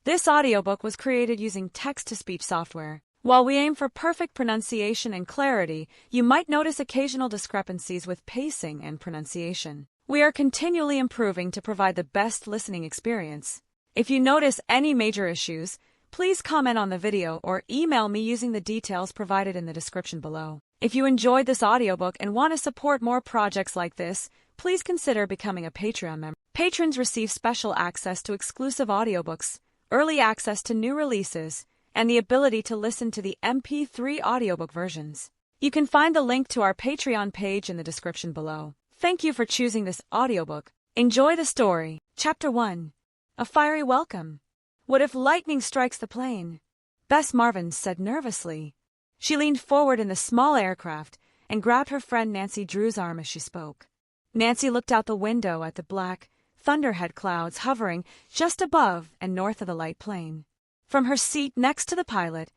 This audiobook was created using text-to-speech software. While we aim for perfect pronunciation and clarity, you might notice occasional discrepancies with pacing and pronunciation. We are continually improving to provide the best listening experience. If you notice any major issues, please comment on the video or email me using the details provided in the description below. If you enjoyed this audiobook and want to support more projects like this, please consider becoming a Patreon member. Patrons receive special access to exclusive audiobooks, early access to new releases, and the ability to listen to the MP3 audiobook versions. You can find the link to our Patreon page in the description below. Thank you for choosing this audiobook. Enjoy the story. Chapter 1. A Fiery Welcome. What if lightning strikes the plane? Bess Marvin said nervously. She leaned forward in the small aircraft and grabbed her friend Nancy Drew's arm as she spoke. Nancy looked out the window at the black, thunderhead clouds hovering just above and north of the light plane. From her seat next to the pilot,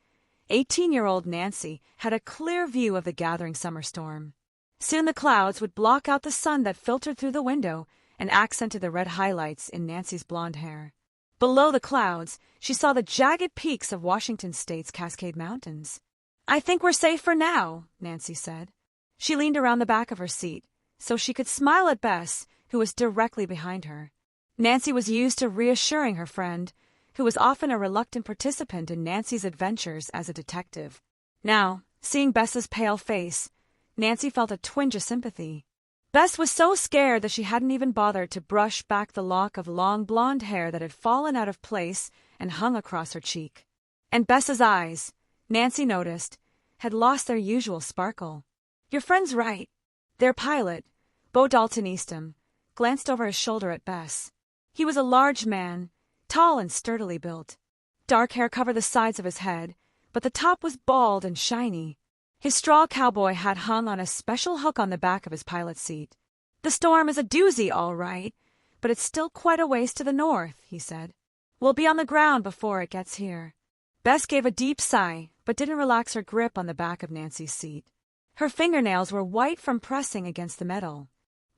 18-year-old Nancy had a clear view of the gathering summer storm. Soon the clouds would block out the sun that filtered through the window and accented the red highlights in Nancy's blonde hair. Below the clouds, she saw the jagged peaks of Washington State's Cascade Mountains. "I think we're safe for now," Nancy said. She leaned around the back of her seat so she could smile at Bess, who was directly behind her. Nancy was used to reassuring her friend, who was often a reluctant participant in Nancy's adventures as a detective. Now, seeing Bess's pale face, Nancy felt a twinge of sympathy. Bess was so scared that she hadn't even bothered to brush back the lock of long blonde hair that had fallen out of place and hung across her cheek. And Bess's eyes, Nancy noticed, had lost their usual sparkle. "Your friend's right." Their pilot, Bo Dalton Eastham, glanced over his shoulder at Bess. He was a large man, tall and sturdily built. Dark hair covered the sides of his head, but the top was bald and shiny. His straw cowboy hat hung on a special hook on the back of his pilot's seat. "The storm is a doozy, all right, but it's still quite a ways to the north," he said. "We'll be on the ground before it gets here." Bess gave a deep sigh, but didn't relax her grip on the back of Nancy's seat. Her fingernails were white from pressing against the metal.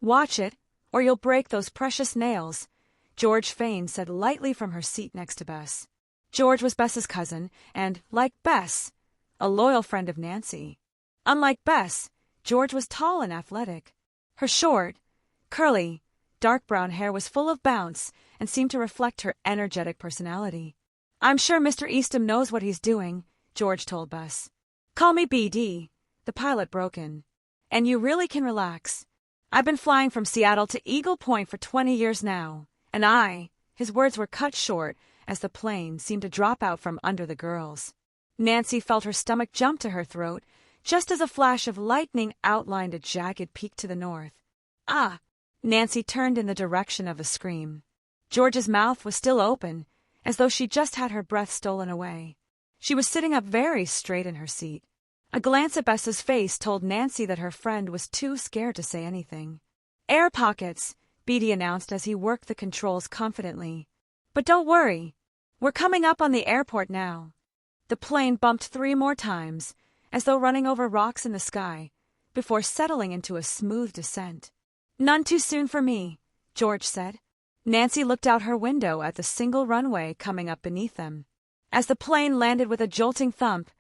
"Watch it, or you'll break those precious nails," George Fain said lightly from her seat next to Bess. George was Bess's cousin, and, like Bess, a loyal friend of Nancy. Unlike Bess, George was tall and athletic. Her short, curly, dark brown hair was full of bounce and seemed to reflect her energetic personality. "I'm sure Mr. Eastham knows what he's doing," George told Bess. "Call me BD," the pilot broke in. "And you really can relax. I've been flying from Seattle to Eagle Point for 20 years now, and his words were cut short as the plane seemed to drop out from under the girls. Nancy felt her stomach jump to her throat just as a flash of lightning outlined a jagged peak to the north. "Ah!" Nancy turned in the direction of the scream. George's mouth was still open, as though she just had her breath stolen away. She was sitting up very straight in her seat. A glance at Bess's face told Nancy that her friend was too scared to say anything. "Air pockets," Beatty announced as he worked the controls confidently. "But don't worry. We're coming up on the airport now." The plane bumped 3 more times, as though running over rocks in the sky, before settling into a smooth descent. "None too soon for me," George said. Nancy looked out her window at the single runway coming up beneath them. As the plane landed with a jolting thump,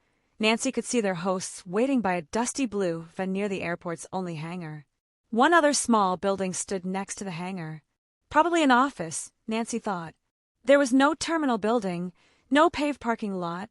Nancy could see their hosts waiting by a dusty blue van near the airport's only hangar. One other small building stood next to the hangar. Probably an office, Nancy thought. There was no terminal building, no paved parking lot,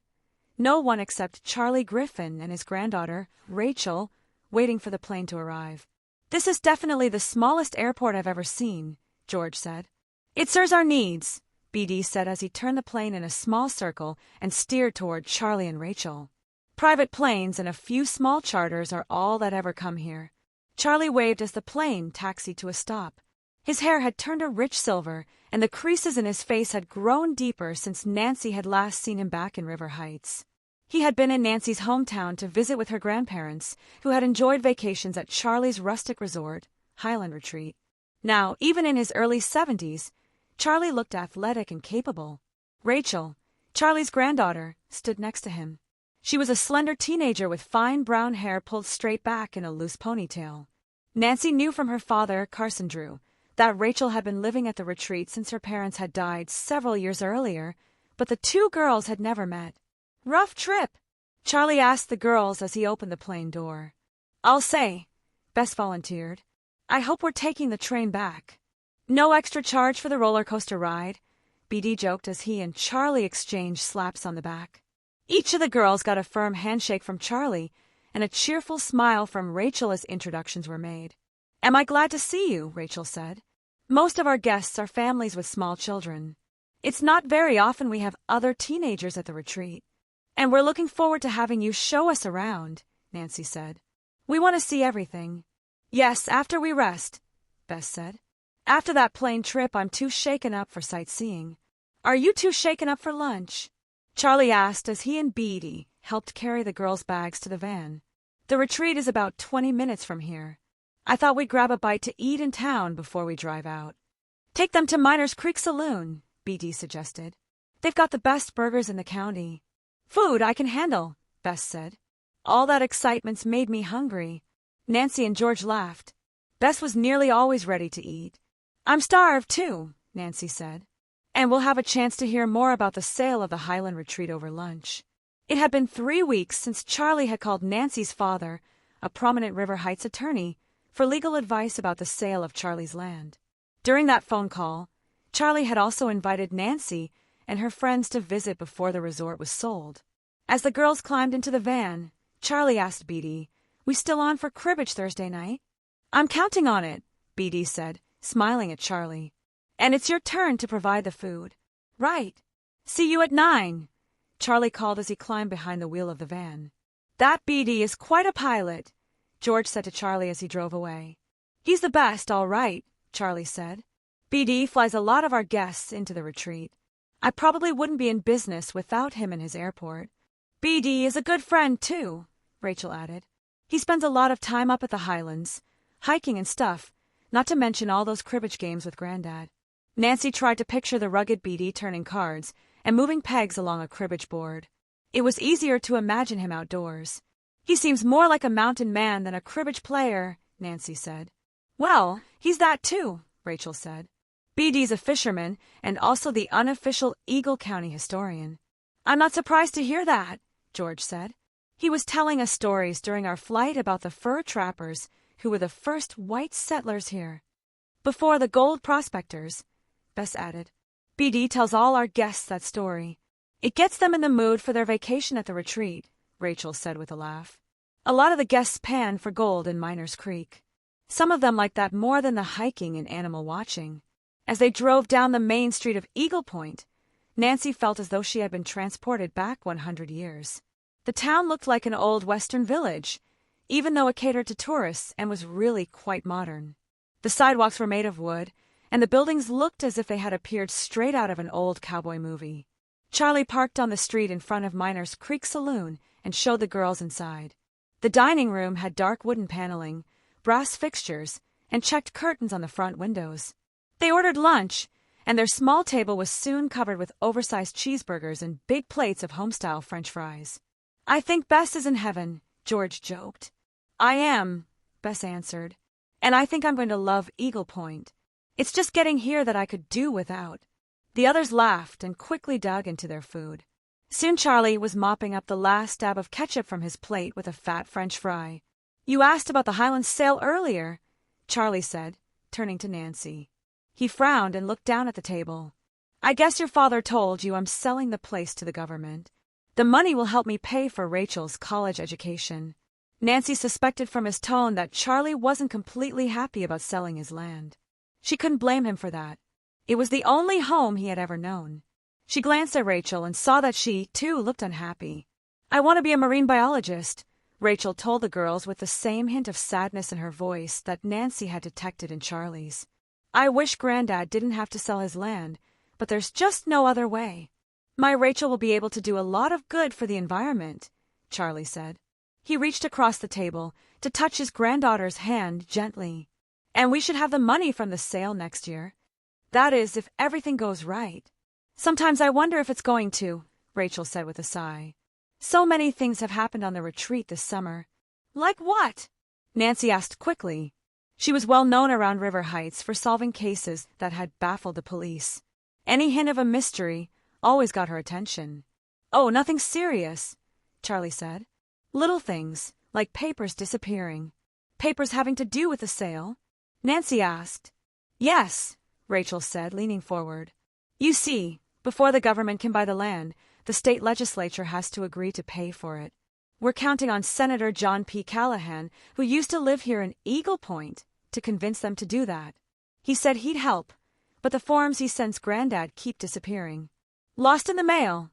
no one except Charlie Griffin and his granddaughter, Rachel, waiting for the plane to arrive. "This is definitely the smallest airport I've ever seen," George said. "It serves our needs," BD said as he turned the plane in a small circle and steered toward Charlie and Rachel. "Private planes and a few small charters are all that ever come here." Charlie waved as the plane taxied to a stop. His hair had turned a rich silver, and the creases in his face had grown deeper since Nancy had last seen him back in River Heights. He had been in Nancy's hometown to visit with her grandparents, who had enjoyed vacations at Charlie's rustic resort, Highland Retreat. Now, even in his early 70s, Charlie looked athletic and capable. Rachel, Charlie's granddaughter, stood next to him. She was a slender teenager with fine brown hair pulled straight back in a loose ponytail. Nancy knew from her father, Carson Drew, that Rachel had been living at the retreat since her parents had died several years earlier, but the two girls had never met. "Rough trip?" Charlie asked the girls as he opened the plane door. "I'll say," Bess volunteered. "I hope we're taking the train back." "No extra charge for the roller coaster ride," BD joked as he and Charlie exchanged slaps on the back. Each of the girls got a firm handshake from Charlie and a cheerful smile from Rachel as introductions were made. "Am I glad to see you," Rachel said. "Most of our guests are families with small children. It's not very often we have other teenagers at the retreat. And we're looking forward to having you show us around," Nancy said. "We want to see everything." "Yes, after we rest," Bess said. "After that plane trip, I'm too shaken up for sightseeing." "Are you too shaken up for lunch?" Charlie asked as he and Beatty helped carry the girls' bags to the van. "The retreat is about 20 minutes from here. I thought we'd grab a bite to eat in town before we drive out." "Take them to Miners Creek Saloon," BD suggested. "They've got the best burgers in the county." "Food I can handle," Bess said. "All that excitement's made me hungry." Nancy and George laughed. Bess was nearly always ready to eat. "I'm starved, too," Nancy said. "And we'll have a chance to hear more about the sale of the Highland retreat over lunch." It had been 3 weeks since Charlie had called Nancy's father, a prominent River Heights attorney, for legal advice about the sale of Charlie's land. During that phone call, Charlie had also invited Nancy and her friends to visit before the resort was sold. As the girls climbed into the van, Charlie asked BD, "We still on for cribbage Thursday night?" "I'm counting on it," BD said, smiling at Charlie. "And it's your turn to provide the food." "Right. See you at 9," Charlie called as he climbed behind the wheel of the van. "That BD is quite a pilot," George said to Charlie as he drove away. "He's the best, all right," Charlie said. "BD flies a lot of our guests into the retreat. I probably wouldn't be in business without him and his airport." "BD is a good friend, too," Rachel added. "He spends a lot of time up at the Highlands, hiking and stuff, not to mention all those cribbage games with Granddad." Nancy tried to picture the rugged BD turning cards and moving pegs along a cribbage board. It was easier to imagine him outdoors. "He seems more like a mountain man than a cribbage player," Nancy said. "Well, he's that too," Rachel said. "BD's a fisherman and also the unofficial Eagle County historian." "I'm not surprised to hear that," George said. "He was telling us stories during our flight about the fur trappers who were the first white settlers here. Before the gold prospectors," Bess added. "BD tells all our guests that story. It gets them in the mood for their vacation at the retreat," Rachel said with a laugh. "A lot of the guests pan for gold in Miners Creek. Some of them like that more than the hiking and animal watching." As they drove down the main street of Eagle Point, Nancy felt as though she had been transported back 100 years. The town looked like an old Western village, even though it catered to tourists and was really quite modern. The sidewalks were made of wood, and the buildings looked as if they had appeared straight out of an old cowboy movie. Charlie parked on the street in front of Miners Creek Saloon and showed the girls inside. The dining room had dark wooden paneling, brass fixtures, and checked curtains on the front windows. They ordered lunch, and their small table was soon covered with oversized cheeseburgers and big plates of home-style French fries. "I think Bess is in heaven," George joked. "I am," Bess answered. "And I think I'm going to love Eagle Point. It's just getting here that I could do without." The others laughed and quickly dug into their food. Soon Charlie was mopping up the last dab of ketchup from his plate with a fat French fry. "You asked about the Highlands sale earlier," Charlie said, turning to Nancy. He frowned and looked down at the table. "I guess your father told you I'm selling the place to the government. The money will help me pay for Rachel's college education." Nancy suspected from his tone that Charlie wasn't completely happy about selling his land. She couldn't blame him for that. It was the only home he had ever known. She glanced at Rachel and saw that she, too, looked unhappy. "I want to be a marine biologist," Rachel told the girls with the same hint of sadness in her voice that Nancy had detected in Charlie's. "I wish Granddad didn't have to sell his land, but there's just no other way. My Rachel will be able to do a lot of good for the environment," Charlie said. He reached across the table to touch his granddaughter's hand gently. "And we should have the money from the sale next year. That is, if everything goes right." "Sometimes I wonder if it's going to," Rachel said with a sigh. "So many things have happened on the retreat this summer." "Like what?" Nancy asked quickly. She was well known around River Heights for solving cases that had baffled the police. Any hint of a mystery always got her attention. "Oh, nothing serious," Charlie said. "Little things, like papers disappearing." "Papers having to do with the sale?" Nancy asked. "Yes," Rachel said, leaning forward. "You see, before the government can buy the land, the state legislature has to agree to pay for it. We're counting on Senator John P. Callahan, who used to live here in Eagle Point, to convince them to do that. He said he'd help, but the forms he sends Granddad keep disappearing." "Lost in the mail?"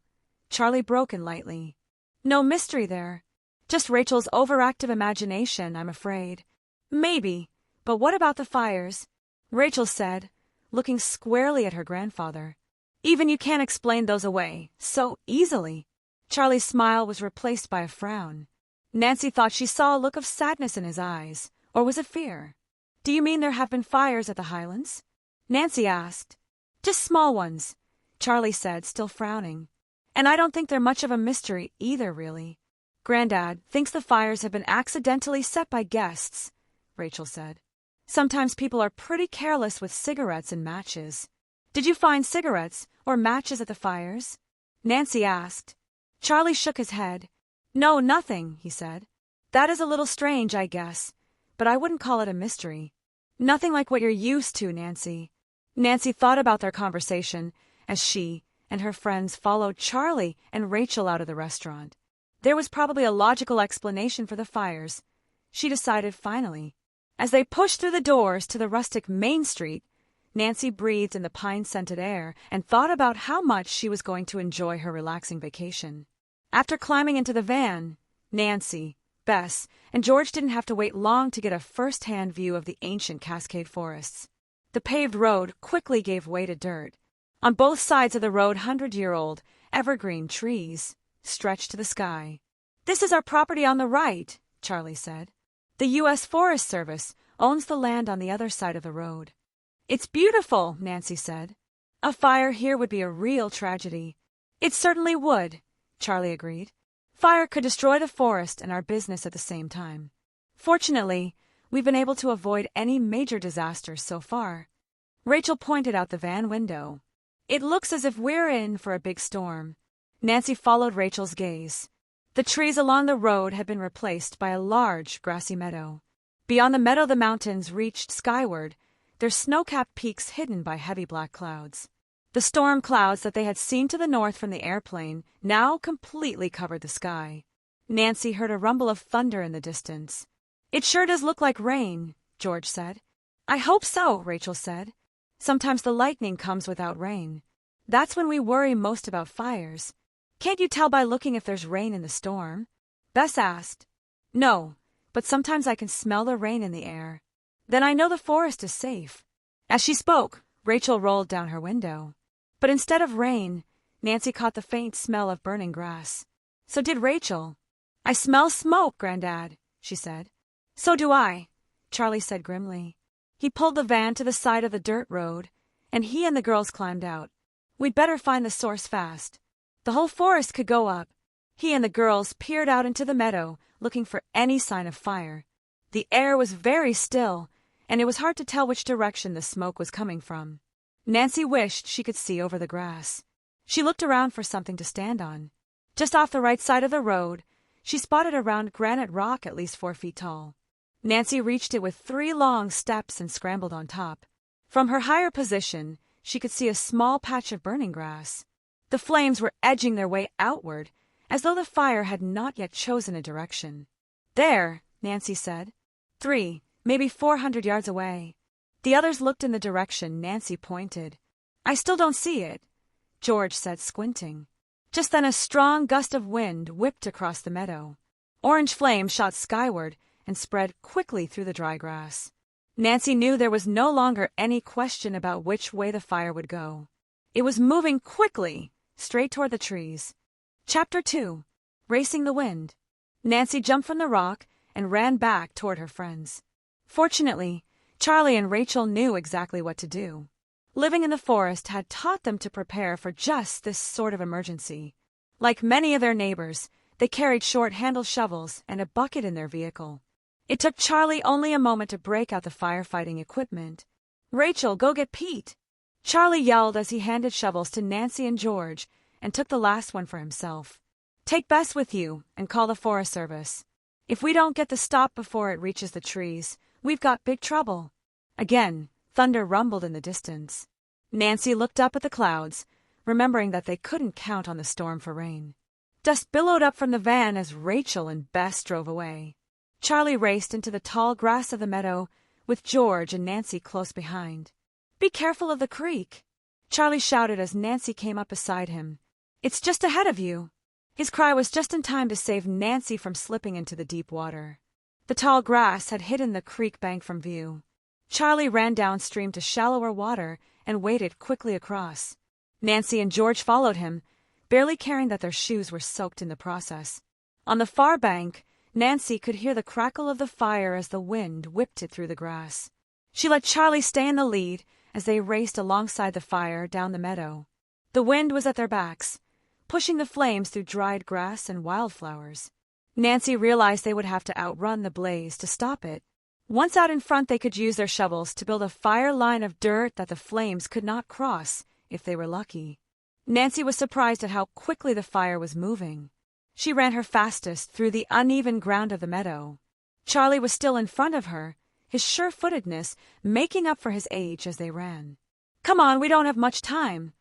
Charlie broke in lightly. "No mystery there. Just Rachel's overactive imagination, I'm afraid." "Maybe, but what about the fires?" Rachel said, looking squarely at her grandfather. "Even you can't explain those away so easily." Charlie's smile was replaced by a frown. Nancy thought she saw a look of sadness in his eyes, or was it fear? "Do you mean there have been fires at the Highlands?" Nancy asked. "Just small ones," Charlie said, still frowning. "And I don't think they're much of a mystery either, really." "Granddad thinks the fires have been accidentally set by guests," Rachel said. "Sometimes people are pretty careless with cigarettes and matches." "Did you find cigarettes or matches at the fires?" Nancy asked. Charlie shook his head. "No, nothing," he said. "That is a little strange, I guess, but I wouldn't call it a mystery." "Nothing like what you're used to, Nancy." Nancy thought about their conversation as she and her friends followed Charlie and Rachel out of the restaurant. There was probably a logical explanation for the fires, she decided finally. As they pushed through the doors to the rustic Main Street, Nancy breathed in the pine-scented air and thought about how much she was going to enjoy her relaxing vacation. After climbing into the van, Nancy, Bess, and George didn't have to wait long to get a first-hand view of the ancient Cascade forests. The paved road quickly gave way to dirt. On both sides of the road, 100-year-old, evergreen trees stretched to the sky. "This is our property on the right," Charlie said. "The U.S. Forest Service owns the land on the other side of the road." "It's beautiful," Nancy said. "A fire here would be a real tragedy." "It certainly would," Charlie agreed. "Fire could destroy the forest and our business at the same time. Fortunately, we've been able to avoid any major disasters so far." Rachel pointed out the van window. "It looks as if we're in for a big storm." Nancy followed Rachel's gaze. The trees along the road had been replaced by a large, grassy meadow. Beyond the meadow the mountains reached skyward, their snow-capped peaks hidden by heavy black clouds. The storm clouds that they had seen to the north from the airplane now completely covered the sky. Nancy heard a rumble of thunder in the distance. "It sure does look like rain," George said. "I hope so," Rachel said. "Sometimes the lightning comes without rain. That's when we worry most about fires." "Can't you tell by looking if there's rain in the storm?" Bess asked. "No, but sometimes I can smell the rain in the air. Then I know the forest is safe." As she spoke, Rachel rolled down her window. But instead of rain, Nancy caught the faint smell of burning grass. So did Rachel. "I smell smoke, Granddad," she said. "So do I," Charlie said grimly. He pulled the van to the side of the dirt road, and he and the girls climbed out. "We'd better find the source fast. The whole forest could go up." He and the girls peered out into the meadow, looking for any sign of fire. The air was very still, and it was hard to tell which direction the smoke was coming from. Nancy wished she could see over the grass. She looked around for something to stand on. Just off the right side of the road, she spotted a round granite rock at least 4 feet tall. Nancy reached it with 3 long steps and scrambled on top. From her higher position, she could see a small patch of burning grass. The flames were edging their way outward, as though the fire had not yet chosen a direction. "There," Nancy said. 3, maybe 400 yards away. The others looked in the direction Nancy pointed. "I still don't see it," George said, squinting. Just then a strong gust of wind whipped across the meadow. Orange flames shot skyward and spread quickly through the dry grass. Nancy knew there was no longer any question about which way the fire would go. It was moving quickly, straight toward the trees. Chapter 2. Racing the Wind. Nancy jumped from the rock and ran back toward her friends. Fortunately, Charlie and Rachel knew exactly what to do. Living in the forest had taught them to prepare for just this sort of emergency. Like many of their neighbors, they carried short-handled shovels and a bucket in their vehicle. It took Charlie only a moment to break out the firefighting equipment. "Rachel, go get Pete," Charlie yelled as he handed shovels to Nancy and George and took the last one for himself. "Take Bess with you and call the Forest Service. If we don't get the stop before it reaches the trees, we've got big trouble." Again, thunder rumbled in the distance. Nancy looked up at the clouds, remembering that they couldn't count on the storm for rain. Dust billowed up from the van as Rachel and Bess drove away. Charlie raced into the tall grass of the meadow, with George and Nancy close behind. "Be careful of the creek," Charlie shouted as Nancy came up beside him. "It's just ahead of you." His cry was just in time to save Nancy from slipping into the deep water. The tall grass had hidden the creek bank from view. Charlie ran downstream to shallower water and waded quickly across. Nancy and George followed him, barely caring that their shoes were soaked in the process. On the far bank, Nancy could hear the crackle of the fire as the wind whipped it through the grass. She let Charlie stay in the lead as they raced alongside the fire down the meadow. The wind was at their backs, pushing the flames through dried grass and wildflowers. Nancy realized they would have to outrun the blaze to stop it. Once out in front, they could use their shovels to build a fire line of dirt that the flames could not cross if they were lucky. Nancy was surprised at how quickly the fire was moving. She ran her fastest through the uneven ground of the meadow. Charlie was still in front of her, his sure-footedness making up for his age as they ran. "Come on, we don't have much time,"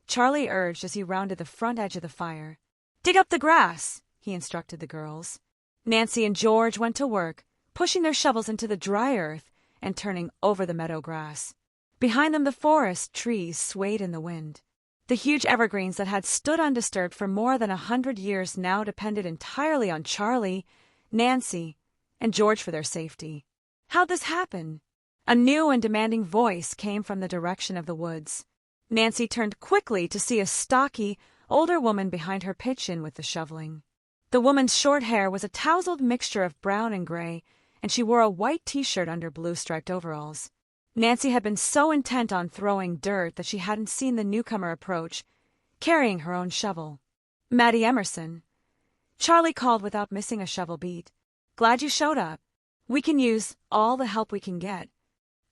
Charlie urged as he rounded the front edge of the fire. "Dig up the grass," he instructed the girls. Nancy and George went to work, pushing their shovels into the dry earth and turning over the meadow grass. Behind them, the forest trees swayed in the wind. The huge evergreens that had stood undisturbed for more than 100 years now depended entirely on Charlie, Nancy, and George for their safety. How'd this happen? A new and demanding voice came from the direction of the woods. Nancy turned quickly to see a stocky, older woman behind her pitch-in with the shoveling. The woman's short hair was a tousled mixture of brown and gray, and she wore a white t-shirt under blue-striped overalls. Nancy had been so intent on throwing dirt that she hadn't seen the newcomer approach, carrying her own shovel. "Maddie Emerson," Charlie called without missing a shovel beat. "Glad you showed up. We can use all the help we can get.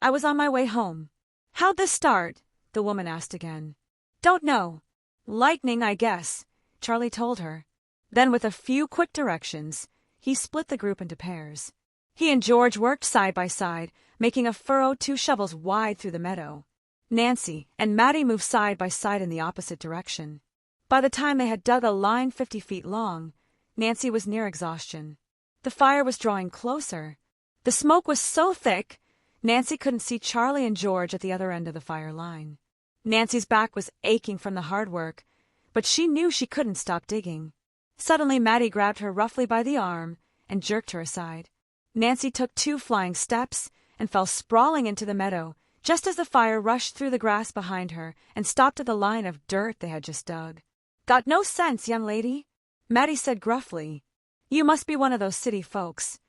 I was on my way home." "How'd this start?" the woman asked again. "Don't know. Lightning, I guess," Charlie told her. Then, with a few quick directions, he split the group into pairs. He and George worked side by side, making a furrow 2 shovels wide through the meadow. Nancy and Maddie moved side by side in the opposite direction. By the time they had dug a line 50 feet long, Nancy was near exhaustion. The fire was drawing closer. The smoke was so thick, Nancy couldn't see Charlie and George at the other end of the fire line. Nancy's back was aching from the hard work, but she knew she couldn't stop digging. Suddenly, Maddie grabbed her roughly by the arm and jerked her aside. Nancy took 2 flying steps and fell sprawling into the meadow, just as the fire rushed through the grass behind her and stopped at the line of dirt they had just dug. "Got no sense, young lady," Maddie said gruffly. "You must be one of those city folks.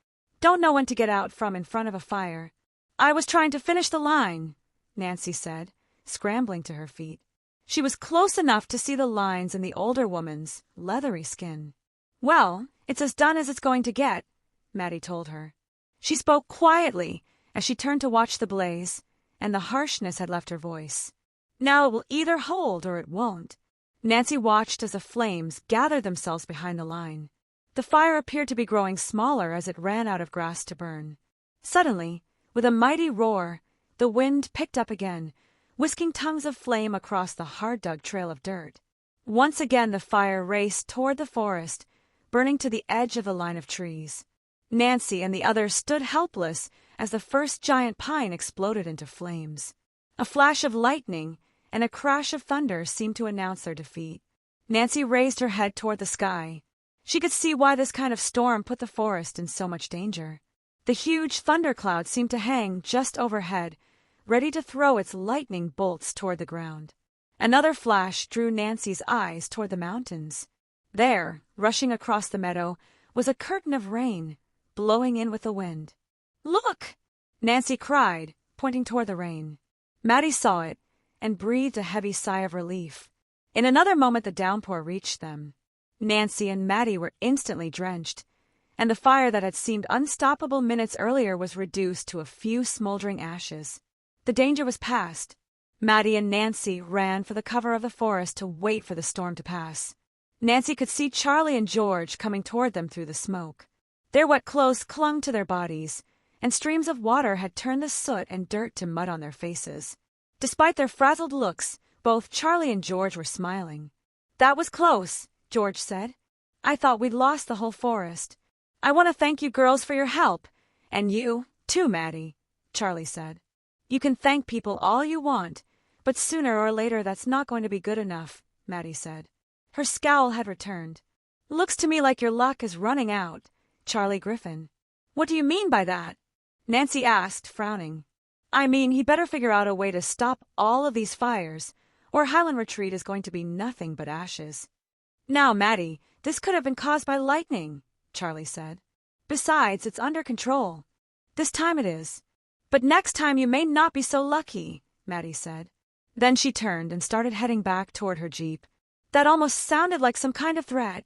Don't know when to get out from in front of a fire." "I was trying to finish the line," Nancy said, scrambling to her feet. She was close enough to see the lines in the older woman's leathery skin. "Well, it's as done as it's going to get," Maddie told her. She spoke quietly as she turned to watch the blaze, and the harshness had left her voice. "Now it will either hold or it won't." Nancy watched as the flames gathered themselves behind the line. The fire appeared to be growing smaller as it ran out of grass to burn. Suddenly, with a mighty roar, the wind picked up again, whisking tongues of flame across the hard-dug trail of dirt. Once again the fire raced toward the forest, burning to the edge of the line of trees. Nancy and the others stood helpless as the first giant pine exploded into flames. A flash of lightning and a crash of thunder seemed to announce their defeat. Nancy raised her head toward the sky. She could see why this kind of storm put the forest in so much danger. The huge thundercloud seemed to hang just overhead, ready to throw its lightning bolts toward the ground. Another flash drew Nancy's eyes toward the mountains. There, rushing across the meadow, was a curtain of rain, blowing in with the wind. "Look!" Nancy cried, pointing toward the rain. Maddie saw it and breathed a heavy sigh of relief. In another moment the downpour reached them. Nancy and Maddie were instantly drenched, and the fire that had seemed unstoppable minutes earlier was reduced to a few smoldering ashes. The danger was past. Maddie and Nancy ran for the cover of the forest to wait for the storm to pass. Nancy could see Charlie and George coming toward them through the smoke. Their wet clothes clung to their bodies, and streams of water had turned the soot and dirt to mud on their faces. Despite their frazzled looks, both Charlie and George were smiling. "That was close," George said. "I thought we'd lost the whole forest. I want to thank you girls for your help. And you, too, Maddie," Charlie said. "You can thank people all you want, but sooner or later that's not going to be good enough," Maddie said. Her scowl had returned. "Looks to me like your luck is running out, Charlie Griffin." "What do you mean by that?" Nancy asked, frowning. "I mean, he better figure out a way to stop all of these fires, or Highland Retreat is going to be nothing but ashes." "Now, Maddie, this could have been caused by lightning," Charlie said. "Besides, it's under control. This time it is. But next time you may not be so lucky," Maddie said. Then she turned and started heading back toward her Jeep. "That almost sounded like some kind of threat,"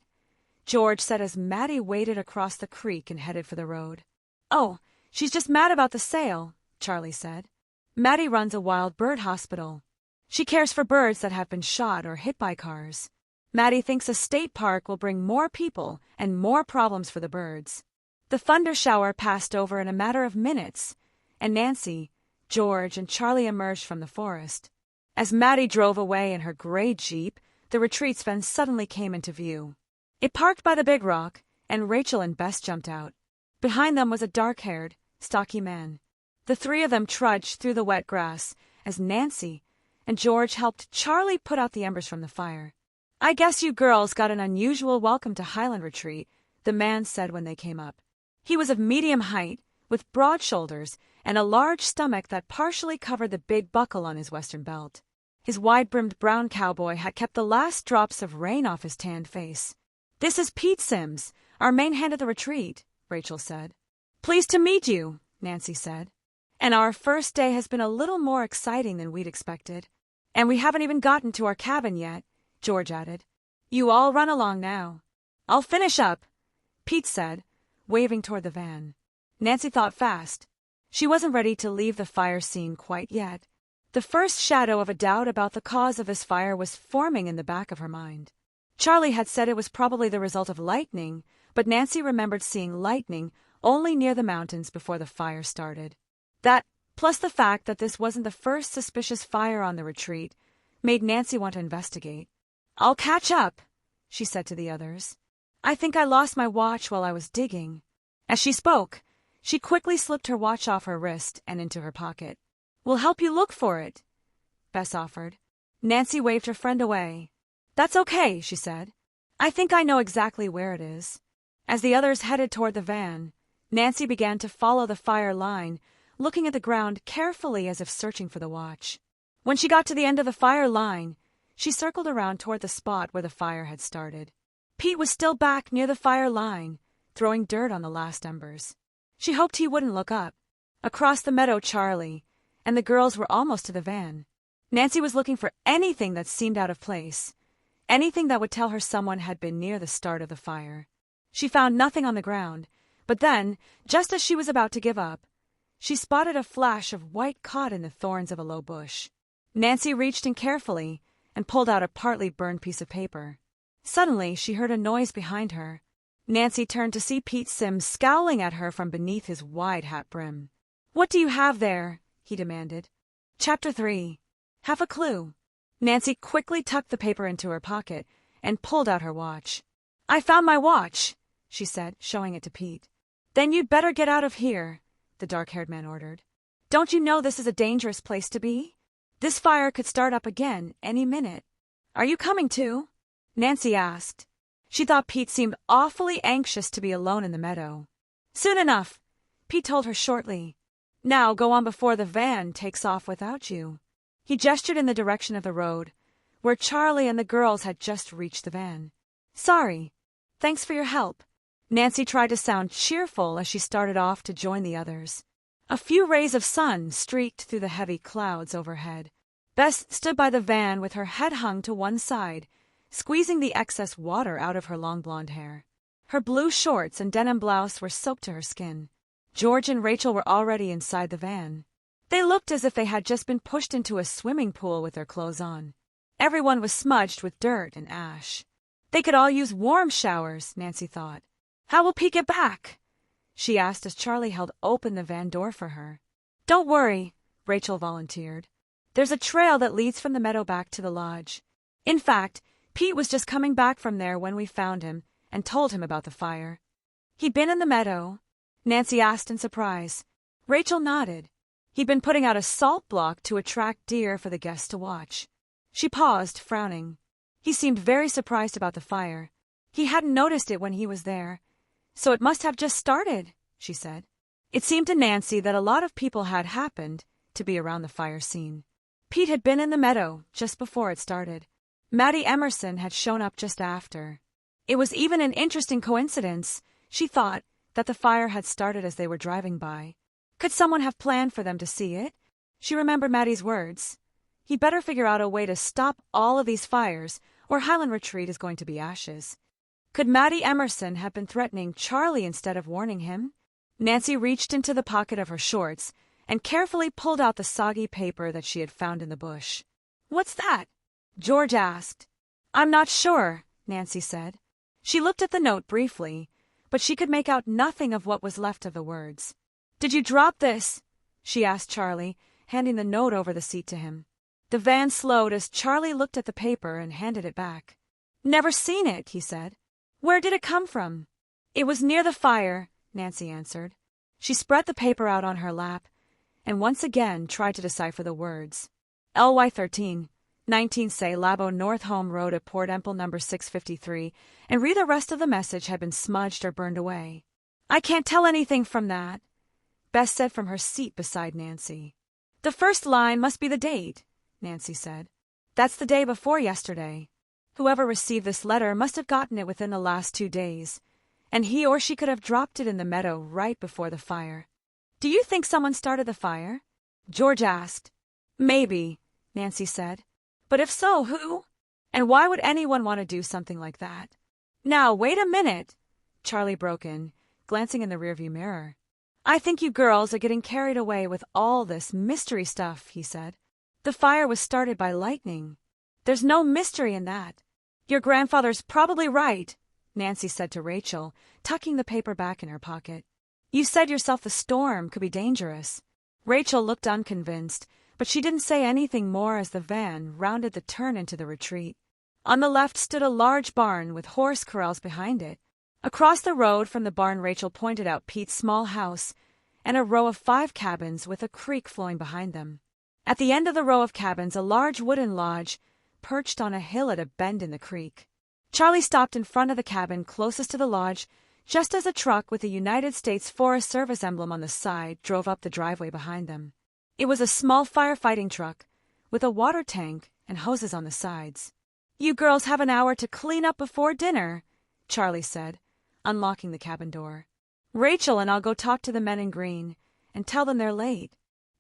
George said as Maddie waded across the creek and headed for the road. "Oh, she's just mad about the sale," Charlie said. "Maddie runs a wild bird hospital. She cares for birds that have been shot or hit by cars. Maddie thinks a state park will bring more people and more problems for the birds." The thunder shower passed over in a matter of minutes, and Nancy, George, and Charlie emerged from the forest. As Maddie drove away in her gray Jeep, the retreat's fence suddenly came into view. It parked by the big rock, and Rachel and Bess jumped out. Behind them was a dark-haired, stocky man. The three of them trudged through the wet grass as Nancy and George helped Charlie put out the embers from the fire. "I guess you girls got an unusual welcome to Highland Retreat," the man said when they came up. He was of medium height, with broad shoulders and a large stomach that partially covered the big buckle on his western belt. His wide-brimmed brown cowboy hat kept the last drops of rain off his tanned face. "This is Pete Sims, our main hand at the retreat," Rachel said. "Pleased to meet you," Nancy said. "And our first day has been a little more exciting than we'd expected. And we haven't even gotten to our cabin yet," George added. "You all run along now. I'll finish up," Pete said, waving toward the van. Nancy thought fast. She wasn't ready to leave the fire scene quite yet. The first shadow of a doubt about the cause of this fire was forming in the back of her mind. Charlie had said it was probably the result of lightning, but Nancy remembered seeing lightning only near the mountains before the fire started. That, plus the fact that this wasn't the first suspicious fire on the retreat, made Nancy want to investigate. "I'll catch up," she said to the others. "I think I lost my watch while I was digging." As she spoke, she quickly slipped her watch off her wrist and into her pocket. "We'll help you look for it," Bess offered. Nancy waved her friend away. "That's okay," she said. "I think I know exactly where it is." As the others headed toward the van, Nancy began to follow the fire line, looking at the ground carefully as if searching for the watch. When she got to the end of the fire line, she circled around toward the spot where the fire had started. Pete was still back near the fire line, throwing dirt on the last embers. She hoped he wouldn't look up. Across the meadow, Charlie and the girls were almost to the van. Nancy was looking for anything that seemed out of place, anything that would tell her someone had been near the start of the fire. She found nothing on the ground, but then, just as she was about to give up, she spotted a flash of white caught in the thorns of a low bush. Nancy reached in carefully and pulled out a partly burned piece of paper. Suddenly, she heard a noise behind her. Nancy turned to see Pete Sims scowling at her from beneath his wide hat brim. "What do you have there?" he demanded. Chapter 3. Have a clue. Nancy quickly tucked the paper into her pocket and pulled out her watch. "I found my watch," she said, showing it to Pete. "Then you'd better get out of here," the dark-haired man ordered. "Don't you know this is a dangerous place to be? This fire could start up again any minute." "Are you coming too?" Nancy asked. She thought Pete seemed awfully anxious to be alone in the meadow. "Soon enough," Pete told her shortly. "Now go on before the van takes off without you." He gestured in the direction of the road, where Charlie and the girls had just reached the van. "Sorry. Thanks for your help." Nancy tried to sound cheerful as she started off to join the others. A few rays of sun streaked through the heavy clouds overhead. Bess stood by the van with her head hung to one side, squeezing the excess water out of her long blonde hair. Her blue shorts and denim blouse were soaked to her skin. George and Rachel were already inside the van. They looked as if they had just been pushed into a swimming pool with their clothes on. Everyone was smudged with dirt and ash. They could all use warm showers, Nancy thought. How will Pete get back? She asked as Charlie held open the van door for her. Don't worry, Rachel volunteered. There's a trail that leads from the meadow back to the lodge. In fact, Pete was just coming back from there when we found him and told him about the fire. He'd been in the meadow? Nancy asked in surprise. Rachel nodded. He'd been putting out a salt block to attract deer for the guests to watch. She paused, frowning. He seemed very surprised about the fire. He hadn't noticed it when he was there. So it must have just started, she said. It seemed to Nancy that a lot of people had happened to be around the fire scene. Pete had been in the meadow just before it started. Maddie Emerson had shown up just after. It was even an interesting coincidence, she thought, that the fire had started as they were driving by. Could someone have planned for them to see it? She remembered Maddie's words. He'd better figure out a way to stop all of these fires, or Highland Retreat is going to be ashes. Could Maddie Emerson have been threatening Charlie instead of warning him? Nancy reached into the pocket of her shorts and carefully pulled out the soggy paper that she had found in the bush. What's that? George asked. I'm not sure, Nancy said. She looked at the note briefly, but she could make out nothing of what was left of the words. Did you drop this? She asked Charlie, handing the note over the seat to him. The van slowed as Charlie looked at the paper and handed it back. Never seen it, he said. Where did it come from? It was near the fire, Nancy answered. She spread the paper out on her lap and once again tried to decipher the words. LY 13, 19 say Labo North Home Road at Port Emple number 653, and read the rest of the message had been smudged or burned away. I can't tell anything from that, Bess said from her seat beside Nancy. The first line must be the date, Nancy said. That's the day before yesterday. Whoever received this letter must have gotten it within the last 2 days, and he or she could have dropped it in the meadow right before the fire. Do you think someone started the fire? George asked. Maybe, Nancy said. But if so, who? And why would anyone want to do something like that? Now, wait a minute, Charlie broke in, glancing in the rearview mirror. I think you girls are getting carried away with all this mystery stuff, he said. The fire was started by lightning. There's no mystery in that. Your grandfather's probably right, Nancy said to Rachel, tucking the paper back in her pocket. You said yourself the storm could be dangerous. Rachel looked unconvinced, but she didn't say anything more as the van rounded the turn into the retreat. On the left stood a large barn with horse corrals behind it. Across the road from the barn, Rachel pointed out Pete's small house and a row of 5 cabins with a creek flowing behind them. At the end of the row of cabins, a large wooden lodge perched on a hill at a bend in the creek. Charlie stopped in front of the cabin closest to the lodge just as a truck with the United States Forest Service emblem on the side drove up the driveway behind them. It was a small firefighting truck with a water tank and hoses on the sides. You girls have an hour to clean up before dinner, Charlie said, unlocking the cabin door. Rachel and I'll go talk to the men in green and tell them they're late.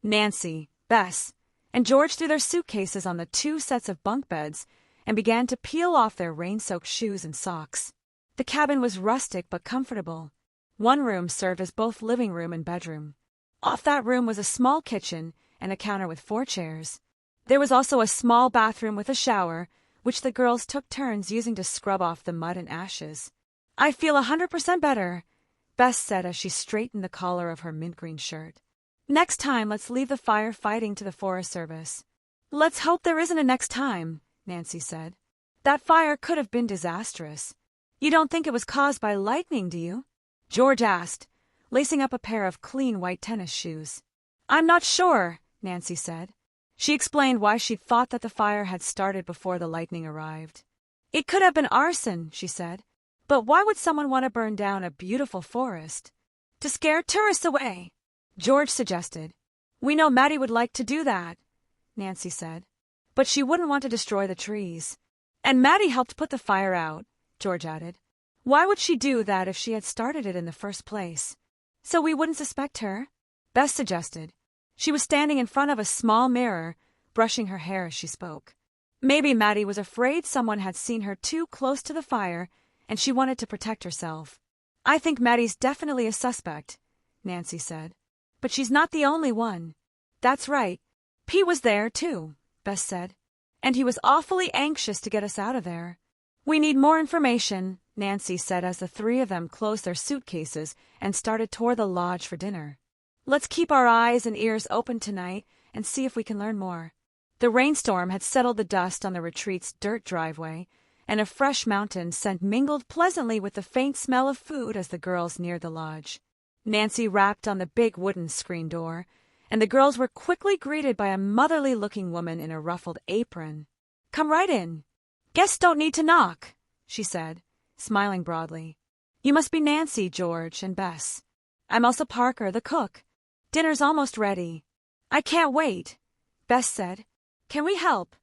Nancy, Bess, and George threw their suitcases on the 2 sets of bunk beds and began to peel off their rain-soaked shoes and socks. The cabin was rustic but comfortable. One room served as both living room and bedroom. Off that room was a small kitchen and a counter with 4 chairs. There was also a small bathroom with a shower, which the girls took turns using to scrub off the mud and ashes. I feel 100% better, Bess said as she straightened the collar of her mint green shirt. Next time, let's leave the fire fighting to the Forest Service. Let's hope there isn't a next time, Nancy said. That fire could have been disastrous. You don't think it was caused by lightning, do you? George asked, lacing up a pair of clean white tennis shoes. I'm not sure, Nancy said. She explained why she thought that the fire had started before the lightning arrived. It could have been arson, she said. But why would someone want to burn down a beautiful forest? To scare tourists away, George suggested. We know Maddie would like to do that, Nancy said. But she wouldn't want to destroy the trees. And Maddie helped put the fire out, George added. Why would she do that if she had started it in the first place? So we wouldn't suspect her, Bess suggested. She was standing in front of a small mirror, brushing her hair as she spoke. Maybe Maddie was afraid someone had seen her too close to the fire, and she wanted to protect herself. I think Maddie's definitely a suspect, Nancy said. But she's not the only one. That's right. Pete was there, too, Bess said. And he was awfully anxious to get us out of there. We need more information, Nancy said as the three of them closed their suitcases and started toward the lodge for dinner. Let's keep our eyes and ears open tonight and see if we can learn more. The rainstorm had settled the dust on the retreat's dirt driveway, and a fresh mountain scent mingled pleasantly with the faint smell of food as the girls neared the lodge. Nancy rapped on the big wooden screen door, and the girls were quickly greeted by a motherly-looking woman in a ruffled apron. Come right in. Guests don't need to knock, she said, smiling broadly. You must be Nancy, George, and Bess. I'm Elsa Parker, the cook. Dinner's almost ready. I can't wait, Bess said. Can we help?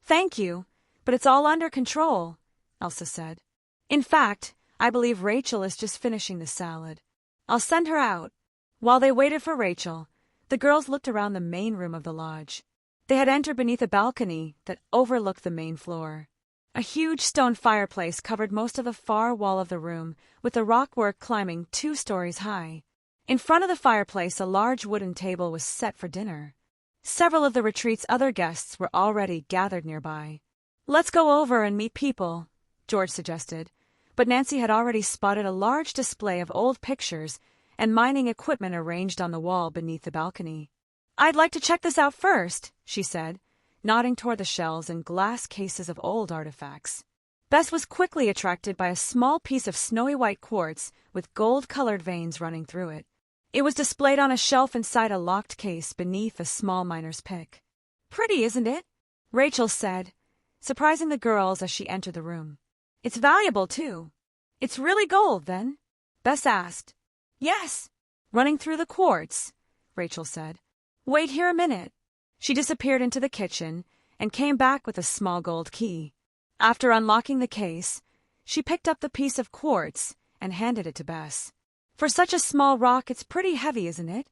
Thank you, but it's all under control, Elsa said. In fact, I believe Rachel is just finishing the salad. I'll send her out. While they waited for Rachel, the girls looked around the main room of the lodge. They had entered beneath a balcony that overlooked the main floor. A huge stone fireplace covered most of the far wall of the room, with the rockwork climbing 2 stories high. In front of the fireplace, a large wooden table was set for dinner. Several of the retreat's other guests were already gathered nearby. Let's go over and meet people, George suggested, but Nancy had already spotted a large display of old pictures and mining equipment arranged on the wall beneath the balcony. I'd like to check this out first, she said, nodding toward the shelves and glass cases of old artifacts. Bess was quickly attracted by a small piece of snowy white quartz with gold-colored veins running through it. It was displayed on a shelf inside a locked case beneath a small miner's pick. Pretty, isn't it? Rachel said, surprising the girls as she entered the room. It's valuable, too. It's really gold, then? Bess asked. Yes. Running through the quartz, Rachel said. Wait here a minute. She disappeared into the kitchen and came back with a small gold key. After unlocking the case, she picked up the piece of quartz and handed it to Bess. For such a small rock, it's pretty heavy, isn't it?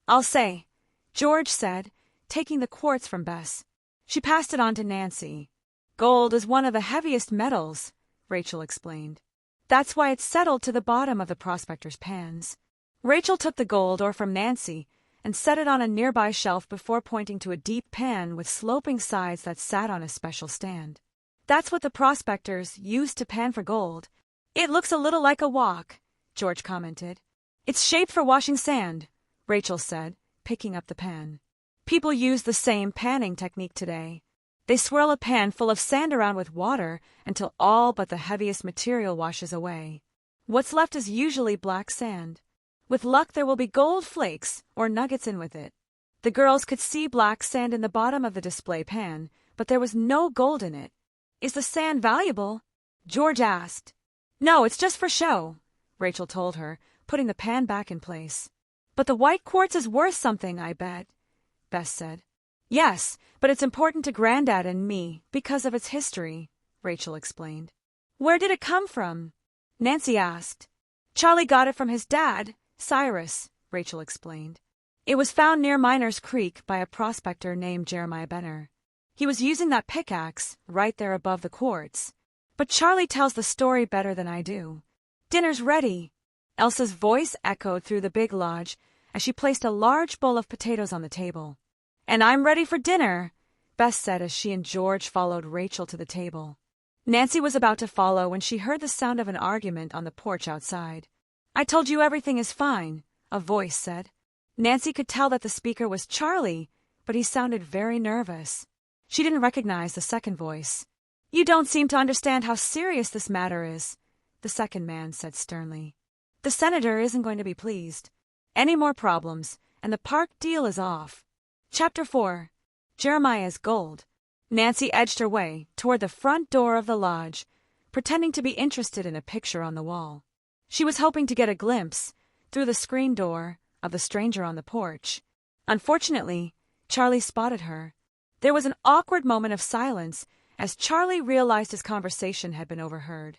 I'll say, George said, taking the quartz from Bess. She passed it on to Nancy. Gold is one of the heaviest metals, Rachel explained. That's why it's settled to the bottom of the prospector's pans. Rachel took the gold ore from Nancy and set it on a nearby shelf before pointing to a deep pan with sloping sides that sat on a special stand. That's what the prospectors used to pan for gold. It looks a little like a wok, George commented. It's shaped for washing sand, Rachel said, picking up the pan. People use the same panning technique today. They swirl a pan full of sand around with water until all but the heaviest material washes away. What's left is usually black sand. With luck, there will be gold flakes or nuggets in with it. The girls could see black sand in the bottom of the display pan, but there was no gold in it. Is the sand valuable? George asked. No, it's just for show, Rachel told her, putting the pan back in place. But the white quartz is worth something, I bet, Bess said. Yes, but it's important to Granddad and me because of its history, Rachel explained. Where did it come from? Nancy asked. Charlie got it from his dad, Cyrus, Rachel explained. It was found near Miners Creek by a prospector named Jeremiah Benner. He was using that pickaxe right there above the quartz. But Charlie tells the story better than I do. Dinner's ready. Elsa's voice echoed through the big lodge as she placed a large bowl of potatoes on the table. And I'm ready for dinner, Bess said as she and George followed Rachel to the table. Nancy was about to follow when she heard the sound of an argument on the porch outside. I told you everything is fine, a voice said. Nancy could tell that the speaker was Charlie, but he sounded very nervous. She didn't recognize the second voice. You don't seem to understand how serious this matter is, the second man said sternly. The senator isn't going to be pleased. Any more problems, and the park deal is off. Chapter 4. Jeremiah's Gold. Nancy edged her way toward the front door of the lodge, pretending to be interested in a picture on the wall. She was hoping to get a glimpse, through the screen door, of the stranger on the porch. Unfortunately, Charlie spotted her. There was an awkward moment of silence as Charlie realized his conversation had been overheard.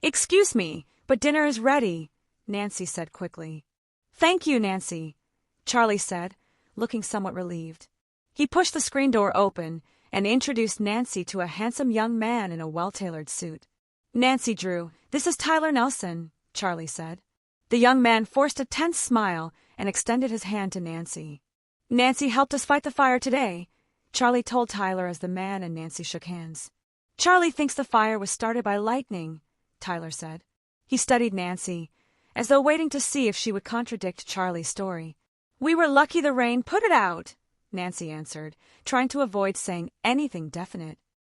Excuse me, but dinner is ready, Nancy said quickly. Thank you, Nancy, Charlie said, looking somewhat relieved. He pushed the screen door open and introduced Nancy to a handsome young man in a well-tailored suit. Nancy Drew, this is Tyler Nelson, Charlie said. The young man forced a tense smile and extended his hand to Nancy. Nancy helped us fight the fire today, Charlie told Tyler as the man and Nancy shook hands. Charlie thinks the fire was started by lightning, Tyler said. He studied Nancy, as though waiting to see if she would contradict Charlie's story. We were lucky the rain put it out, Nancy answered, trying to avoid saying anything definite.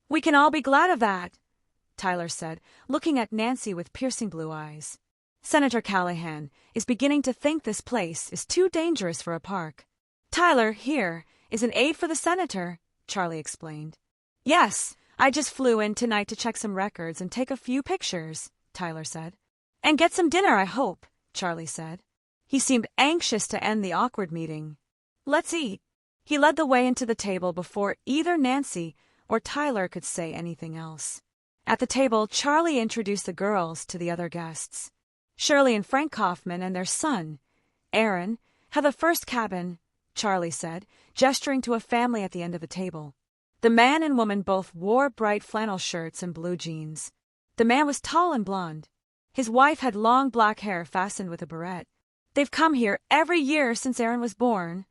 We can all be glad of that, Tyler said, looking at Nancy with piercing blue eyes. Senator Callahan is beginning to think this place is too dangerous for a park. Tyler, here, is an aide for the senator, Charlie explained. Yes, I just flew in tonight to check some records and take a few pictures, Tyler said. And get some dinner, I hope, Charlie said. He seemed anxious to end the awkward meeting. Let's eat. He led the way into the table before either Nancy or Tyler could say anything else. At the table, Charlie introduced the girls to the other guests. Shirley and Frank Kaufman and their son, Aaron, have the first cabin, Charlie said, gesturing to a family at the end of the table. The man and woman both wore bright flannel shirts and blue jeans. The man was tall and blonde. His wife had long black hair fastened with a barrette. They've come here every year since Aaron was born,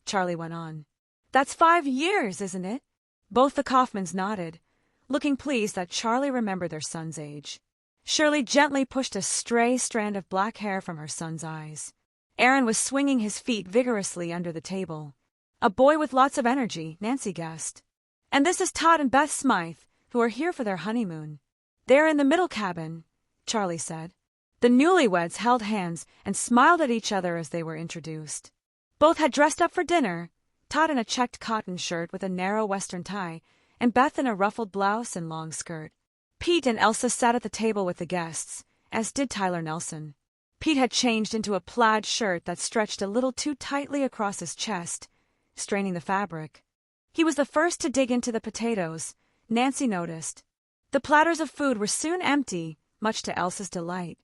Charlie went on. That's 5 years, isn't it? Both the Kaufmans nodded, looking pleased that Charlie remembered their son's age. Shirley gently pushed a stray strand of black hair from her son's eyes. Aaron was swinging his feet vigorously under the table. A boy with lots of energy, Nancy guessed. And this is Todd and Beth Smythe, who are here for their honeymoon. They're in the middle cabin, Charlie said. The newlyweds held hands and smiled at each other as they were introduced. Both had dressed up for dinner, Todd in a checked cotton shirt with a narrow western tie, and Beth in a ruffled blouse and long skirt. Pete and Elsa sat at the table with the guests, as did Tyler Nelson. Pete had changed into a plaid shirt that stretched a little too tightly across his chest, straining the fabric. He was the first to dig into the potatoes, Nancy noticed. The platters of food were soon empty, much to Elsa's delight.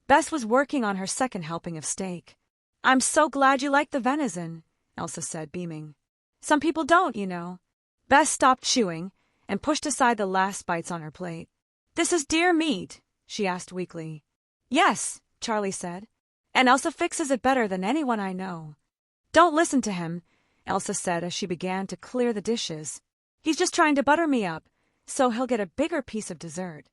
Bess was working on her second helping of steak. I'm so glad you like the venison, Elsa said, beaming. Some people don't, you know. Bess stopped chewing and pushed aside the last bites on her plate. This is deer meat, she asked weakly. Yes, Charlie said. And Elsa fixes it better than anyone I know. Don't listen to him, Elsa said as she began to clear the dishes. He's just trying to butter me up, so he'll get a bigger piece of dessert.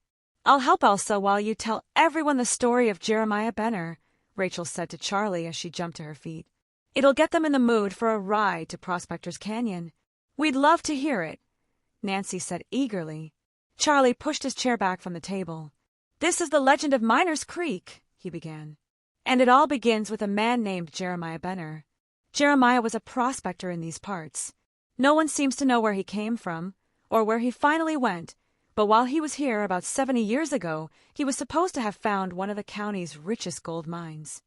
I'll help Elsa while you tell everyone the story of Jeremiah Benner, Rachel said to Charlie as she jumped to her feet. It'll get them in the mood for a ride to Prospector's Canyon. We'd love to hear it, Nancy said eagerly. Charlie pushed his chair back from the table. This is the legend of Miners Creek, he began. And it all begins with a man named Jeremiah Benner. Jeremiah was a prospector in these parts. No one seems to know where he came from, or where he finally went, but while he was here about 70 years ago, he was supposed to have found one of the county's richest gold mines.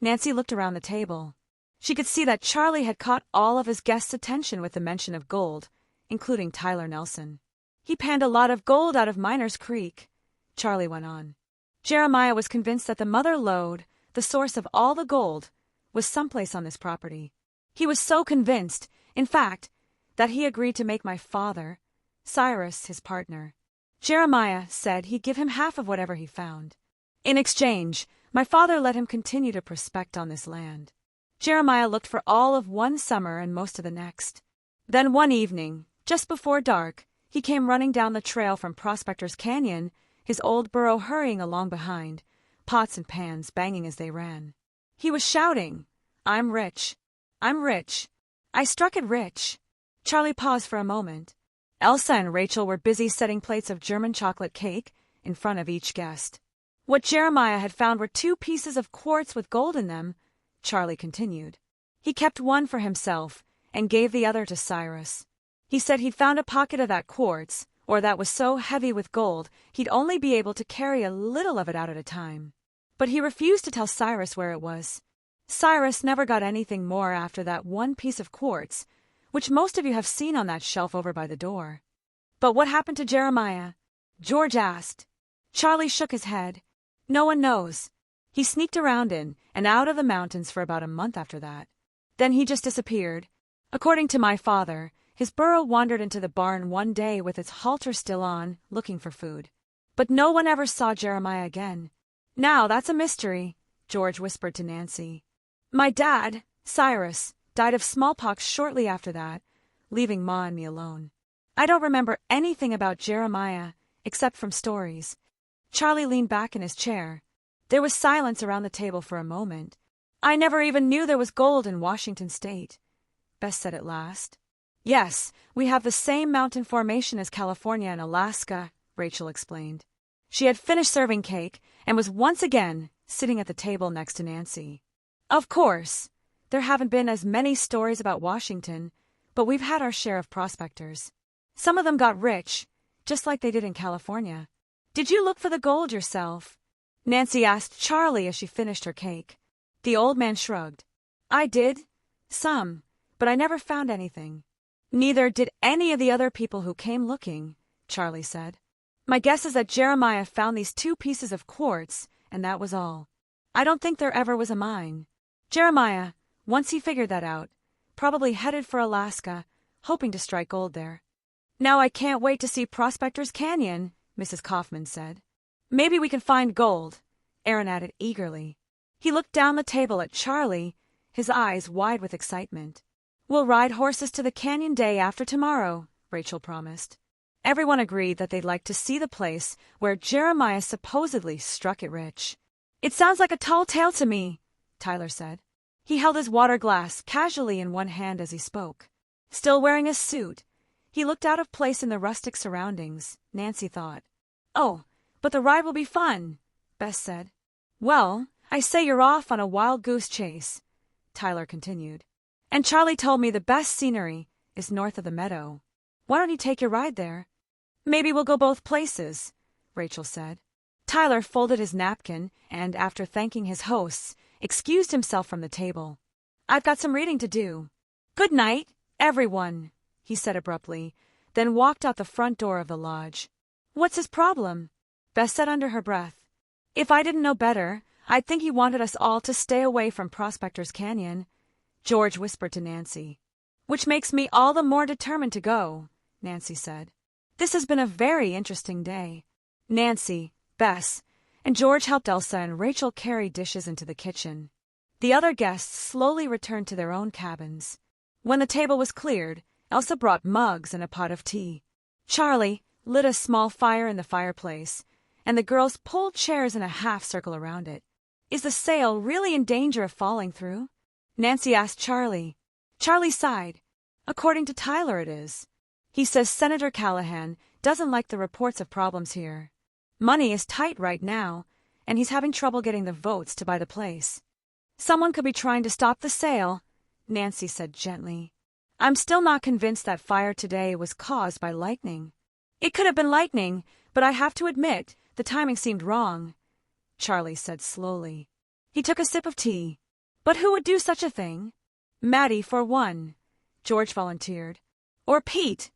Nancy looked around the table. She could see that Charlie had caught all of his guests' attention with the mention of gold, including Tyler Nelson. He panned a lot of gold out of Miners Creek, Charlie went on. Jeremiah was convinced that the mother lode, the source of all the gold, was someplace on this property. He was so convinced, in fact, that he agreed to make my father, Cyrus, his partner. Jeremiah said he'd give him half of whatever he found. In exchange, my father let him continue to prospect on this land. Jeremiah looked for all of one summer and most of the next. Then one evening, just before dark, he came running down the trail from Prospector's Canyon, his old burro hurrying along behind, pots and pans banging as they ran. He was shouting, I'm rich. I'm rich. I struck it rich. Charlie paused for a moment. Elsa and Rachel were busy setting plates of German chocolate cake in front of each guest. What Jeremiah had found were 2 pieces of quartz with gold in them, Charlie continued. He kept one for himself and gave the other to Cyrus. He said he'd found a pocket of that quartz, or that was so heavy with gold he'd only be able to carry a little of it out at a time. But he refused to tell Cyrus where it was. Cyrus never got anything more after that one piece of quartz, which most of you have seen on that shelf over by the door. But what happened to Jeremiah? George asked. Charlie shook his head. No one knows. He sneaked around in and out of the mountains for about a month after that. Then he just disappeared. According to my father, his burro wandered into the barn one day with its halter still on, looking for food. But no one ever saw Jeremiah again. Now that's a mystery, George whispered to Nancy. My dad, Cyrus, died of smallpox shortly after that, leaving Ma and me alone. I don't remember anything about Jeremiah, except from stories. Charlie leaned back in his chair. There was silence around the table for a moment. I never even knew there was gold in Washington State, Bess said at last. Yes, we have the same mountain formation as California and Alaska, Rachel explained. She had finished serving cake and was once again sitting at the table next to Nancy. Of course, there haven't been as many stories about Washington, but we've had our share of prospectors. Some of them got rich, just like they did in California. Did you look for the gold yourself? Nancy asked Charlie as she finished her cake. The old man shrugged. I did. Some, but I never found anything. Neither did any of the other people who came looking, Charlie said. My guess is that Jeremiah found these 2 pieces of quartz, and that was all. I don't think there ever was a mine. Jeremiah, once he figured that out, probably headed for Alaska, hoping to strike gold there. Now I can't wait to see Prospector's Canyon, Mrs. Kaufman said. Maybe we can find gold, Aaron added eagerly. He looked down the table at Charlie, his eyes wide with excitement. We'll ride horses to the canyon day after tomorrow, Rachel promised. Everyone agreed that they'd like to see the place where Jeremiah supposedly struck it rich. It sounds like a tall tale to me, Tyler said. He held his water glass casually in one hand as he spoke. Still wearing his suit, he looked out of place in the rustic surroundings, Nancy thought. Oh, but the ride will be fun, Bess said. Well, I say you're off on a wild goose chase, Tyler continued. And Charlie told me the best scenery is north of the meadow. Why don't you take your ride there? Maybe we'll go both places, Rachel said. Tyler folded his napkin and, after thanking his hosts, excused himself from the table. I've got some reading to do. Good night, everyone, he said abruptly, then walked out the front door of the lodge. What's his problem? Bess said under her breath. If I didn't know better, I'd think he wanted us all to stay away from Prospector's Canyon, George whispered to Nancy. Which makes me all the more determined to go, Nancy said. This has been a very interesting day. Nancy, Bess, and George helped Elsa and Rachel carry dishes into the kitchen. The other guests slowly returned to their own cabins. When the table was cleared, Elsa brought mugs and a pot of tea. Charlie lit a small fire in the fireplace, and the girls pulled chairs in a half-circle around it. Is the sail really in danger of falling through? Nancy asked Charlie. Charlie sighed. According to Tyler, it is. He says Senator Callahan doesn't like the reports of problems here. Money is tight right now, and he's having trouble getting the votes to buy the place. Someone could be trying to stop the sale, Nancy said gently. I'm still not convinced that fire today was caused by lightning. It could have been lightning, but I have to admit the timing seemed wrong, Charlie said slowly. He took a sip of tea. But who would do such a thing? Maddie, for one, George volunteered. Or Pete,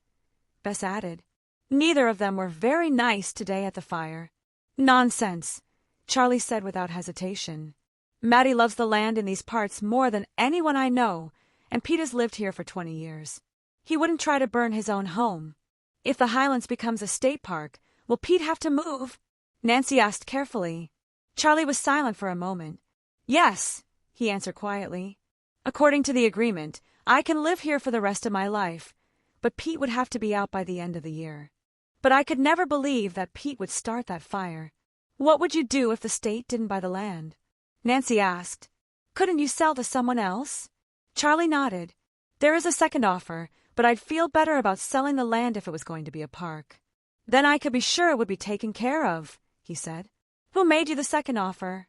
Bess added. Neither of them were very nice today at the fire. Nonsense, Charlie said without hesitation. Maddie loves the land in these parts more than anyone I know, and Pete has lived here for 20 years. He wouldn't try to burn his own home. If the Highlands becomes a state park, will Pete have to move? Nancy asked carefully. Charlie was silent for a moment. Yes, he answered quietly. According to the agreement, I can live here for the rest of my life, but Pete would have to be out by the end of the year. But I could never believe that Pete would start that fire. What would you do if the state didn't buy the land? Nancy asked. Couldn't you sell to someone else? Charlie nodded. There is a second offer, but I'd feel better about selling the land if it was going to be a park. Then I could be sure it would be taken care of, he said. Who made you the second offer?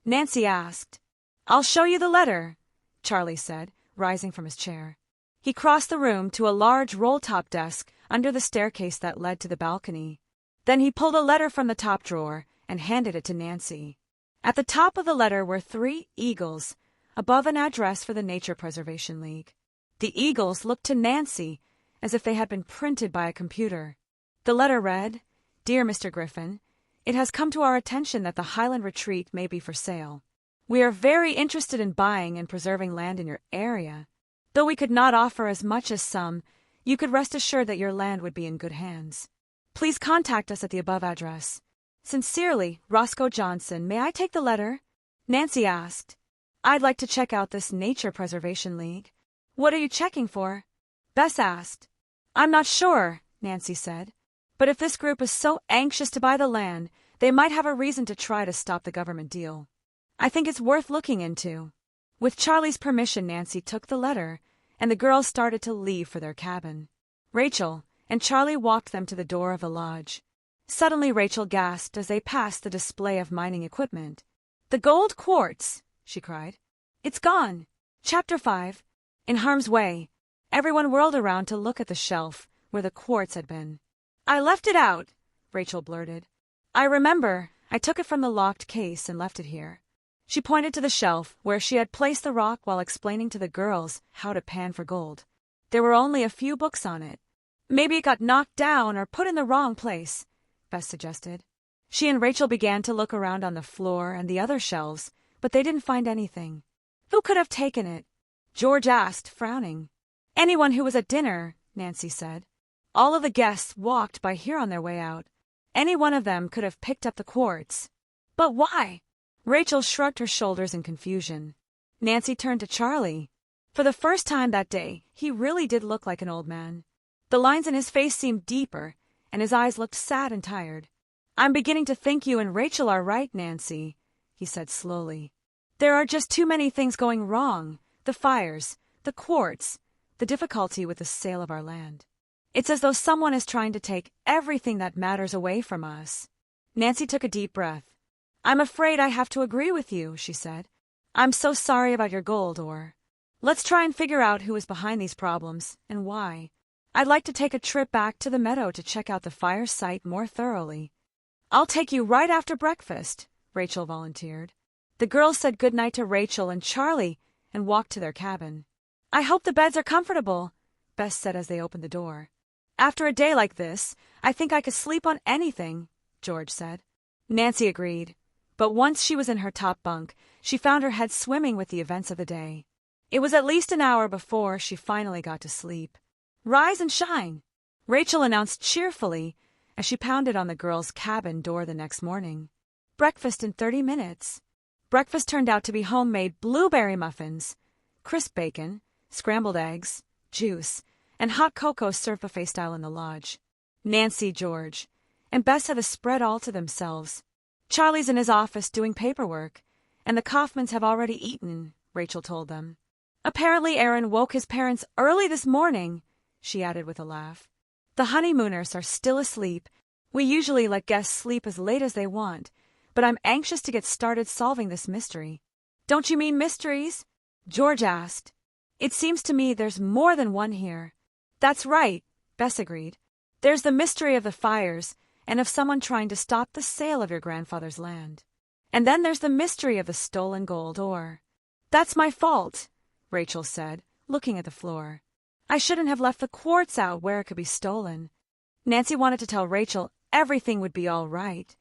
Nancy asked. I'll show you the letter, Charlie said, rising from his chair. He crossed the room to a large roll-top desk under the staircase that led to the balcony. Then he pulled a letter from the top drawer and handed it to Nancy. At the top of the letter were 3 eagles, above an address for the Nature Preservation League. The eagles looked to Nancy as if they had been printed by a computer. The letter read, Dear Mr. Griffin, it has come to our attention that the Highland Retreat may be for sale. We are very interested in buying and preserving land in your area. Though we could not offer as much as some, you could rest assured that your land would be in good hands. Please contact us at the above address. Sincerely, Roscoe Johnson. May I take the letter? Nancy asked. I'd like to check out this Nature Preservation League. What are you checking for? Bess asked. I'm not sure, Nancy said. But if this group is so anxious to buy the land, they might have a reason to try to stop the government deal. I think it's worth looking into. With Charlie's permission, Nancy took the letter, and the girls started to leave for their cabin. Rachel and Charlie walked them to the door of the lodge. Suddenly Rachel gasped as they passed the display of mining equipment. The gold quartz, she cried. It's gone. Chapter 5. In harm's way. Everyone whirled around to look at the shelf where the quartz had been. I left it out, Rachel blurted. I remember. I took it from the locked case and left it here. She pointed to the shelf where she had placed the rock while explaining to the girls how to pan for gold. There were only a few books on it. Maybe it got knocked down or put in the wrong place, Bess suggested. She and Rachel began to look around on the floor and the other shelves, but they didn't find anything. Who could have taken it? George asked, frowning. Anyone who was at dinner, Nancy said. All of the guests walked by here on their way out. Any one of them could have picked up the quartz. But why? Rachel shrugged her shoulders in confusion. Nancy turned to Charlie. For the first time that day, he really did look like an old man. The lines in his face seemed deeper, and his eyes looked sad and tired. I'm beginning to think you and Rachel are right, Nancy, he said slowly. There are just too many things going wrong. The fires, the quartz, the difficulty with the sale of our land. It's as though someone is trying to take everything that matters away from us. Nancy took a deep breath. I'm afraid I have to agree with you, she said. I'm so sorry about your gold ore. Let's try and figure out who is behind these problems and why. I'd like to take a trip back to the meadow to check out the fire site more thoroughly. I'll take you right after breakfast, Rachel volunteered. The girls said goodnight to Rachel and Charlie and walked to their cabin. I hope the beds are comfortable, Bess said as they opened the door. After a day like this, I think I could sleep on anything, George said. Nancy agreed, but once she was in her top bunk, she found her head swimming with the events of the day. It was at least an hour before she finally got to sleep. Rise and shine, Rachel announced cheerfully as she pounded on the girls' cabin door the next morning. Breakfast in 30 minutes. Breakfast turned out to be homemade blueberry muffins, crisp bacon, scrambled eggs, juice, and hot cocoa served buffet style in the lodge. Nancy, George, and Bess had the spread all to themselves. Charlie's in his office doing paperwork, and the Kaufmans have already eaten, Rachel told them. Apparently Aaron woke his parents early this morning, she added with a laugh. The honeymooners are still asleep. We usually let guests sleep as late as they want, but I'm anxious to get started solving this mystery. Don't you mean mysteries? George asked. It seems to me there's more than one here. That's right, Bess agreed. There's the mystery of the fires and of someone trying to stop the sale of your grandfather's land. And then there's the mystery of the stolen gold ore. That's my fault, Rachel said, looking at the floor. I shouldn't have left the quartz out where it could be stolen. Nancy wanted to tell Rachel everything would be all right,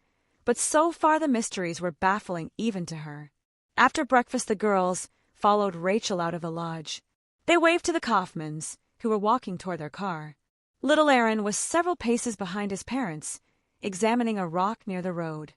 but so far the mysteries were baffling even to her. After breakfast, the girls followed Rachel out of the lodge. They waved to the Kaufmans, who were walking toward their car. Little Aaron was several paces behind his parents, examining a rock near the road.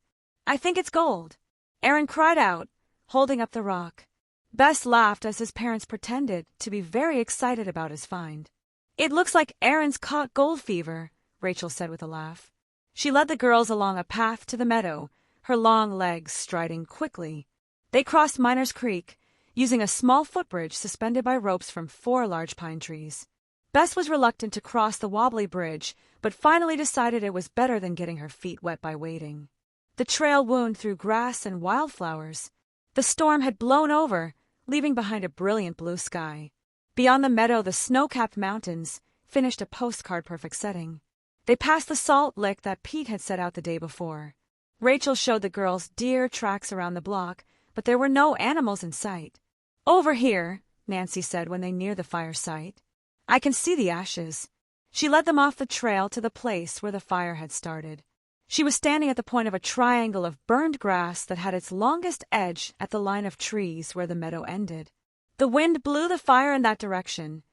I think it's gold, Aaron cried out, holding up the rock. Bess laughed as his parents pretended to be very excited about his find. It looks like Aaron's caught gold fever, Rachel said with a laugh. She led the girls along a path to the meadow, her long legs striding quickly. They crossed Miners Creek, using a small footbridge suspended by ropes from 4 large pine trees. Bess was reluctant to cross the wobbly bridge, but finally decided it was better than getting her feet wet by wading. The trail wound through grass and wildflowers. The storm had blown over, leaving behind a brilliant blue sky. Beyond the meadow, the snow-capped mountains finished a postcard-perfect setting. They passed the salt lick that Pete had set out the day before. Rachel showed the girls deer tracks around the block, but there were no animals in sight. Over here, Nancy said when they neared the fire site. I can see the ashes. She led them off the trail to the place where the fire had started. She was standing at the point of a triangle of burned grass that had its longest edge at the line of trees where the meadow ended. The wind blew the fire in that direction,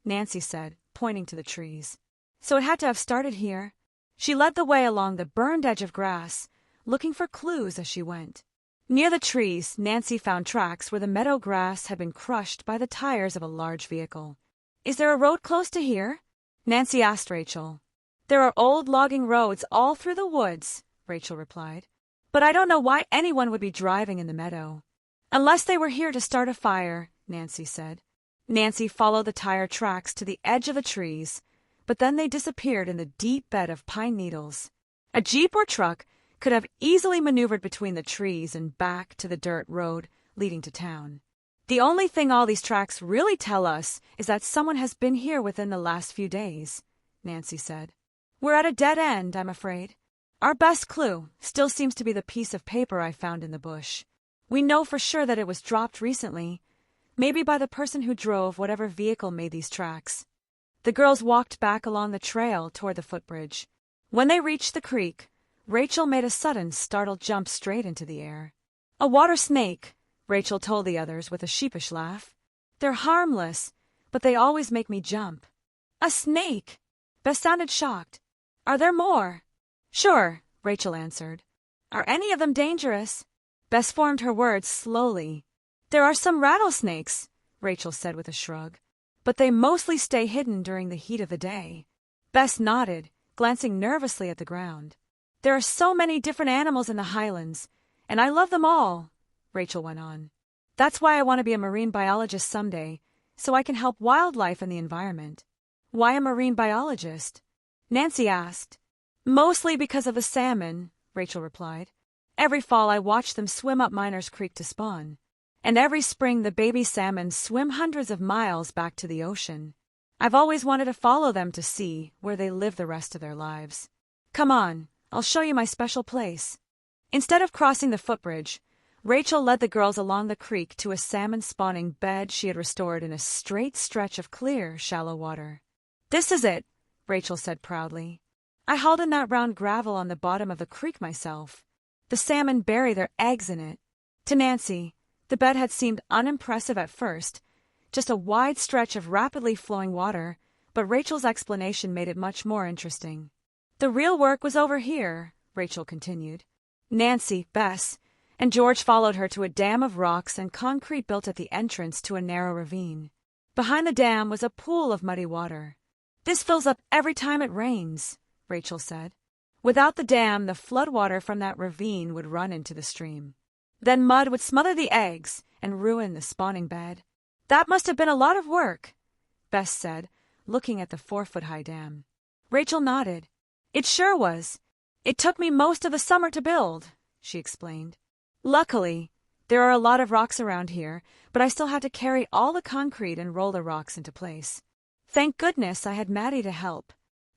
Nancy said, pointing to the trees. So it had to have started here. She led the way along the burned edge of grass, looking for clues as she went. Near the trees, Nancy found tracks where the meadow grass had been crushed by the tires of a large vehicle. "Is there a road close to here?" Nancy asked Rachel. "There are old logging roads all through the woods," Rachel replied. "But I don't know why anyone would be driving in the meadow." "Unless they were here to start a fire," Nancy said. Nancy followed the tire tracks to the edge of the trees, but then they disappeared in the deep bed of pine needles. A jeep or truck could have easily maneuvered between the trees and back to the dirt road leading to town. "The only thing all these tracks really tell us is that someone has been here within the last few days," Nancy said. "We're at a dead end, I'm afraid. Our best clue still seems to be the piece of paper I found in the bush. We know for sure that it was dropped recently, maybe by the person who drove whatever vehicle made these tracks." The girls walked back along the trail toward the footbridge. When they reached the creek, Rachel made a sudden, startled jump straight into the air. "A water snake," Rachel told the others with a sheepish laugh. "They're harmless, but they always make me jump." "A snake!" Bess sounded shocked. "Are there more?" "Sure," Rachel answered. "Are any of them dangerous?" Bess formed her words slowly. "There are some rattlesnakes," Rachel said with a shrug, "but they mostly stay hidden during the heat of the day." Bess nodded, glancing nervously at the ground. "There are so many different animals in the Highlands, and I love them all," Rachel went on. "That's why I want to be a marine biologist someday, so I can help wildlife and the environment." "Why a marine biologist?" Nancy asked. "Mostly because of the salmon," Rachel replied. "Every fall I watch them swim up Miners Creek to spawn. And every spring the baby salmon swim hundreds of miles back to the ocean. I've always wanted to follow them to see where they live the rest of their lives. Come on, I'll show you my special place." Instead of crossing the footbridge, Rachel led the girls along the creek to a salmon-spawning bed she had restored in a straight stretch of clear, shallow water. "This is it," Rachel said proudly. "I hauled in that round gravel on the bottom of the creek myself. The salmon bury their eggs in it." To Nancy, the bed had seemed unimpressive at first, just a wide stretch of rapidly flowing water, but Rachel's explanation made it much more interesting. "The real work was over here," Rachel continued. Nancy, Bess, and George followed her to a dam of rocks and concrete built at the entrance to a narrow ravine. Behind the dam was a pool of muddy water. "This fills up every time it rains," Rachel said. "Without the dam, the floodwater from that ravine would run into the stream. Then mud would smother the eggs and ruin the spawning bed." "That must have been a lot of work," Bess said, looking at the 4-foot-high dam. Rachel nodded. "It sure was. It took me most of the summer to build," she explained. "Luckily, there are a lot of rocks around here, but I still had to carry all the concrete and roll the rocks into place. Thank goodness I had Maddie to help.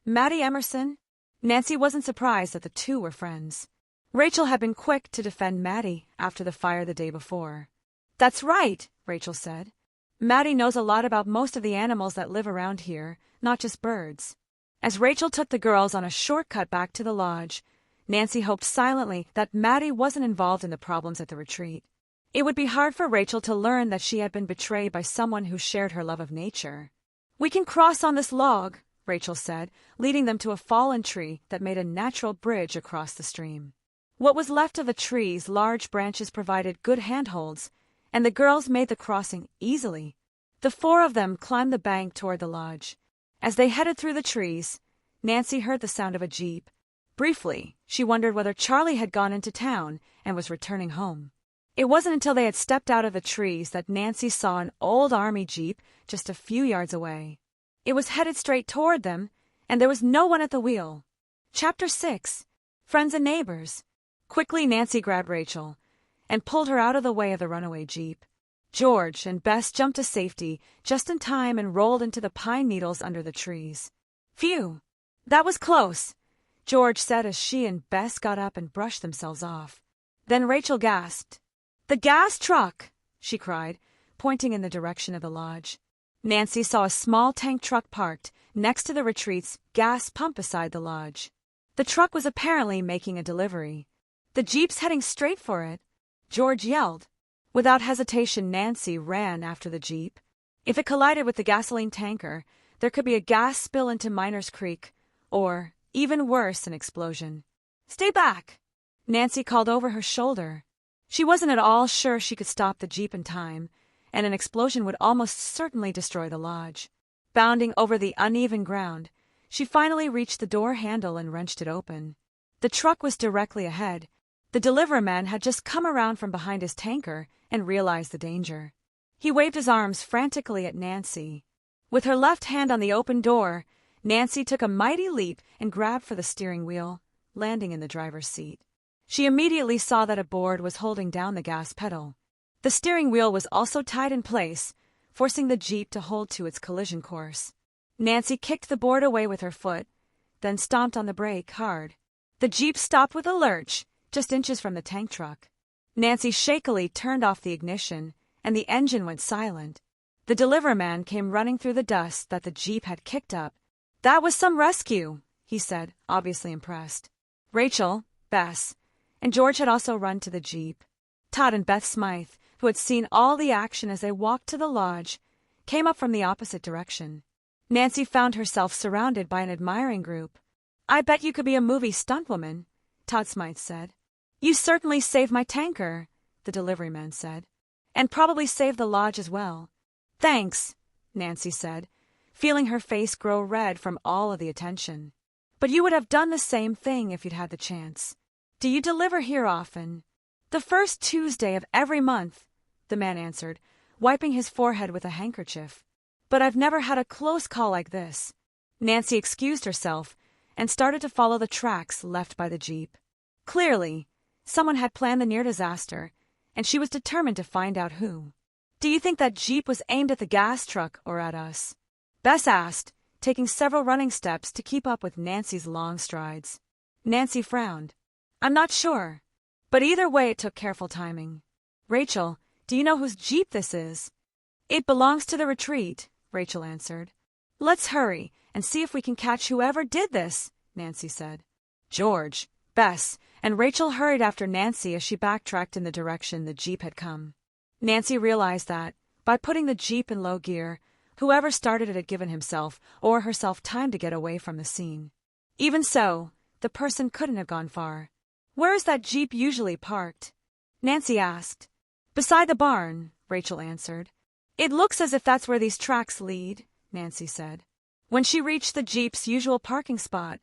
Maddie Emerson." Nancy wasn't surprised that the two were friends. Rachel had been quick to defend Maddie after the fire the day before. "That's right," Rachel said. "Maddie knows a lot about most of the animals that live around here, not just birds." As Rachel took the girls on a shortcut back to the lodge, Nancy hoped silently that Maddie wasn't involved in the problems at the retreat. It would be hard for Rachel to learn that she had been betrayed by someone who shared her love of nature. "We can cross on this log," Rachel said, leading them to a fallen tree that made a natural bridge across the stream. What was left of the tree's large branches provided good handholds, and the girls made the crossing easily. The four of them climbed the bank toward the lodge. As they headed through the trees, Nancy heard the sound of a jeep. Briefly, she wondered whether Charlie had gone into town and was returning home. It wasn't until they had stepped out of the trees that Nancy saw an old army jeep just a few yards away. It was headed straight toward them, and there was no one at the wheel. Chapter 6. Friends and Neighbors. Quickly, Nancy grabbed Rachel and pulled her out of the way of the runaway jeep. George and Bess jumped to safety just in time and rolled into the pine needles under the trees. "Phew! That was close," George said as she and Bess got up and brushed themselves off. Then Rachel gasped. "The gas truck!" she cried, pointing in the direction of the lodge. Nancy saw a small tank truck parked next to the retreat's gas pump beside the lodge. The truck was apparently making a delivery. "The jeep's heading straight for it," George yelled. Without hesitation, Nancy ran after the jeep. If it collided with the gasoline tanker, there could be a gas spill into Miners Creek, or, even worse, an explosion. "Stay back!" Nancy called over her shoulder. She wasn't at all sure she could stop the Jeep in time, and an explosion would almost certainly destroy the lodge. Bounding over the uneven ground, she finally reached the door handle and wrenched it open. The truck was directly ahead. The deliveryman had just come around from behind his tanker and realized the danger. He waved his arms frantically at Nancy. With her left hand on the open door, Nancy took a mighty leap and grabbed for the steering wheel, landing in the driver's seat. She immediately saw that a board was holding down the gas pedal. The steering wheel was also tied in place, forcing the Jeep to hold to its collision course. Nancy kicked the board away with her foot, then stomped on the brake hard. The Jeep stopped with a lurch, just inches from the tank truck. Nancy shakily turned off the ignition, and the engine went silent. The deliveryman came running through the dust that the Jeep had kicked up. "That was some rescue," he said, obviously impressed. Rachel, Bess, and George had also run to the Jeep. Todd and Beth Smythe, who had seen all the action as they walked to the lodge, came up from the opposite direction. Nancy found herself surrounded by an admiring group. "I bet you could be a movie stuntwoman," Todd Smythe said. "You certainly saved my tanker," the deliveryman said. "And probably saved the lodge as well." "Thanks," Nancy said, feeling her face grow red from all of the attention. "But you would have done the same thing if you'd had the chance. Do you deliver here often?" "The first Tuesday of every month," the man answered, wiping his forehead with a handkerchief. "But I've never had a close call like this." Nancy excused herself and started to follow the tracks left by the Jeep. Clearly, someone had planned the near disaster, and she was determined to find out who. "Do you think that Jeep was aimed at the gas truck or at us?" Bess asked, taking several running steps to keep up with Nancy's long strides. Nancy frowned. "I'm not sure. But either way it took careful timing." "Rachel, do you know whose Jeep this is?" "It belongs to the retreat," Rachel answered. "Let's hurry and see if we can catch whoever did this," Nancy said. George, Bess, and Rachel hurried after Nancy as she backtracked in the direction the Jeep had come. Nancy realized that, by putting the Jeep in low gear, whoever started it had given himself or herself time to get away from the scene. Even so, the person couldn't have gone far. "Where is that Jeep usually parked?" Nancy asked. "Beside the barn," Rachel answered. "It looks as if that's where these tracks lead," Nancy said. When she reached the Jeep's usual parking spot,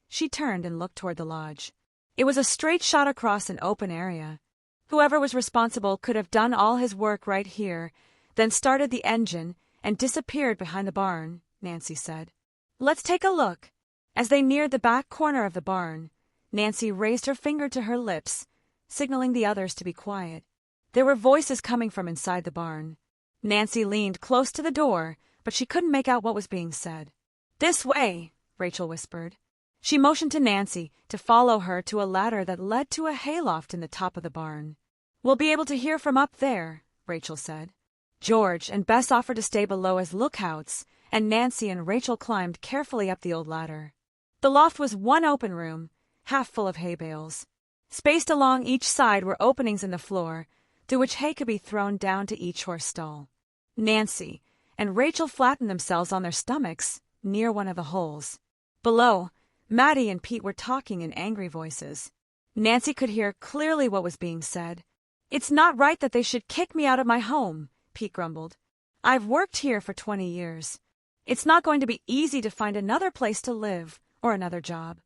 she turned and looked toward the lodge. It was a straight shot across an open area. Whoever was responsible could have done all his work right here, then started the engine and disappeared behind the barn, Nancy said. "Let's take a look." As they neared the back corner of the barn, Nancy raised her finger to her lips, signaling the others to be quiet. There were voices coming from inside the barn. Nancy leaned close to the door, but she couldn't make out what was being said. "This way," Rachel whispered. She motioned to Nancy to follow her to a ladder that led to a hayloft in the top of the barn. "We'll be able to hear from up there," Rachel said. George and Bess offered to stay below as lookouts, and Nancy and Rachel climbed carefully up the old ladder. The loft was one open room, half full of hay bales. Spaced along each side were openings in the floor, through which hay could be thrown down to each horse stall. Nancy and Rachel flattened themselves on their stomachs near one of the holes. Below, Maddie and Pete were talking in angry voices. Nancy could hear clearly what was being said. "It's not right that they should kick me out of my home," Pete grumbled. "I've worked here for 20 years. It's not going to be easy to find another place to live or another job."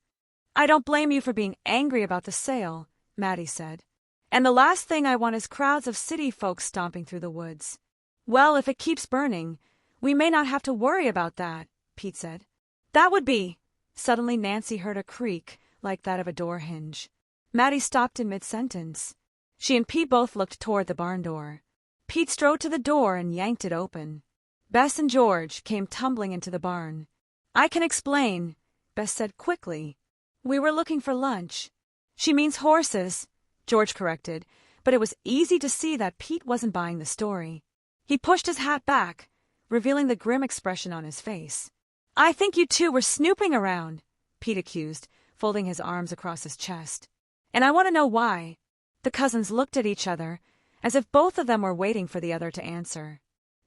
"I don't blame you for being angry about the sale," Maddie said. "And the last thing I want is crowds of city folks stomping through the woods." "Well, if it keeps burning, we may not have to worry about that," Pete said. "That would be—" Suddenly Nancy heard a creak like that of a door hinge. Maddie stopped in mid-sentence. She and Pete both looked toward the barn door. Pete strode to the door and yanked it open. Bess and George came tumbling into the barn. "I can explain," Bess said quickly. "We were looking for lunch." "She means horses," George corrected, but it was easy to see that Pete wasn't buying the story. He pushed his hat back, revealing the grim expression on his face. "I think you two were snooping around," Pete accused, folding his arms across his chest. "And I want to know why." The cousins looked at each other, as if both of them were waiting for the other to answer.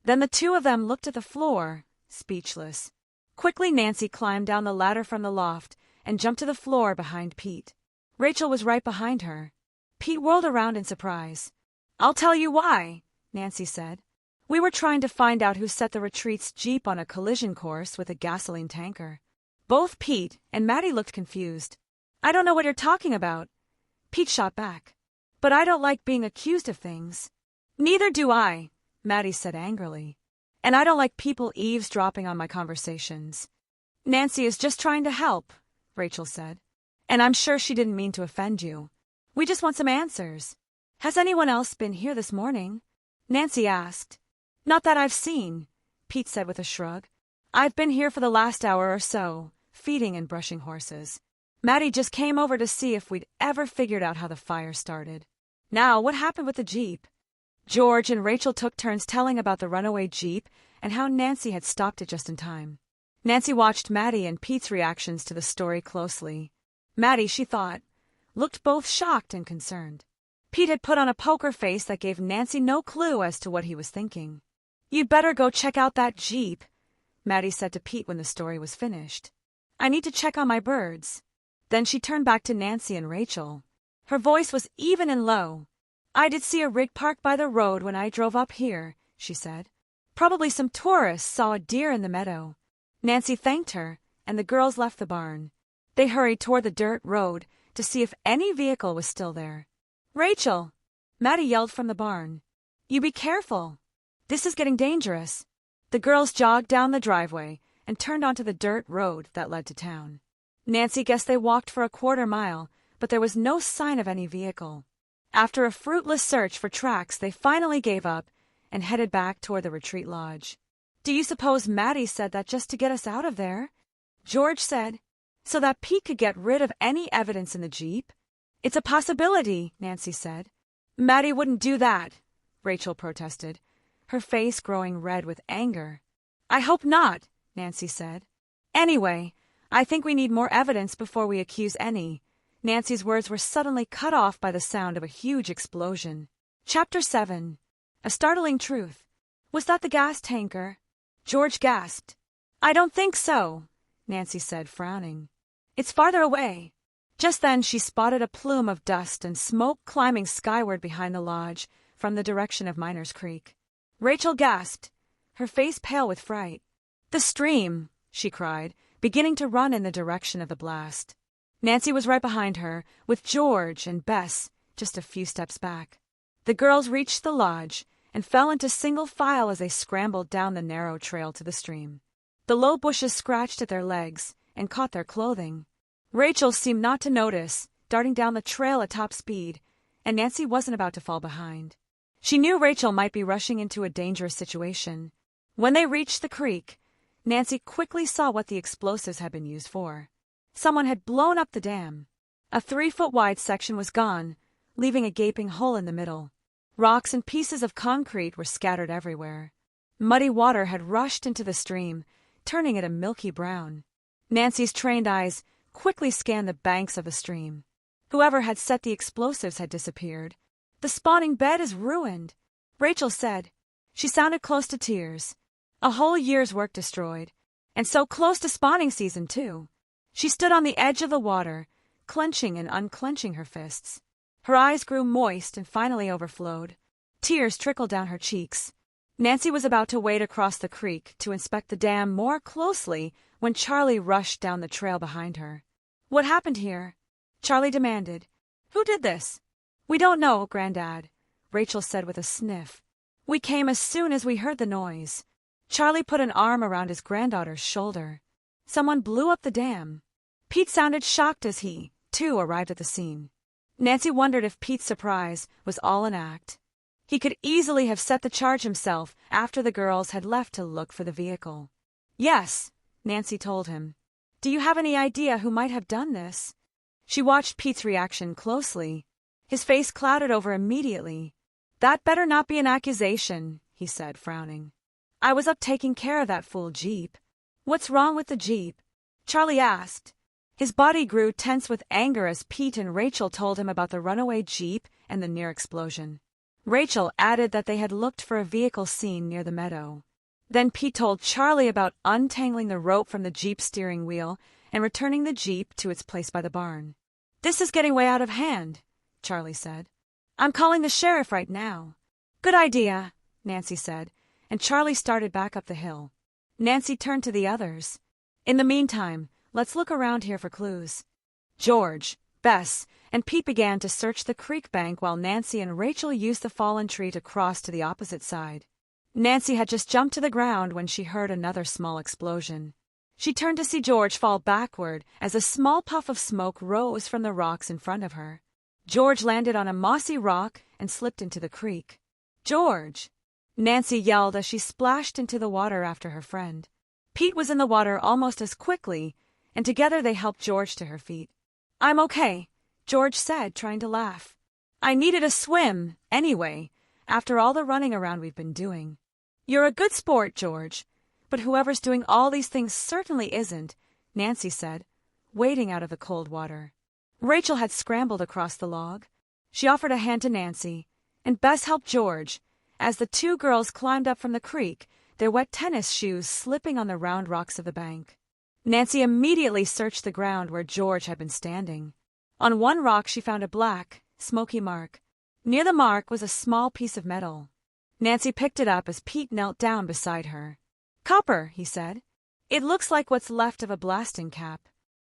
Then the two of them looked at the floor, speechless. Quickly Nancy climbed down the ladder from the loft and jumped to the floor behind Pete. Rachel was right behind her. Pete whirled around in surprise. "I'll tell you why," Nancy said. "We were trying to find out who set the retreat's Jeep on a collision course with a gasoline tanker." Both Pete and Maddie looked confused. "I don't know what you're talking about," Pete shot back. "But I don't like being accused of things." "Neither do I," Maddie said angrily. "And I don't like people eavesdropping on my conversations." "Nancy is just trying to help," Rachel said. "And I'm sure she didn't mean to offend you. We just want some answers." "Has anyone else been here this morning?" Nancy asked. "Not that I've seen," Pete said with a shrug. "I've been here for the last hour or so, feeding and brushing horses. Maddie just came over to see if we'd ever figured out how the fire started." "Now, what happened with the Jeep?" George and Rachel took turns telling about the runaway Jeep and how Nancy had stopped it just in time. Nancy watched Maddie and Pete's reactions to the story closely. Maddie, she thought, looked both shocked and concerned. Pete had put on a poker face that gave Nancy no clue as to what he was thinking. "You'd better go check out that Jeep," Maddie said to Pete when the story was finished. "I need to check on my birds." Then she turned back to Nancy and Rachel. Her voice was even and low. "I did see a rig parked by the road when I drove up here," she said. "Probably some tourists saw a deer in the meadow." Nancy thanked her, and the girls left the barn. They hurried toward the dirt road to see if any vehicle was still there. "Rachel!" Maddie yelled from the barn. "You be careful. This is getting dangerous." The girls jogged down the driveway and turned onto the dirt road that led to town. Nancy guessed they walked for a quarter-mile, but there was no sign of any vehicle. After a fruitless search for tracks, they finally gave up and headed back toward the retreat lodge. "Do you suppose Maddie said that just to get us out of there?" George said. "So that Pete could get rid of any evidence in the Jeep?" "It's a possibility," Nancy said. "Maddie wouldn't do that," Rachel protested, her face growing red with anger. "I hope not," Nancy said. "Anyway, I think we need more evidence before we accuse any." Nancy's words were suddenly cut off by the sound of a huge explosion. Chapter 7. A startling truth. "Was that the gas tanker?" George gasped. "I don't think so," Nancy said, frowning. "It's farther away." Just then she spotted a plume of dust and smoke climbing skyward behind the lodge from the direction of Miners Creek. Rachel gasped, her face pale with fright. "The stream!" she cried, beginning to run in the direction of the blast. Nancy was right behind her, with George and Bess just a few steps back. The girls reached the lodge and fell into single file as they scrambled down the narrow trail to the stream. The low bushes scratched at their legs and caught their clothing. Rachel seemed not to notice, darting down the trail at top speed, and Nancy wasn't about to fall behind. She knew Rachel might be rushing into a dangerous situation. When they reached the creek, Nancy quickly saw what the explosives had been used for. Someone had blown up the dam. A 3-foot-wide section was gone, leaving a gaping hole in the middle. Rocks and pieces of concrete were scattered everywhere. Muddy water had rushed into the stream, turning it a milky brown. Nancy's trained eyes quickly scanned the banks of the stream. Whoever had set the explosives had disappeared. "The spawning bed is ruined," Rachel said. She sounded close to tears. A whole year's work destroyed, and so close to spawning season, too. She stood on the edge of the water, clenching and unclenching her fists. Her eyes grew moist and finally overflowed. Tears trickled down her cheeks. Nancy was about to wade across the creek to inspect the dam more closely when Charlie rushed down the trail behind her. "What happened here?" Charlie demanded. "Who did this?" "We don't know, Granddad," Rachel said with a sniff. "We came as soon as we heard the noise." Charlie put an arm around his granddaughter's shoulder. "Someone blew up the dam." Pete sounded shocked as he, too, arrived at the scene. Nancy wondered if Pete's surprise was all an act. He could easily have set the charge himself after the girls had left to look for the vehicle. "Yes," Nancy told him. "Do you have any idea who might have done this?" She watched Pete's reaction closely. His face clouded over immediately. "That better not be an accusation," he said, frowning. "I was up taking care of that fool Jeep." "What's wrong with the Jeep?" Charlie asked. His body grew tense with anger as Pete and Rachel told him about the runaway Jeep and the near explosion. Rachel added that they had looked for a vehicle seen near the meadow. Then Pete told Charlie about untangling the rope from the Jeep's steering wheel and returning the Jeep to its place by the barn. "This is getting way out of hand," Charlie said. I'm calling the sheriff right now. Good idea, Nancy said, and Charlie started back up the hill. Nancy turned to the others. In the meantime, let's look around here for clues. George, Bess, and Pete began to search the creek bank while Nancy and Rachel used the fallen tree to cross to the opposite side. Nancy had just jumped to the ground when she heard another small explosion. She turned to see George fall backward as a small puff of smoke rose from the rocks in front of her. George landed on a mossy rock and slipped into the creek. George! Nancy yelled as she splashed into the water after her friend. Pete was in the water almost as quickly, and together they helped George to her feet. I'm okay, George said, trying to laugh. I needed a swim, anyway, after all the running around we've been doing. You're a good sport, George, but whoever's doing all these things certainly isn't, Nancy said, wading out of the cold water. Rachel had scrambled across the log. She offered a hand to Nancy, and Bess helped George, as the two girls climbed up from the creek, their wet tennis shoes slipping on the round rocks of the bank. Nancy immediately searched the ground where George had been standing. On one rock she found a black, smoky mark. Near the mark was a small piece of metal. Nancy picked it up as Pete knelt down beside her. Copper, he said. It looks like what's left of a blasting cap.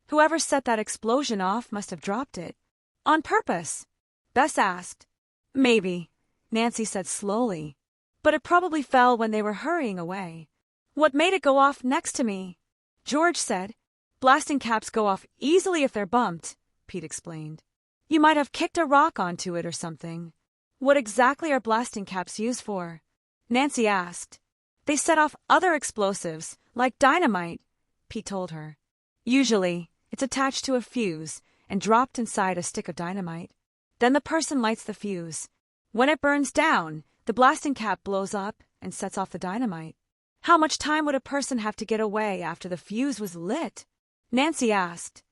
Whoever set that explosion off must have dropped it. On purpose? Bess asked. Maybe, Nancy said slowly. But it probably fell when they were hurrying away. What made it go off next to me? George said. Blasting caps go off easily if they're bumped, Pete explained. You might have kicked a rock onto it or something. What exactly are blasting caps used for? Nancy asked. They set off other explosives, like dynamite, Pete told her. Usually, it's attached to a fuse and dropped inside a stick of dynamite. Then the person lights the fuse. When it burns down, the blasting cap blows up and sets off the dynamite. How much time would a person have to get away after the fuse was lit? Nancy asked.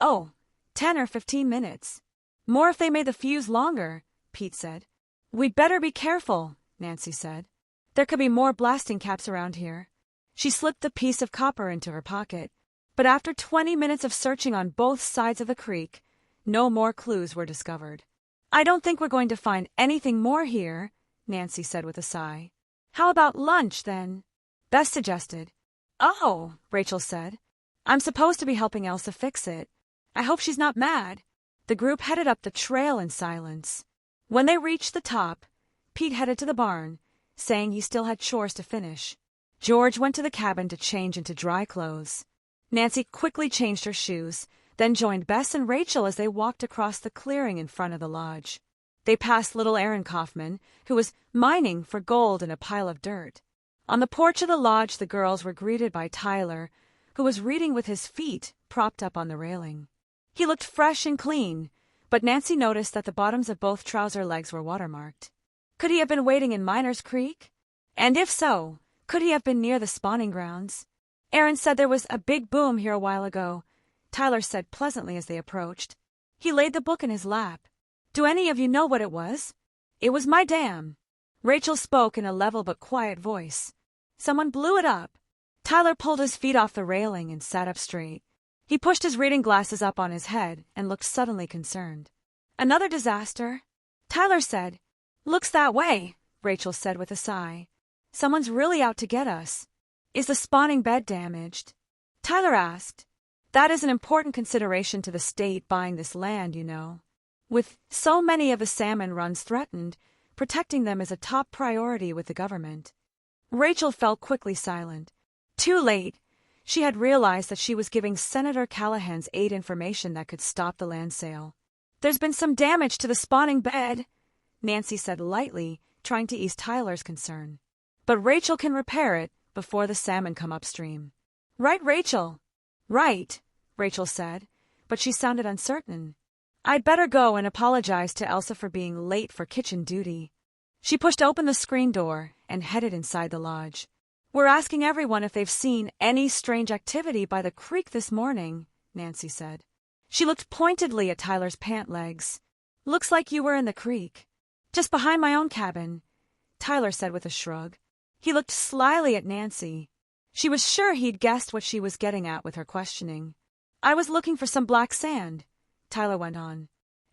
Oh, 10 or 15 minutes. More if they made the fuse longer, Pete said. We'd better be careful, Nancy said. There could be more blasting caps around here. She slipped the piece of copper into her pocket, but after 20 minutes of searching on both sides of the creek, no more clues were discovered. I don't think we're going to find anything more here, Nancy said with a sigh. How about lunch, then? Bess suggested. Oh, Rachel said. I'm supposed to be helping Elsa fix it. I hope she's not mad. The group headed up the trail in silence. When they reached the top, Pete headed to the barn, saying he still had chores to finish. George went to the cabin to change into dry clothes. Nancy quickly changed her shoes, then joined Bess and Rachel as they walked across the clearing in front of the lodge. They passed little Aaron Kaufman, who was mining for gold in a pile of dirt. On the porch of the lodge, the girls were greeted by Tyler, who was reading with his feet propped up on the railing. He looked fresh and clean, but Nancy noticed that the bottoms of both trouser legs were watermarked. Could he have been wading in Miners Creek? And if so, could he have been near the spawning grounds? Aaron said there was a big boom here a while ago, Tyler said pleasantly as they approached. He laid the book in his lap. Do any of you know what it was? It was my dam. Rachel spoke in a level but quiet voice. Someone blew it up. Tyler pulled his feet off the railing and sat up straight. He pushed his reading glasses up on his head and looked suddenly concerned. Another disaster? Tyler said. Looks that way, Rachel said with a sigh. Someone's really out to get us. Is the spawning bed damaged? Tyler asked. That is an important consideration to the state buying this land, you know. With so many of the salmon runs threatened, protecting them is a top priority with the government. Rachel fell quickly silent. Too late. She had realized that she was giving Senator Callahan's aid information that could stop the land sale. There's been some damage to the spawning bed, Nancy said lightly, trying to ease Tyler's concern. But Rachel can repair it before the salmon come upstream. Right, Rachel? Right, Rachel said, but she sounded uncertain. I'd better go and apologize to Elsa for being late for kitchen duty. She pushed open the screen door and headed inside the lodge. We're asking everyone if they've seen any strange activity by the creek this morning, Nancy said. She looked pointedly at Tyler's pant legs. Looks like you were in the creek. Just behind my own cabin, Tyler said with a shrug. He looked slyly at Nancy. She was sure he'd guessed what she was getting at with her questioning. I was looking for some black sand, Tyler went on.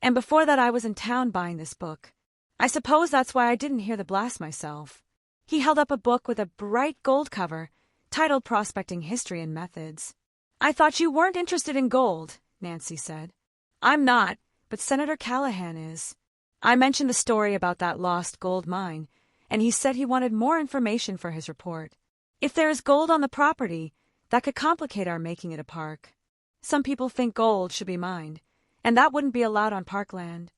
And before that I was in town buying this book. I suppose that's why I didn't hear the blast myself." He held up a book with a bright gold cover, titled Prospecting History and Methods. "I thought you weren't interested in gold," Nancy said. "I'm not, but Senator Callahan is. I mentioned the story about that lost gold mine, and he said he wanted more information for his report. If there is gold on the property, that could complicate our making it a park. Some people think gold should be mined, and that wouldn't be allowed on parkland."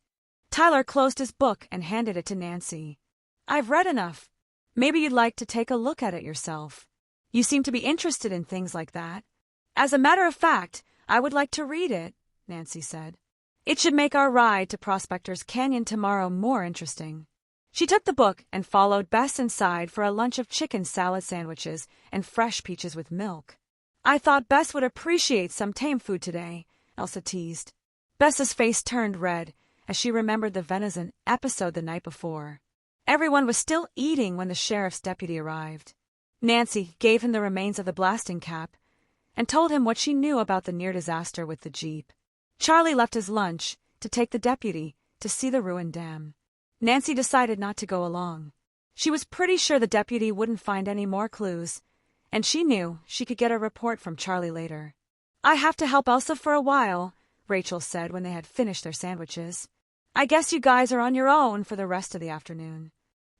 Tyler closed his book and handed it to Nancy. "I've read enough. Maybe you'd like to take a look at it yourself. You seem to be interested in things like that." "As a matter of fact, I would like to read it," Nancy said. "It should make our ride to Prospector's Canyon tomorrow more interesting." She took the book and followed Bess inside for a lunch of chicken salad sandwiches and fresh peaches with milk. "I thought Bess would appreciate some tame food today," Elsa teased. Bess's face turned red as she remembered the venison episode the night before. Everyone was still eating when the sheriff's deputy arrived. Nancy gave him the remains of the blasting cap and told him what she knew about the near disaster with the Jeep. Charlie left his lunch to take the deputy to see the ruined dam. Nancy decided not to go along. She was pretty sure the deputy wouldn't find any more clues, and she knew she could get a report from Charlie later. "I have to help Elsa for a while," Rachel said when they had finished their sandwiches. "I guess you guys are on your own for the rest of the afternoon."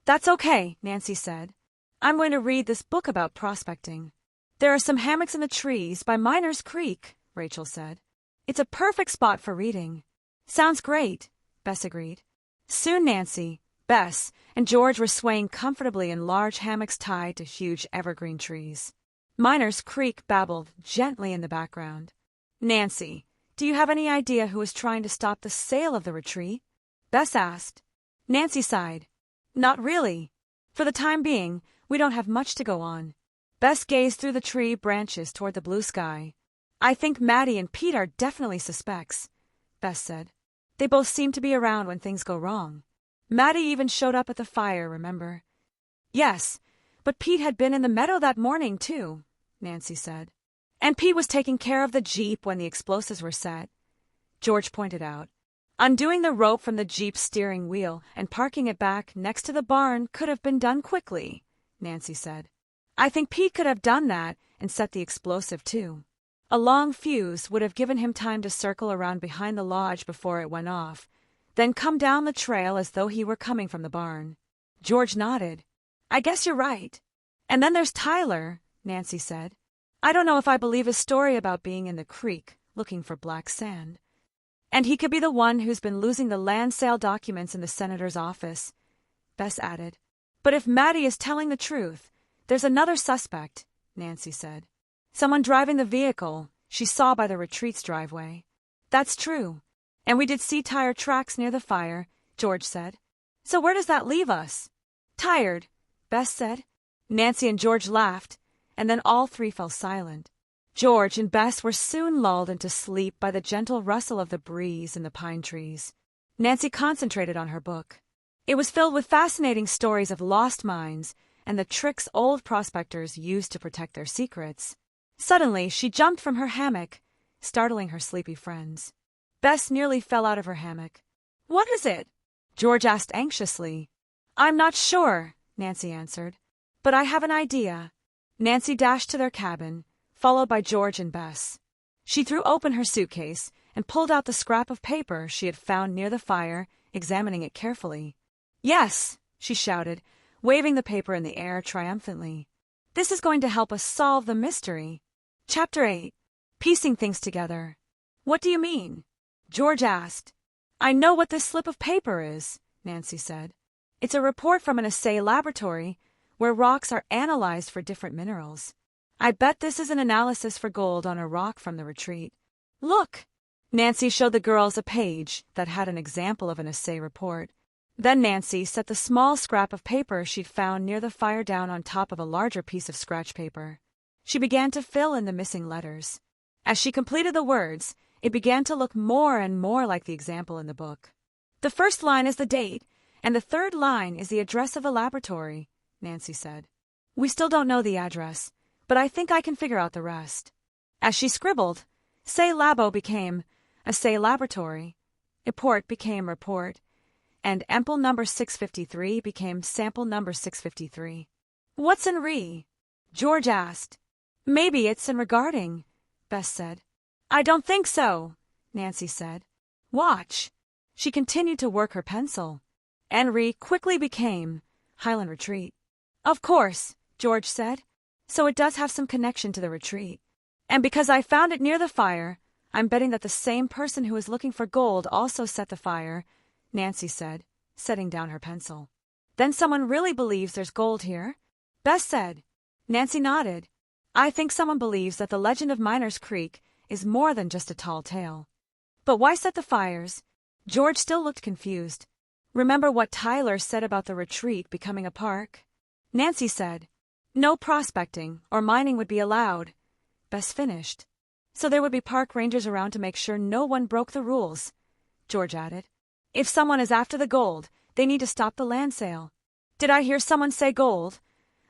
"That's okay," Nancy said. "I'm going to read this book about prospecting." "There are some hammocks in the trees by Miners Creek," Rachel said. "It's a perfect spot for reading." "Sounds great," Bess agreed. Soon Nancy, Bess, and George were swaying comfortably in large hammocks tied to huge evergreen trees. Miners Creek babbled gently in the background. "Nancy, do you have any idea who is trying to stop the sale of the retreat?" Bess asked. Nancy sighed. "Not really. For the time being, we don't have much to go on." Bess gazed through the tree branches toward the blue sky. "I think Maddie and Pete are definitely suspects," Bess said. "They both seem to be around when things go wrong. Maddie even showed up at the fire, remember?" "Yes, but Pete had been in the meadow that morning, too," Nancy said. "And Pete was taking care of the Jeep when the explosives were set," George pointed out. "Undoing the rope from the Jeep's steering wheel and parking it back next to the barn could have been done quickly," Nancy said. "I think Pete could have done that and set the explosive, too. A long fuse would have given him time to circle around behind the lodge before it went off, then come down the trail as though he were coming from the barn." George nodded. "I guess you're right. And then there's Tyler," Nancy said. "I don't know if I believe his story about being in the creek looking for black sand. And he could be the one who's been losing the land sale documents in the senator's office," Bess added. "But if Maddie is telling the truth, there's another suspect," Nancy said. "Someone driving the vehicle she saw by the retreat's driveway." "That's true. And we did see tire tracks near the fire," George said. "So where does that leave us?" "Tired," Bess said. Nancy and George laughed, and then all three fell silent. George and Bess were soon lulled into sleep by the gentle rustle of the breeze in the pine trees. Nancy concentrated on her book. It was filled with fascinating stories of lost mines and the tricks old prospectors used to protect their secrets. Suddenly, she jumped from her hammock, startling her sleepy friends. Bess nearly fell out of her hammock. "What is it?" George asked anxiously. "I'm not sure," Nancy answered, "but I have an idea." Nancy dashed to their cabin, followed by George and Bess. She threw open her suitcase and pulled out the scrap of paper she had found near the fire, examining it carefully. "Yes," she shouted, waving the paper in the air triumphantly. "This is going to help us solve the mystery." Chapter 8. Piecing Things Together. "What do you mean?" George asked. "I know what this slip of paper is," Nancy said. "It's a report from an assay laboratory where rocks are analyzed for different minerals. I bet this is an analysis for gold on a rock from the retreat. Look!" Nancy showed the girls a page that had an example of an assay report. Then Nancy set the small scrap of paper she'd found near the fire down on top of a larger piece of scratch paper. She began to fill in the missing letters. As she completed the words, it began to look more and more like the example in the book. "The first line is the date, and the third line is the address of a laboratory," Nancy said. "We still don't know the address, but I think I can figure out the rest." As she scribbled, Say Labo became Assay Laboratory, Report became report, and ample number 653 became sample number 653. What's in re? George asked. Maybe it's in regarding, Bess said. I don't think so, Nancy said. Watch. She continued to work her pencil. Henry quickly became Highland Retreat. Of course, George said. So it does have some connection to the retreat. And because I found it near the fire, I'm betting that the same person who is looking for gold also set the fire, Nancy said, setting down her pencil. Then someone really believes there's gold here? Bess said. Nancy nodded. I think someone believes that the legend of Miners Creek is more than just a tall tale. But why set the fires? George still looked confused. Remember what Tyler said about the retreat becoming a park? Nancy said. No prospecting or mining would be allowed. Bess finished. So there would be park rangers around to make sure no one broke the rules, George added. If someone is after the gold, they need to stop the land sale. Did I hear someone say gold?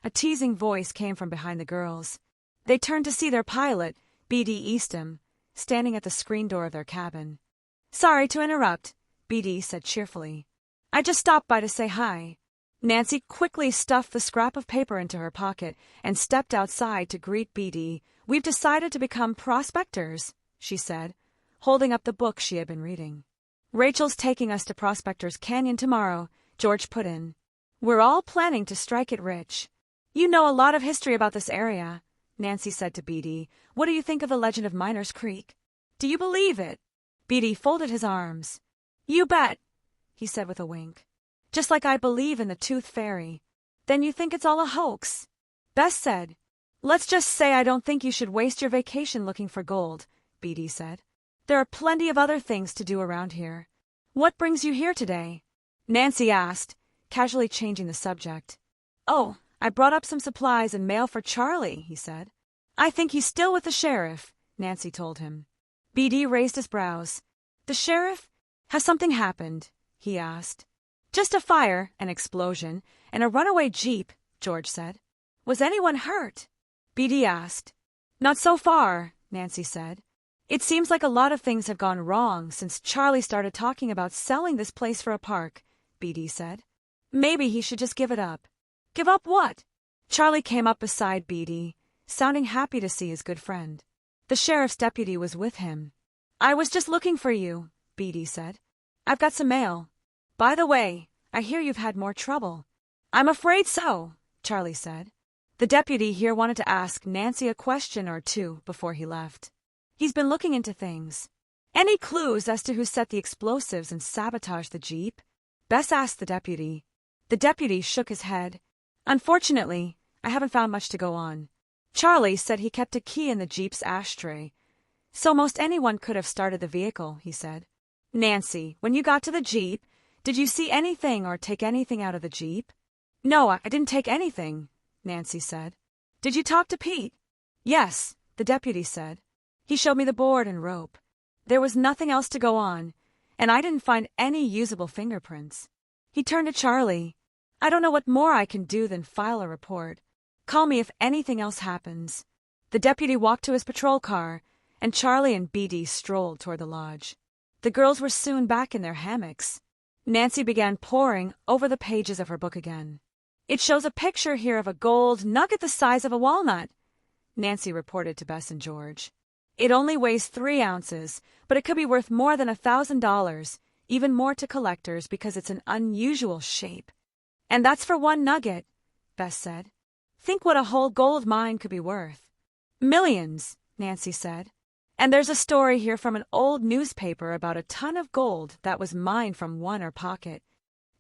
A teasing voice came from behind the girls. They turned to see their pilot, B.D. Eastham, standing at the screen door of their cabin. Sorry to interrupt, B.D. said cheerfully. I just stopped by to say hi. Nancy quickly stuffed the scrap of paper into her pocket and stepped outside to greet B.D. We've decided to become prospectors, she said, holding up the book she had been reading. Rachel's taking us to Prospectors Canyon tomorrow, George put in. We're all planning to strike it rich. You know a lot of history about this area, Nancy said to B.D. What do you think of the legend of Miners Creek? Do you believe it? B.D. folded his arms. You bet, he said with a wink. Just like I believe in the Tooth Fairy. Then you think it's all a hoax? Bess said. Let's just say I don't think you should waste your vacation looking for gold, B.D. said. There are plenty of other things to do around here. What brings you here today? Nancy asked, casually changing the subject. Oh, I brought up some supplies and mail for Charlie, he said. I think he's still with the sheriff, Nancy told him. B.D. raised his brows. The sheriff? Has something happened? He asked. Just a fire, an explosion, and a runaway jeep, George said. Was anyone hurt? B.D. asked. Not so far, Nancy said. It seems like a lot of things have gone wrong since Charlie started talking about selling this place for a park, B.D. said. Maybe he should just give it up. Give up what? Charlie came up beside B.D., sounding happy to see his good friend. The sheriff's deputy was with him. I was just looking for you, B.D. said. I've got some mail. By the way, I hear you've had more trouble. I'm afraid so, Charlie said. The deputy here wanted to ask Nancy a question or two before he left. He's been looking into things. Any clues as to who set the explosives and sabotaged the jeep? Bess asked the deputy. The deputy shook his head. Unfortunately, I haven't found much to go on. Charlie said he kept a key in the jeep's ashtray. So most anyone could have started the vehicle, he said. Nancy, when you got to the jeep, did you see anything or take anything out of the jeep? No, I didn't take anything, Nancy said. Did you talk to Pete? Yes, the deputy said. He showed me the board and rope. There was nothing else to go on, and I didn't find any usable fingerprints. He turned to Charlie. I don't know what more I can do than file a report. Call me if anything else happens. The deputy walked to his patrol car, and Charlie and B.D. strolled toward the lodge. The girls were soon back in their hammocks. Nancy began poring over the pages of her book again. It shows a picture here of a gold nugget the size of a walnut, Nancy reported to Bess and George. It only weighs 3 ounces, but it could be worth more than $1,000, even more to collectors because it's an unusual shape. And that's for one nugget, Bess said. Think what a whole gold mine could be worth. Millions, Nancy said. And there's a story here from an old newspaper about a ton of gold that was mined from one or pocket.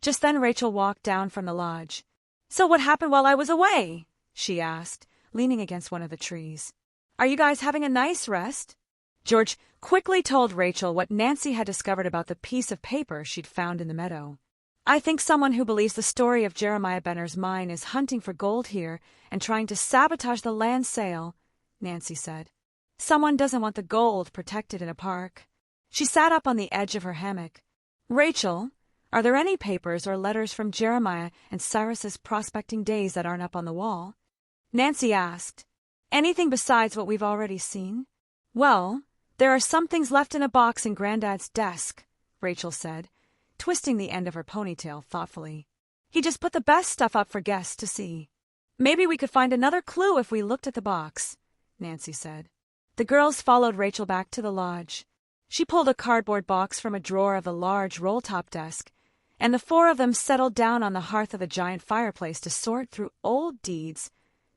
Just then Rachel walked down from the lodge. So what happened while I was away? She asked, leaning against one of the trees. Are you guys having a nice rest? George quickly told Rachel what Nancy had discovered about the piece of paper she'd found in the meadow. I think someone who believes the story of Jeremiah Benner's mine is hunting for gold here and trying to sabotage the land sale, Nancy said. Someone doesn't want the gold protected in a park. She sat up on the edge of her hammock. Rachel, are there any papers or letters from Jeremiah and Cyrus's prospecting days that aren't up on the wall? Nancy asked. Anything besides what we've already seen? Well, there are some things left in a box in Granddad's desk, Rachel said, twisting the end of her ponytail thoughtfully. He just put the best stuff up for guests to see. Maybe we could find another clue if we looked at the box, Nancy said. The girls followed Rachel back to the lodge. She pulled a cardboard box from a drawer of the large roll-top desk, and the four of them settled down on the hearth of the giant fireplace to sort through old deeds,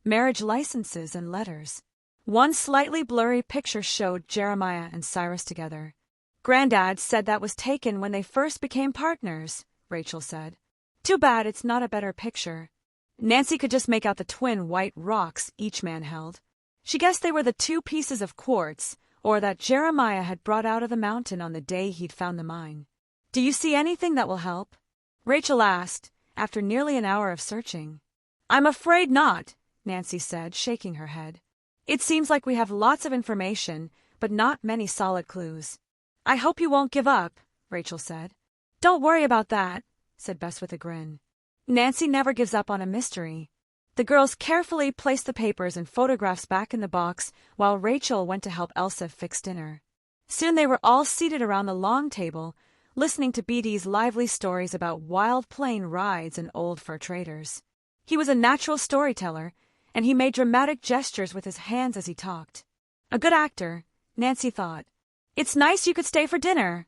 marriage licenses, and letters. One slightly blurry picture showed Jeremiah and Cyrus together. Granddad said that was taken when they first became partners, Rachel said. Too bad it's not a better picture. Nancy could just make out the twin white rocks each man held. She guessed they were the two pieces of quartz, or that Jeremiah had brought out of the mountain on the day he'd found the mine. Do you see anything that will help? Rachel asked, after nearly an hour of searching. I'm afraid not, Nancy said, shaking her head. It seems like we have lots of information, but not many solid clues. I hope you won't give up, Rachel said. Don't worry about that, said Bess with a grin. Nancy never gives up on a mystery. The girls carefully placed the papers and photographs back in the box while Rachel went to help Elsa fix dinner. Soon they were all seated around the long table, listening to BD's lively stories about wild plane rides and old fur traders. He was a natural storyteller, and he made dramatic gestures with his hands as he talked. A good actor, Nancy thought. It's nice you could stay for dinner,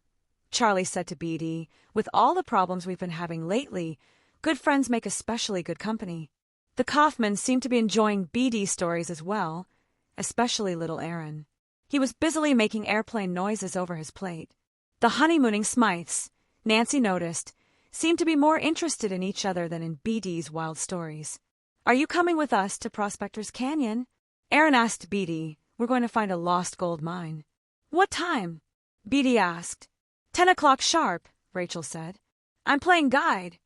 Charlie said to BD. With all the problems we've been having lately, good friends make especially good company. The Kaufmans seemed to be enjoying BD's stories as well, especially little Aaron. He was busily making airplane noises over his plate. The honeymooning Smythes, Nancy noticed, seemed to be more interested in each other than in BD's wild stories. Are you coming with us to Prospector's Canyon? Aaron asked BD. We're going to find a lost gold mine. What time? BD asked. 10 o'clock sharp, Rachel said. I'm playing guide.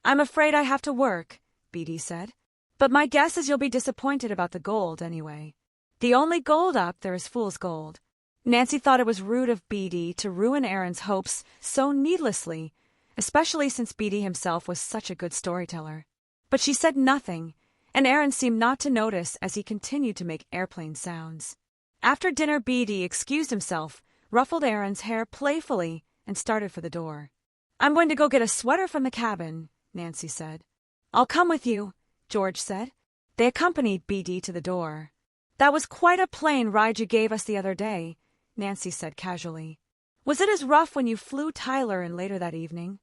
I'm afraid I have to work, BD said. But my guess is you'll be disappointed about the gold anyway. The only gold up there is fool's gold. Nancy thought it was rude of BD to ruin Aaron's hopes so needlessly, especially since BD himself was such a good storyteller. But she said nothing, and Aaron seemed not to notice as he continued to make airplane sounds. After dinner, BD excused himself, ruffled Aaron's hair playfully, and started for the door. I'm going to go get a sweater from the cabin, Nancy said. I'll come with you, George said. They accompanied BD to the door. That was quite a plane ride you gave us the other day, Nancy said casually. Was it as rough when you flew Tyler in later that evening?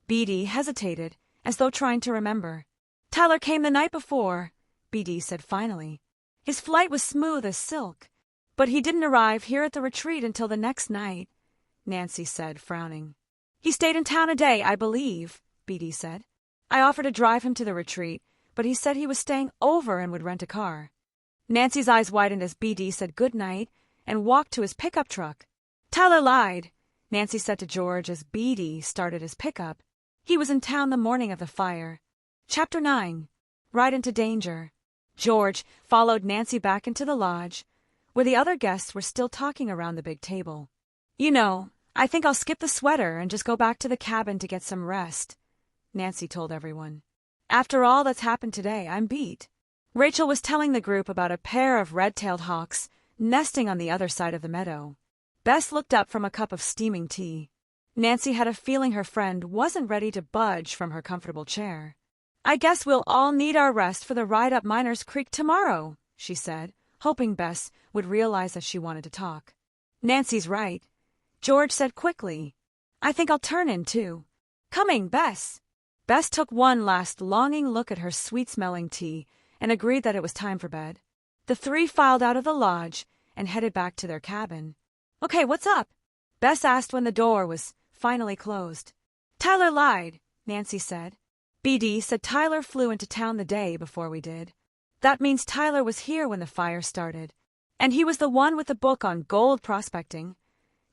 BD hesitated, as though trying to remember. Tyler came the night before, BD said finally. His flight was smooth as silk, but he didn't arrive here at the retreat until the next night, Nancy said, frowning. He stayed in town a day, I believe, BD said. I offered to drive him to the retreat, but he said he was staying over and would rent a car. Nancy's eyes widened as BD said good night and walked to his pickup truck. Tyler lied, Nancy said to George as BD started his pickup. He was in town the morning of the fire. Chapter 9. Ride into Danger. George followed Nancy back into the lodge, where the other guests were still talking around the big table. You know, I think I'll skip the sweater and just go back to the cabin to get some rest, Nancy told everyone. After all that's happened today, I'm beat. Rachel was telling the group about a pair of red-tailed hawks nesting on the other side of the meadow. Bess looked up from a cup of steaming tea. Nancy had a feeling her friend wasn't ready to budge from her comfortable chair. I guess we'll all need our rest for the ride up Miners Creek tomorrow, she said, hoping Bess would realize that she wanted to talk. Nancy's right, George said quickly. I think I'll turn in, too. Coming, Bess. Bess took one last longing look at her sweet-smelling tea and agreed that it was time for bed. The three filed out of the lodge and headed back to their cabin. Okay, what's up? Bess asked when the door was finally closed. Tyler lied, Nancy said. BD said Tyler flew into town the day before we did. That means Tyler was here when the fire started. And he was the one with the book on gold prospecting,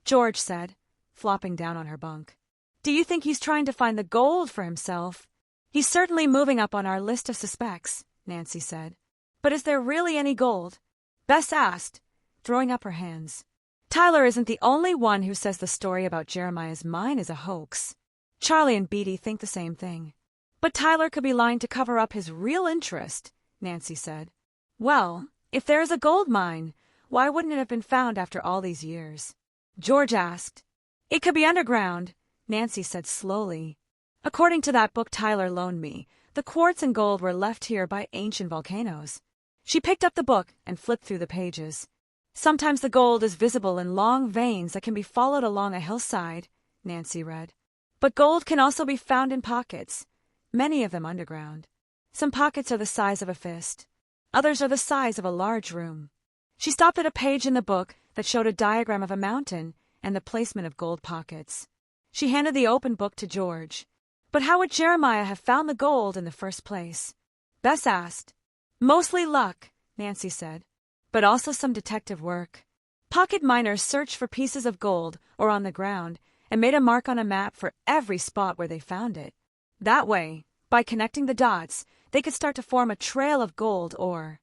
George said, flopping down on her bunk. Do you think he's trying to find the gold for himself? He's certainly moving up on our list of suspects, Nancy said. But is there really any gold? Bess asked, throwing up her hands. Tyler isn't the only one who says the story about Jeremiah's mine is a hoax. Charlie and BD think the same thing. But Tyler could be lying to cover up his real interest, Nancy said. Well, if there is a gold mine, why wouldn't it have been found after all these years? George asked. It could be underground, Nancy said slowly. According to that book Tyler loaned me, the quartz and gold were left here by ancient volcanoes. She picked up the book and flipped through the pages. Sometimes the gold is visible in long veins that can be followed along a hillside, Nancy read. But gold can also be found in pockets, many of them underground. Some pockets are the size of a fist. Others are the size of a large room. She stopped at a page in the book that showed a diagram of a mountain and the placement of gold pockets. She handed the open book to George. But how would Jeremiah have found the gold in the first place? Bess asked. Mostly luck, Nancy said, but also some detective work. Pocket miners searched for pieces of gold or on the ground and made a mark on a map for every spot where they found it. That way, by connecting the dots, they could start to form a trail of gold ore.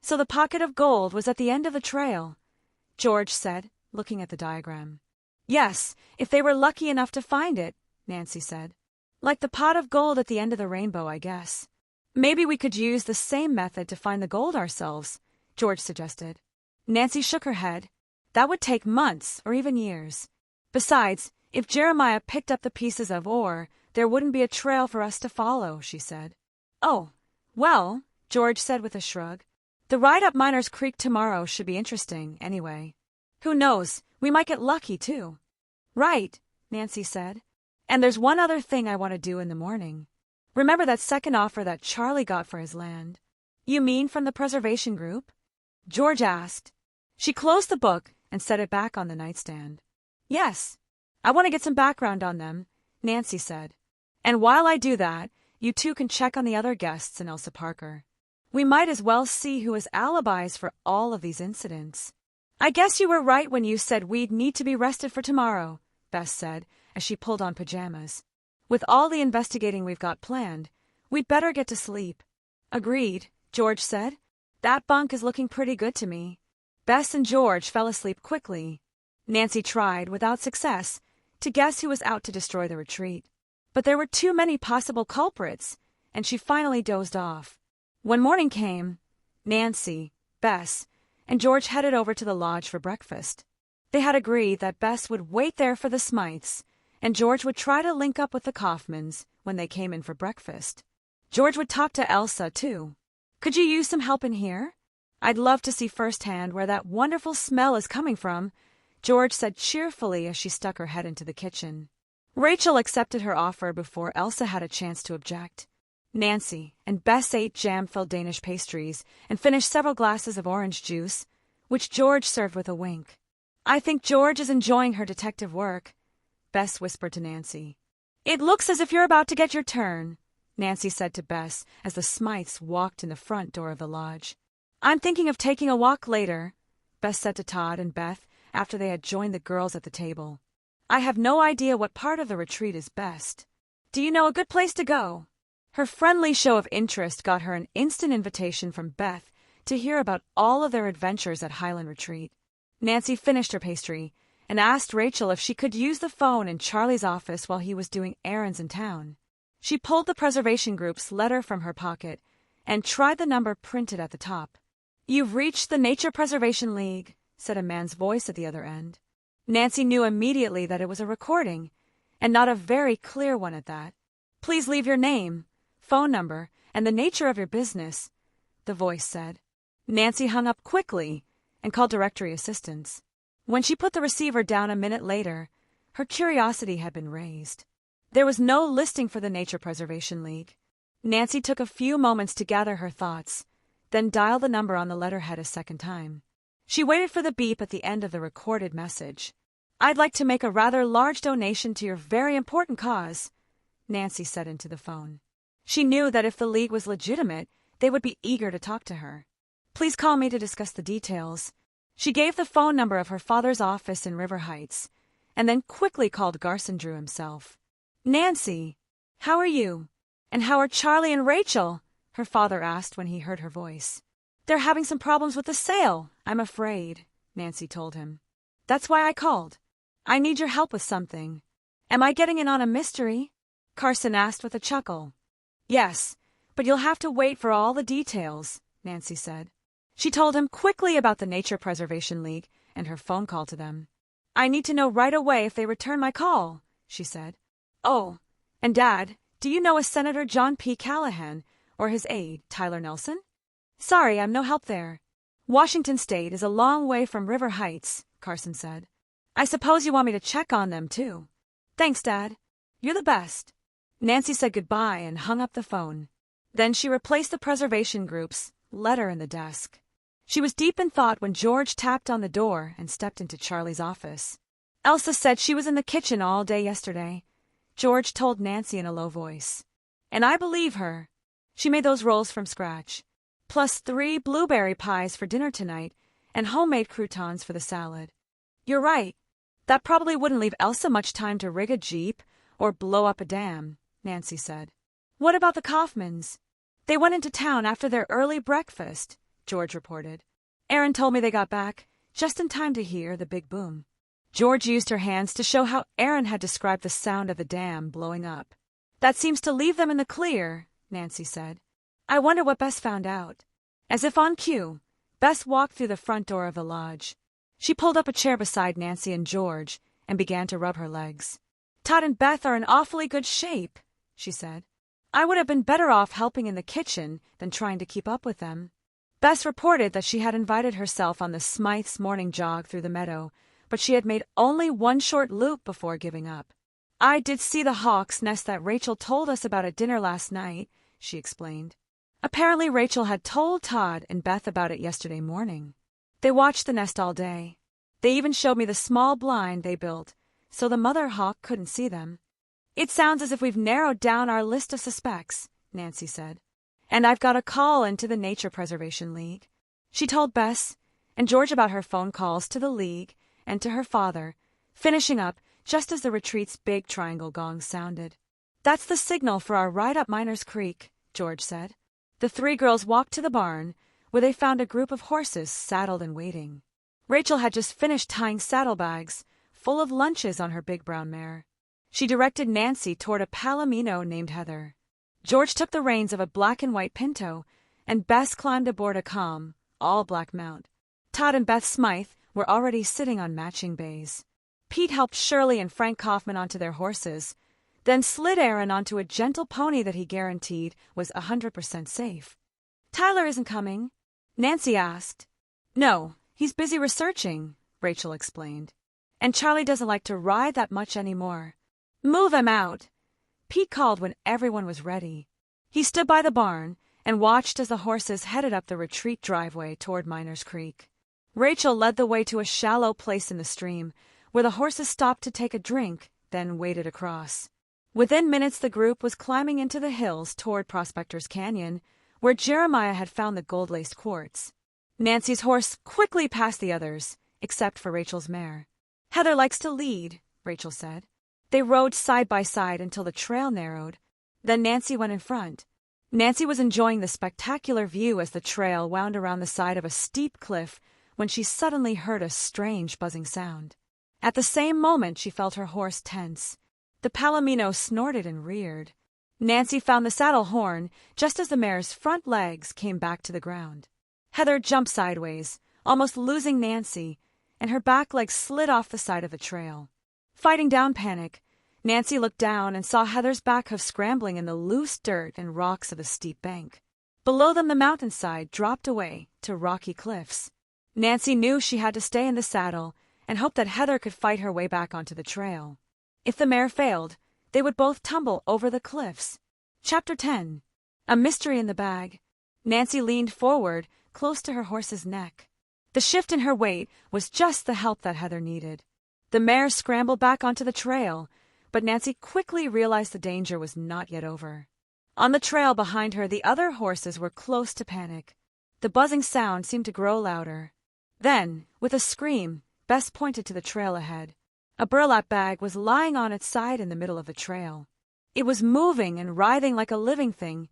So the pocket of gold was at the end of the trail, George said, looking at the diagram. Yes, if they were lucky enough to find it, Nancy said. Like the pot of gold at the end of the rainbow, I guess. Maybe we could use the same method to find the gold ourselves, George suggested. Nancy shook her head. That would take months or even years. Besides, if Jeremiah picked up the pieces of ore, there wouldn't be a trail for us to follow, she said. Oh, well, George said with a shrug. The ride up Miners Creek tomorrow should be interesting, anyway. Who knows, we might get lucky, too. Right, Nancy said. And there's one other thing I want to do in the morning. Remember that second offer that Charlie got for his land? You mean from the preservation group? George asked. She closed the book and set it back on the nightstand. Yes, I want to get some background on them, Nancy said. And while I do that, you two can check on the other guests and Elsa Parker. We might as well see who has alibis for all of these incidents. I guess you were right when you said we'd need to be rested for tomorrow, Bess said, as she pulled on pajamas. With all the investigating we've got planned, we'd better get to sleep. Agreed, George said. That bunk is looking pretty good to me. Bess and George fell asleep quickly. Nancy tried, without success, to guess who was out to destroy the retreat. But there were too many possible culprits, and she finally dozed off. When morning came, Nancy, Bess, and George headed over to the lodge for breakfast. They had agreed that Bess would wait there for the Smythes, and George would try to link up with the Kaufmans when they came in for breakfast. George would talk to Elsa, too. Could you use some help in here? I'd love to see firsthand where that wonderful smell is coming from, George said cheerfully as she stuck her head into the kitchen. Rachel accepted her offer before Elsa had a chance to object. Nancy and Bess ate jam-filled Danish pastries and finished several glasses of orange juice, which George served with a wink. I think George is enjoying her detective work, Bess whispered to Nancy. It looks as if you're about to get your turn, Nancy said to Bess as the Smythes walked in the front door of the lodge. I'm thinking of taking a walk later, Bess said to Todd and Beth after they had joined the girls at the table. I have no idea what part of the retreat is best. Do you know a good place to go? Her friendly show of interest got her an instant invitation from Beth to hear about all of their adventures at Highland Retreat. Nancy finished her pastry and asked Rachel if she could use the phone in Charlie's office while he was doing errands in town. She pulled the preservation group's letter from her pocket and tried the number printed at the top. You've reached the Nature Preservation League, said a man's voice at the other end. Nancy knew immediately that it was a recording, and not a very clear one at that. Please leave your name, phone number, and the nature of your business, the voice said. Nancy hung up quickly and called directory assistance. When she put the receiver down a minute later, her curiosity had been raised. There was no listing for the Nature Preservation League. Nancy took a few moments to gather her thoughts, then dialed the number on the letterhead a second time. She waited for the beep at the end of the recorded message. I'd like to make a rather large donation to your very important cause, Nancy said into the phone. She knew that if the league was legitimate, they would be eager to talk to her. Please call me to discuss the details. She gave the phone number of her father's office in River Heights, and then quickly called Garson Drew himself. Nancy, how are you? And how are Charlie and Rachel? Her father asked when he heard her voice. They're having some problems with the sale, I'm afraid, Nancy told him. That's why I called. I need your help with something. Am I getting in on a mystery? Carson asked with a chuckle. Yes, but you'll have to wait for all the details, Nancy said. She told him quickly about the Nature Preservation League and her phone call to them. I need to know right away if they return my call, she said. Oh, and Dad, do you know a Senator John P. Callahan, or his aide, Tyler Nelson? Sorry, I'm no help there. Washington State is a long way from River Heights, Carson said. I suppose you want me to check on them, too. Thanks, Dad. You're the best. Nancy said goodbye and hung up the phone. Then she replaced the preservation group's letter in the desk. She was deep in thought when George tapped on the door and stepped into Charlie's office. Elsa said she was in the kitchen all day yesterday, George told Nancy in a low voice. And I believe her. She made those rolls from scratch, plus 3 blueberry pies for dinner tonight and homemade croutons for the salad. You're right. That probably wouldn't leave Elsa much time to rig a jeep or blow up a dam, Nancy said. What about the Kaufmans? They went into town after their early breakfast, George reported. Aaron told me they got back just in time to hear the big boom. George used her hands to show how Aaron had described the sound of the dam blowing up. That seems to leave them in the clear, Nancy said. I wonder what Bess found out. As if on cue, Bess walked through the front door of the lodge. She pulled up a chair beside Nancy and George and began to rub her legs. Todd and Beth are in awfully good shape, she said. I would have been better off helping in the kitchen than trying to keep up with them. Bess reported that she had invited herself on the Smythes' morning jog through the meadow, but she had made only one short loop before giving up. I did see the hawk's nest that Rachel told us about at dinner last night, she explained. Apparently Rachel had told Todd and Beth about it yesterday morning. They watched the nest all day. They even showed me the small blind they built, so the mother hawk couldn't see them. It sounds as if we've narrowed down our list of suspects, Nancy said. And I've got a call into the Nature Preservation League. She told Bess and George about her phone calls to the League and to her father, finishing up just as the retreat's big triangle gong sounded. That's the signal for our ride up Miners Creek, George said. The 3 girls walked to the barn, where they found a group of horses saddled and waiting. Rachel had just finished tying saddlebags full of lunches on her big brown mare. She directed Nancy toward a palomino named Heather. George took the reins of a black and white pinto, and Bess climbed aboard a calm, all-black mount. Todd and Beth Smythe were already sitting on matching bays. Pete helped Shirley and Frank Kaufman onto their horses, then slid Aaron onto a gentle pony that he guaranteed was 100% safe. Tyler isn't coming? Nancy asked. No, he's busy researching, Rachel explained. And Charlie doesn't like to ride that much anymore. Move him out, Pete called when everyone was ready. He stood by the barn and watched as the horses headed up the retreat driveway toward Miners Creek. Rachel led the way to a shallow place in the stream, where the horses stopped to take a drink, then waded across. Within minutes the group was climbing into the hills toward Prospector's Canyon, where Jeremiah had found the gold-laced quartz. Nancy's horse quickly passed the others, except for Rachel's mare. Heather likes to lead, Rachel said. They rode side by side until the trail narrowed. Then Nancy went in front. Nancy was enjoying the spectacular view as the trail wound around the side of a steep cliff when she suddenly heard a strange buzzing sound. At the same moment she felt her horse tense. The palomino snorted and reared. Nancy found the saddle horn just as the mare's front legs came back to the ground. Heather jumped sideways, almost losing Nancy, and her back legs slid off the side of the trail. Fighting down panic, Nancy looked down and saw Heather's back hoof scrambling in the loose dirt and rocks of a steep bank. Below them the mountainside dropped away to rocky cliffs. Nancy knew she had to stay in the saddle and hoped that Heather could fight her way back onto the trail. If the mare failed, they would both tumble over the cliffs. Chapter 10. A Mystery in the Bag. Nancy leaned forward, close to her horse's neck. The shift in her weight was just the help that Heather needed. The mare scrambled back onto the trail, but Nancy quickly realized the danger was not yet over. On the trail behind her, the other horses were close to panic. The buzzing sound seemed to grow louder. Then, with a scream, Bess pointed to the trail ahead. A burlap bag was lying on its side in the middle of the trail. It was moving and writhing like a living thing,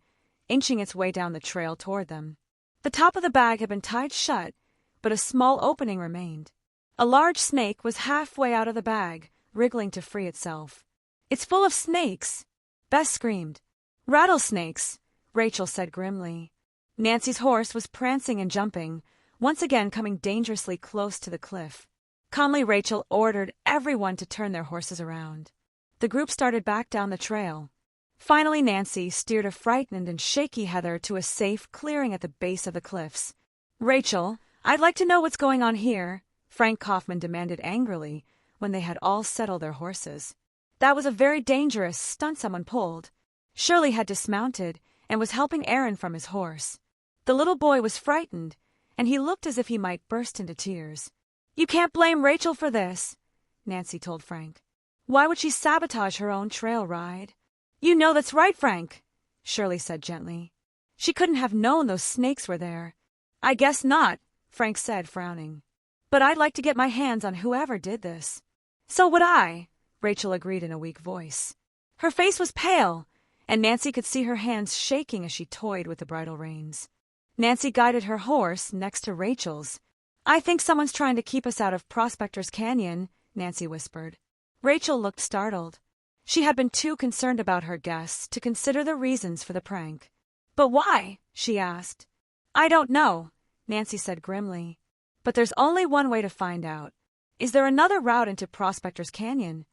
inching its way down the trail toward them. The top of the bag had been tied shut, but a small opening remained. A large snake was halfway out of the bag, wriggling to free itself. It's full of snakes, Bess screamed. Rattlesnakes, Rachel said grimly. Nancy's horse was prancing and jumping, once again coming dangerously close to the cliff. Calmly, Rachel ordered everyone to turn their horses around. The group started back down the trail. Finally, Nancy steered a frightened and shaky Heather to a safe clearing at the base of the cliffs. "Rachel, I'd like to know what's going on here," Frank Kaufman demanded angrily when they had all settled their horses. That was a very dangerous stunt someone pulled. Shirley had dismounted and was helping Aaron from his horse. The little boy was frightened, and he looked as if he might burst into tears. "You can't blame Rachel for this," Nancy told Frank. "Why would she sabotage her own trail ride?" "You know that's right, Frank," Shirley said gently. "She couldn't have known those snakes were there." "I guess not," Frank said, frowning. "But I'd like to get my hands on whoever did this." "So would I," Rachel agreed in a weak voice. Her face was pale, and Nancy could see her hands shaking as she toyed with the bridle reins. Nancy guided her horse next to Rachel's. "I think someone's trying to keep us out of Prospector's Canyon," Nancy whispered. Rachel looked startled. She had been too concerned about her guests to consider the reasons for the prank. "But why?" she asked. "I don't know," Nancy said grimly. "But there's only one way to find out. Is there another route into Prospector's Canyon?"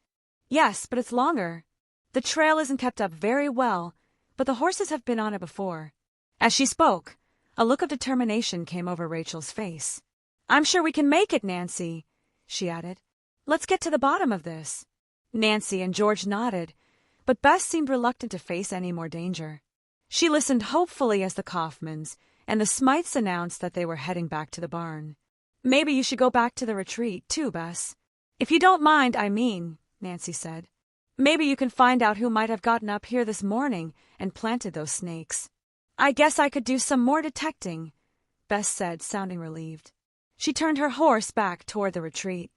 "Yes, but it's longer. The trail isn't kept up very well, but the horses have been on it before." As she spoke, a look of determination came over Rachel's face. "I'm sure we can make it, Nancy," she added. "Let's get to the bottom of this." Nancy and George nodded, but Bess seemed reluctant to face any more danger. She listened hopefully as the Kaufmans and the Smythes announced that they were heading back to the barn. "Maybe you should go back to the retreat, too, Bess. If you don't mind, I mean," Nancy said. "Maybe you can find out who might have gotten up here this morning and planted those snakes." "I guess I could do some more detecting," Bess said, sounding relieved. She turned her horse back toward the retreat.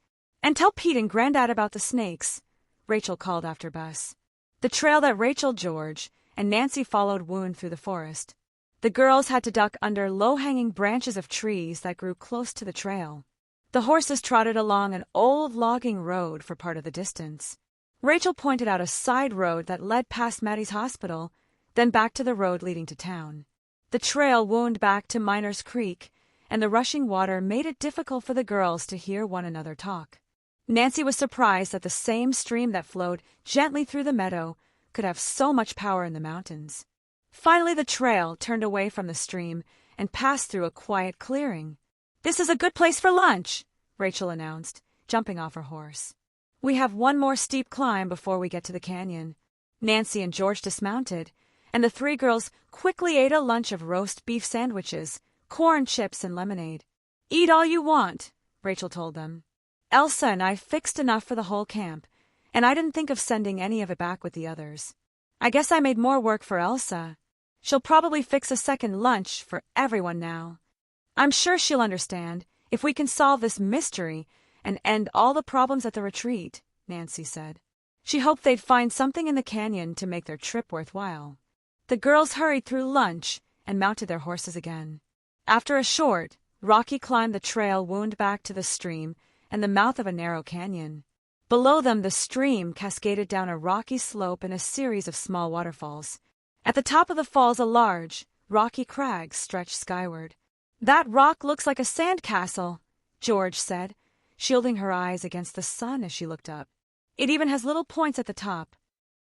"And tell Pete and Granddad about the snakes," Rachel called after Bess. The trail that Rachel, George, and Nancy followed wound through the forest. The girls had to duck under low-hanging branches of trees that grew close to the trail. The horses trotted along an old logging road for part of the distance. Rachel pointed out a side road that led past Maddie's hospital, then back to the road leading to town. The trail wound back to Miners Creek, and the rushing water made it difficult for the girls to hear one another talk. Nancy was surprised that the same stream that flowed gently through the meadow could have so much power in the mountains. Finally, the trail turned away from the stream and passed through a quiet clearing. "This is a good place for lunch," Rachel announced, jumping off her horse. "We have one more steep climb before we get to the canyon." Nancy and George dismounted, and the three girls quickly ate a lunch of roast beef sandwiches, corn chips, and lemonade. "Eat all you want," Rachel told them. "Elsa and I fixed enough for the whole camp, and I didn't think of sending any of it back with the others. I guess I made more work for Elsa. She'll probably fix a second lunch for everyone now. I'm sure she'll understand if we can solve this mystery and end all the problems at the retreat," Nancy said. She hoped they'd find something in the canyon to make their trip worthwhile. The girls hurried through lunch and mounted their horses again. After a short, rocky climb, the trail wound back to the stream and the mouth of a narrow canyon. Below them, the stream cascaded down a rocky slope in a series of small waterfalls. At the top of the falls, a large, rocky crag stretched skyward. "That rock looks like a sand castle," George said, shielding her eyes against the sun as she looked up. "It even has little points at the top."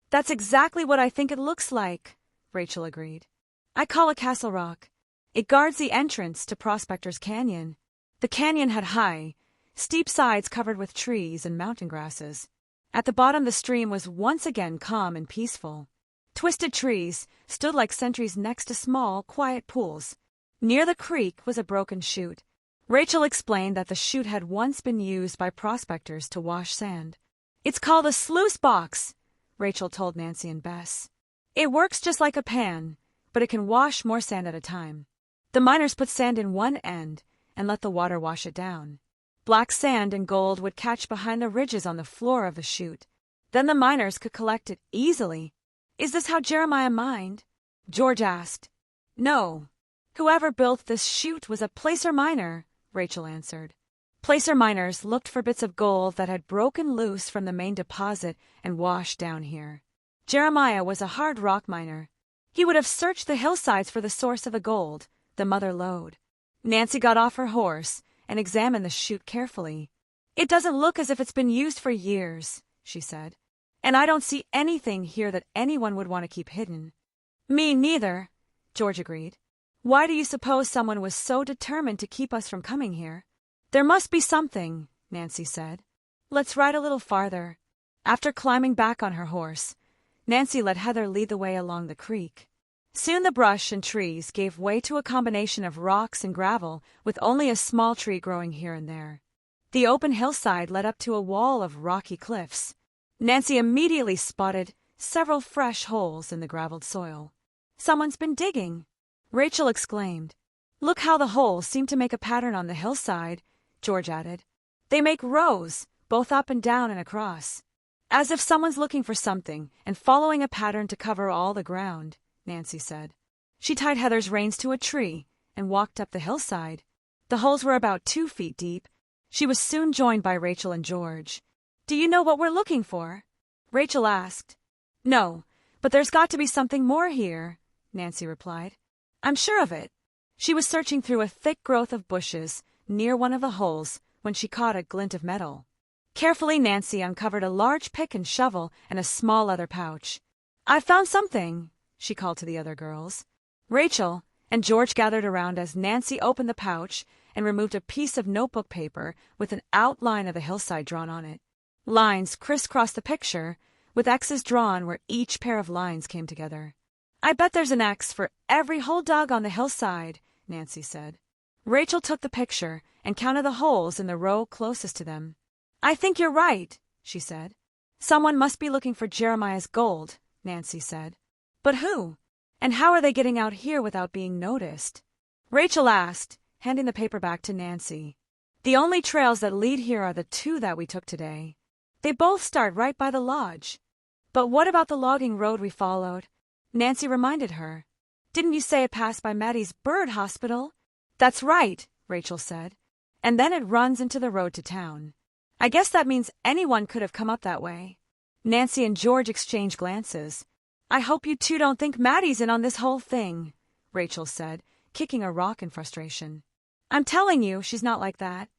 "That's exactly what I think it looks like," Rachel agreed. "I call it Castle Rock. It guards the entrance to Prospector's Canyon." The canyon had high, steep sides covered with trees and mountain grasses. At the bottom, the stream was once again calm and peaceful. Twisted trees stood like sentries next to small, quiet pools. Near the creek was a broken chute. Rachel explained that the chute had once been used by prospectors to wash sand. "It's called a sluice box," Rachel told Nancy and Bess. "It works just like a pan, but it can wash more sand at a time. The miners put sand in one end and let the water wash it down. Black sand and gold would catch behind the ridges on the floor of the chute. Then the miners could collect it easily." "Is this how Jeremiah mined?" George asked. "No. Whoever built this chute was a placer miner," Rachel answered. Placer miners looked for bits of gold that had broken loose from the main deposit and washed down here. Jeremiah was a hard rock miner. He would have searched the hillsides for the source of the gold, the mother lode. Nancy got off her horse and examined the chute carefully. "It doesn't look as if it's been used for years," she said. And I don't see anything here that anyone would want to keep hidden. Me neither, George agreed. Why do you suppose someone was so determined to keep us from coming here? There must be something, Nancy said. Let's ride a little farther. After climbing back on her horse, Nancy let Heather lead the way along the creek. Soon the brush and trees gave way to a combination of rocks and gravel, with only a small tree growing here and there. The open hillside led up to a wall of rocky cliffs. Nancy immediately spotted several fresh holes in the graveled soil. Someone's been digging, Rachel exclaimed. Look how the holes seem to make a pattern on the hillside, George added. They make rows, both up and down and across. As if someone's looking for something and following a pattern to cover all the ground, Nancy said. She tied Heather's reins to a tree and walked up the hillside. The holes were about 2 feet deep. She was soon joined by Rachel and George. Do you know what we're looking for? Rachel asked. No, but there's got to be something more here, Nancy replied. I'm sure of it. She was searching through a thick growth of bushes near one of the holes when she caught a glint of metal. Carefully, Nancy uncovered a large pick and shovel and a small leather pouch. I found something, she called to the other girls. Rachel and George gathered around as Nancy opened the pouch and removed a piece of notebook paper with an outline of the hillside drawn on it. Lines crisscrossed the picture, with X's drawn where each pair of lines came together. I bet there's an X for every hole dug on the hillside, Nancy said. Rachel took the picture and counted the holes in the row closest to them. I think you're right, she said. Someone must be looking for Jeremiah's gold, Nancy said. But who? And how are they getting out here without being noticed? Rachel asked, handing the paper back to Nancy. The only trails that lead here are the 2 that we took today. They both start right by the lodge. But what about the logging road we followed? Nancy reminded her. Didn't you say it passed by Maddie's bird hospital? That's right, Rachel said. And then it runs into the road to town. I guess that means anyone could have come up that way. Nancy and George exchanged glances. I hope you 2 don't think Maddie's in on this whole thing, Rachel said, kicking a rock in frustration. I'm telling you, she's not like that.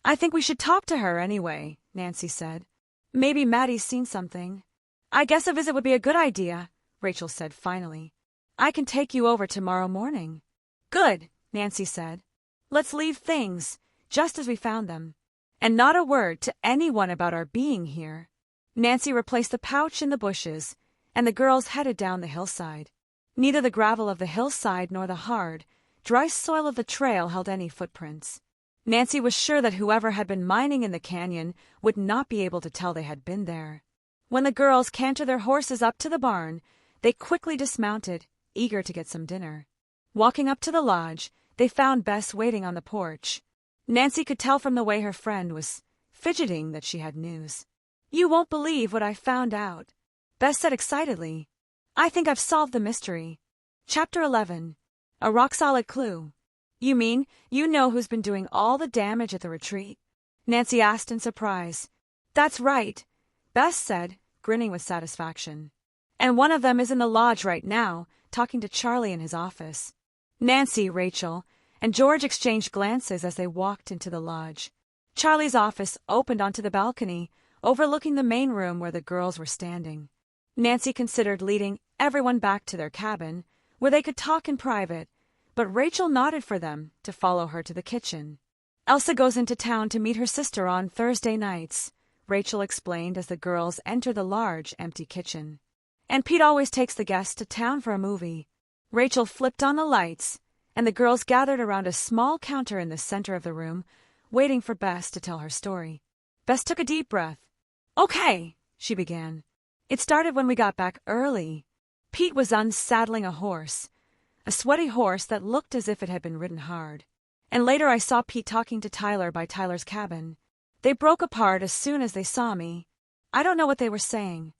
I think we should talk to her anyway, Nancy said. Maybe Maddie's seen something. I guess a visit would be a good idea, Rachel said finally. I can take you over tomorrow morning. Good, Nancy said. Let's leave things just as we found them. And not a word to anyone about our being here. Nancy replaced the pouch in the bushes, and the girls headed down the hillside. Neither the gravel of the hillside nor the hard, dry soil of the trail held any footprints. Nancy was sure that whoever had been mining in the canyon would not be able to tell they had been there. When the girls cantered their horses up to the barn, they quickly dismounted, eager to get some dinner. Walking up to the lodge, they found Bess waiting on the porch. Nancy could tell from the way her friend was fidgeting that she had news. You won't believe what I found out, Bess said excitedly. I think I've solved the mystery. Chapter 11. A rock-solid clue. You mean you know who's been doing all the damage at the retreat? Nancy asked in surprise. That's right, Bess said, grinning with satisfaction. And one of them is in the lodge right now, talking to Charlie in his office. Nancy, Rachel, and George exchanged glances as they walked into the lodge. Charlie's office opened onto the balcony, overlooking the main room where the girls were standing. Nancy considered leading everyone back to their cabin, where they could talk in private, but Rachel nodded for them to follow her to the kitchen. Elsa goes into town to meet her sister on Thursday nights, Rachel explained as the girls entered the large, empty kitchen. And Pete always takes the guests to town for a movie. Rachel flipped on the lights, and the girls gathered around a small counter in the center of the room, waiting for Bess to tell her story. Bess took a deep breath. Okay, she began. It started when we got back early. Pete was unsaddling a horse, a sweaty horse that looked as if it had been ridden hard. And later I saw Pete talking to Tyler by Tyler's cabin. They broke apart as soon as they saw me. I don't know what they were saying.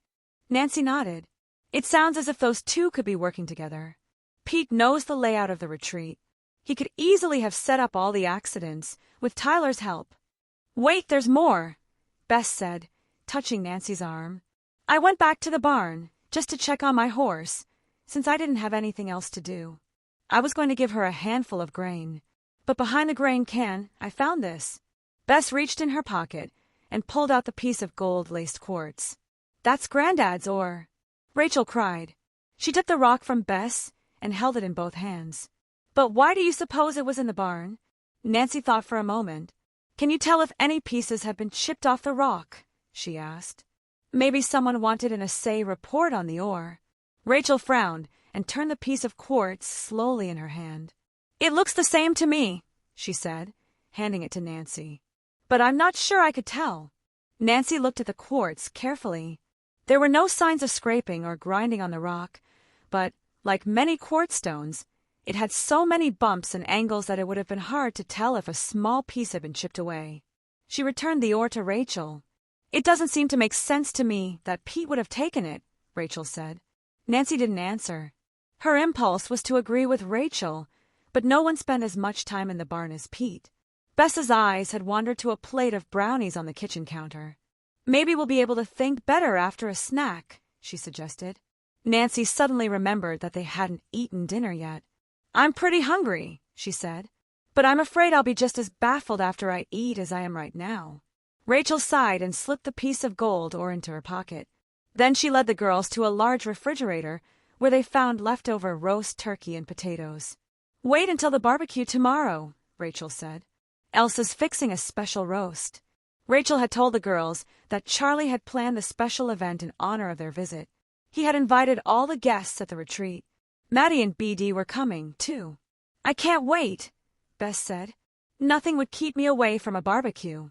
Nancy nodded. It sounds as if those 2 could be working together. Pete knows the layout of the retreat. He could easily have set up all the accidents with Tyler's help. Wait, there's more, Bess said, touching Nancy's arm. I went back to the barn just to check on my horse, since I didn't have anything else to do. I was going to give her a handful of grain, but behind the grain can, I found this. Bess reached in her pocket and pulled out the piece of gold-laced quartz. That's Granddad's ore, Rachel cried. She took the rock from Bess and held it in both hands. But why do you suppose it was in the barn? Nancy thought for a moment. Can you tell if any pieces have been chipped off the rock? She asked. Maybe someone wanted an assay report on the ore. Rachel frowned and turned the piece of quartz slowly in her hand. It looks the same to me, she said, handing it to Nancy. But I'm not sure I could tell. Nancy looked at the quartz carefully. There were no signs of scraping or grinding on the rock, but, like many quartz stones, it had so many bumps and angles that it would have been hard to tell if a small piece had been chipped away. She returned the ore to Rachel. It doesn't seem to make sense to me that Pete would have taken it, Rachel said. Nancy didn't answer. Her impulse was to agree with Rachel, but no one spent as much time in the barn as Pete. Bess's eyes had wandered to a plate of brownies on the kitchen counter. Maybe we'll be able to think better after a snack, she suggested. Nancy suddenly remembered that they hadn't eaten dinner yet. I'm pretty hungry, she said, but I'm afraid I'll be just as baffled after I eat as I am right now. Rachel sighed and slipped the piece of gold ore into her pocket. Then she led the girls to a large refrigerator where they found leftover roast turkey and potatoes. Wait until the barbecue tomorrow, Rachel said. Elsa's fixing a special roast. Rachel had told the girls that Charlie had planned the special event in honor of their visit. He had invited all the guests at the retreat. Maddie and BD were coming, too. I can't wait, Bess said. Nothing would keep me away from a barbecue.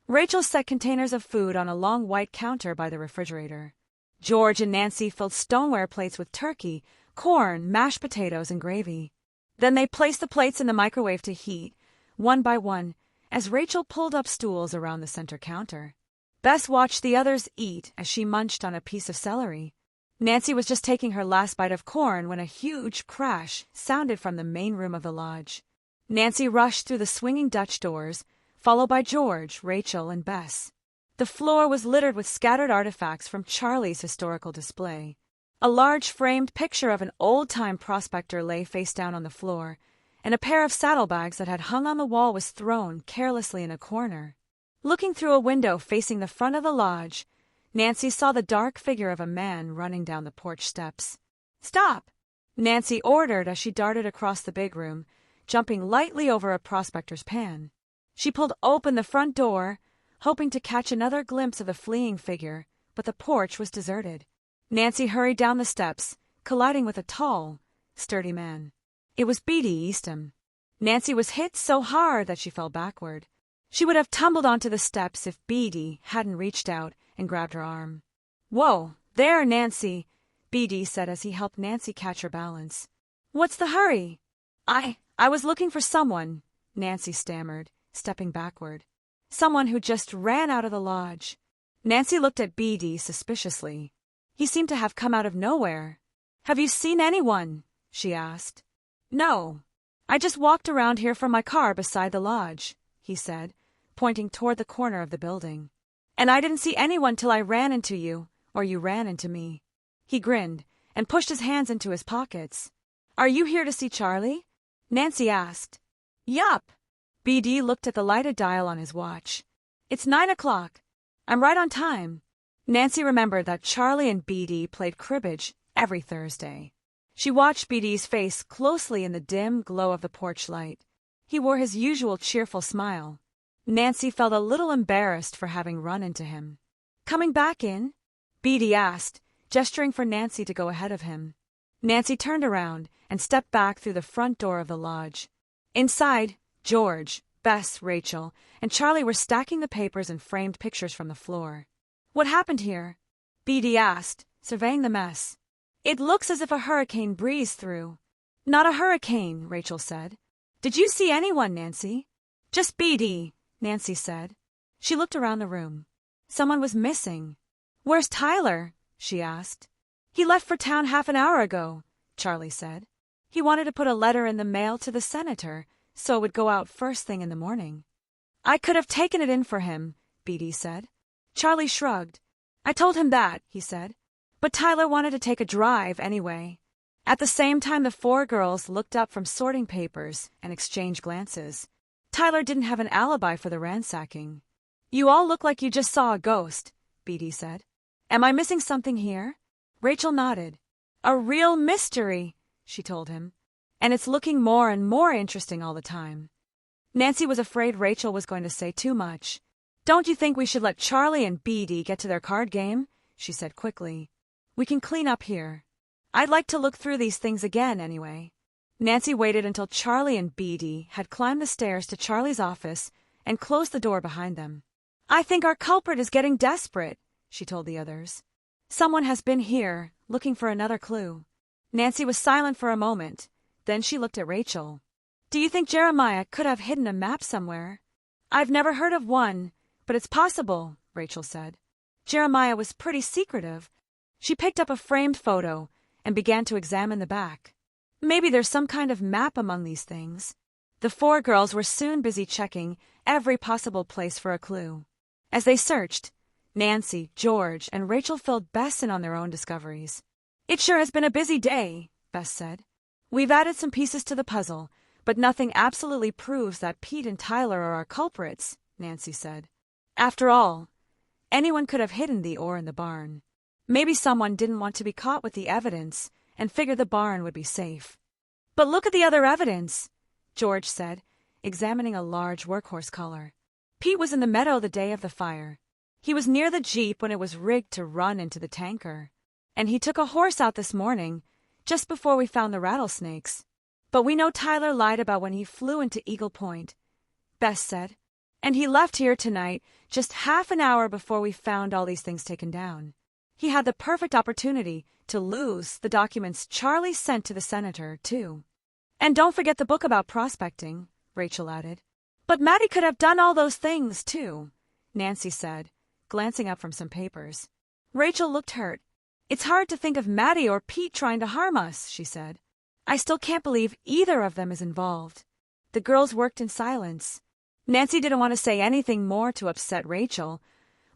Rachel set containers of food on a long white counter by the refrigerator. George and Nancy filled stoneware plates with turkey, corn, mashed potatoes, and gravy. Then they placed the plates in the microwave to heat, one by one, as Rachel pulled up stools around the center counter. Bess watched the others eat as she munched on a piece of celery. Nancy was just taking her last bite of corn when a huge crash sounded from the main room of the lodge. Nancy rushed through the swinging Dutch doors, followed by George, Rachel, and Bess. The floor was littered with scattered artifacts from Charlie's historical display. A large framed picture of an old-time prospector lay face down on the floor, and a pair of saddlebags that had hung on the wall was thrown carelessly in a corner. Looking through a window facing the front of the lodge, Nancy saw the dark figure of a man running down the porch steps. "Stop!" Nancy ordered as she darted across the big room, jumping lightly over a prospector's pan. She pulled open the front door, hoping to catch another glimpse of the fleeing figure, but the porch was deserted. Nancy hurried down the steps, colliding with a tall, sturdy man. It was Beatty Eastham. Nancy was hit so hard that she fell backward. She would have tumbled onto the steps if Beatty hadn't reached out and grabbed her arm. "Whoa, there, Nancy," Beatty said as he helped Nancy catch her balance. "What's the hurry?" I was looking for someone," Nancy stammered, stepping backward. "Someone who just ran out of the lodge." Nancy looked at Beatty suspiciously. He seemed to have come out of nowhere. "Have you seen anyone?" she asked. "No. I just walked around here from my car beside the lodge," he said, pointing toward the corner of the building. "And I didn't see anyone till I ran into you, or you ran into me." He grinned and pushed his hands into his pockets. "Are you here to see Charlie?" Nancy asked. "Yup." BD looked at the lighted dial on his watch. "It's 9 o'clock. I'm right on time." Nancy remembered that Charlie and BD played cribbage every Thursday. She watched BD's face closely in the dim glow of the porch light. He wore his usual cheerful smile. Nancy felt a little embarrassed for having run into him. "Coming back in?" BD asked, gesturing for Nancy to go ahead of him. Nancy turned around and stepped back through the front door of the lodge. Inside, George, Bess, Rachel, and Charlie were stacking the papers and framed pictures from the floor. "What happened here?" BD asked, surveying the mess. "It looks as if a hurricane breezed through." "Not a hurricane," Rachel said. "Did you see anyone, Nancy?" "Just BD," Nancy said. She looked around the room. Someone was missing. "Where's Tyler?" she asked. "He left for town half an hour ago," Charlie said. "He wanted to put a letter in the mail to the senator, so it would go out first thing in the morning." "I could have taken it in for him," BD said. Charlie shrugged. "I told him that," he said. "But Tyler wanted to take a drive anyway." At the same time, the four girls looked up from sorting papers and exchanged glances. Tyler didn't have an alibi for the ransacking. "You all look like you just saw a ghost," BD said. Am I missing something here? Rachel nodded. A real mystery, she told him. And it's looking more and more interesting all the time. Nancy was afraid Rachel was going to say too much. Don't you think we should let Charlie and Beadie get to their card game? She said quickly. We can clean up here. I'd like to look through these things again anyway. Nancy waited until Charlie and Beadie had climbed the stairs to Charlie's office and closed the door behind them. I think our culprit is getting desperate, she told the others. Someone has been here, looking for another clue. Nancy was silent for a moment. Then she looked at Rachel. Do you think Jeremiah could have hidden a map somewhere? I've never heard of one, but it's possible, Rachel said. Jeremiah was pretty secretive. She picked up a framed photo and began to examine the back. Maybe there's some kind of map among these things. The four girls were soon busy checking every possible place for a clue. As they searched, Nancy, George, and Rachel filled Bess in on their own discoveries. It sure has been a busy day, Bess said. We've added some pieces to the puzzle, but nothing absolutely proves that Pete and Tyler are our culprits, Nancy said. After all, anyone could have hidden the ore in the barn. Maybe someone didn't want to be caught with the evidence and figured the barn would be safe. But look at the other evidence, George said, examining a large workhorse collar. Pete was in the meadow the day of the fire. He was near the Jeep when it was rigged to run into the tanker. And he took a horse out this morning, just before we found the rattlesnakes. But we know Tyler lied about when he flew into Eagle Point, Bess said. And he left here tonight just half an hour before we found all these things taken down. He had the perfect opportunity to lose the documents Charlie sent to the senator, too. And don't forget the book about prospecting, Rachel added. But Maddie could have done all those things, too, Nancy said, glancing up from some papers. Rachel looked hurt. It's hard to think of Maddie or Pete trying to harm us, she said. I still can't believe either of them is involved. The girls worked in silence. Nancy didn't want to say anything more to upset Rachel,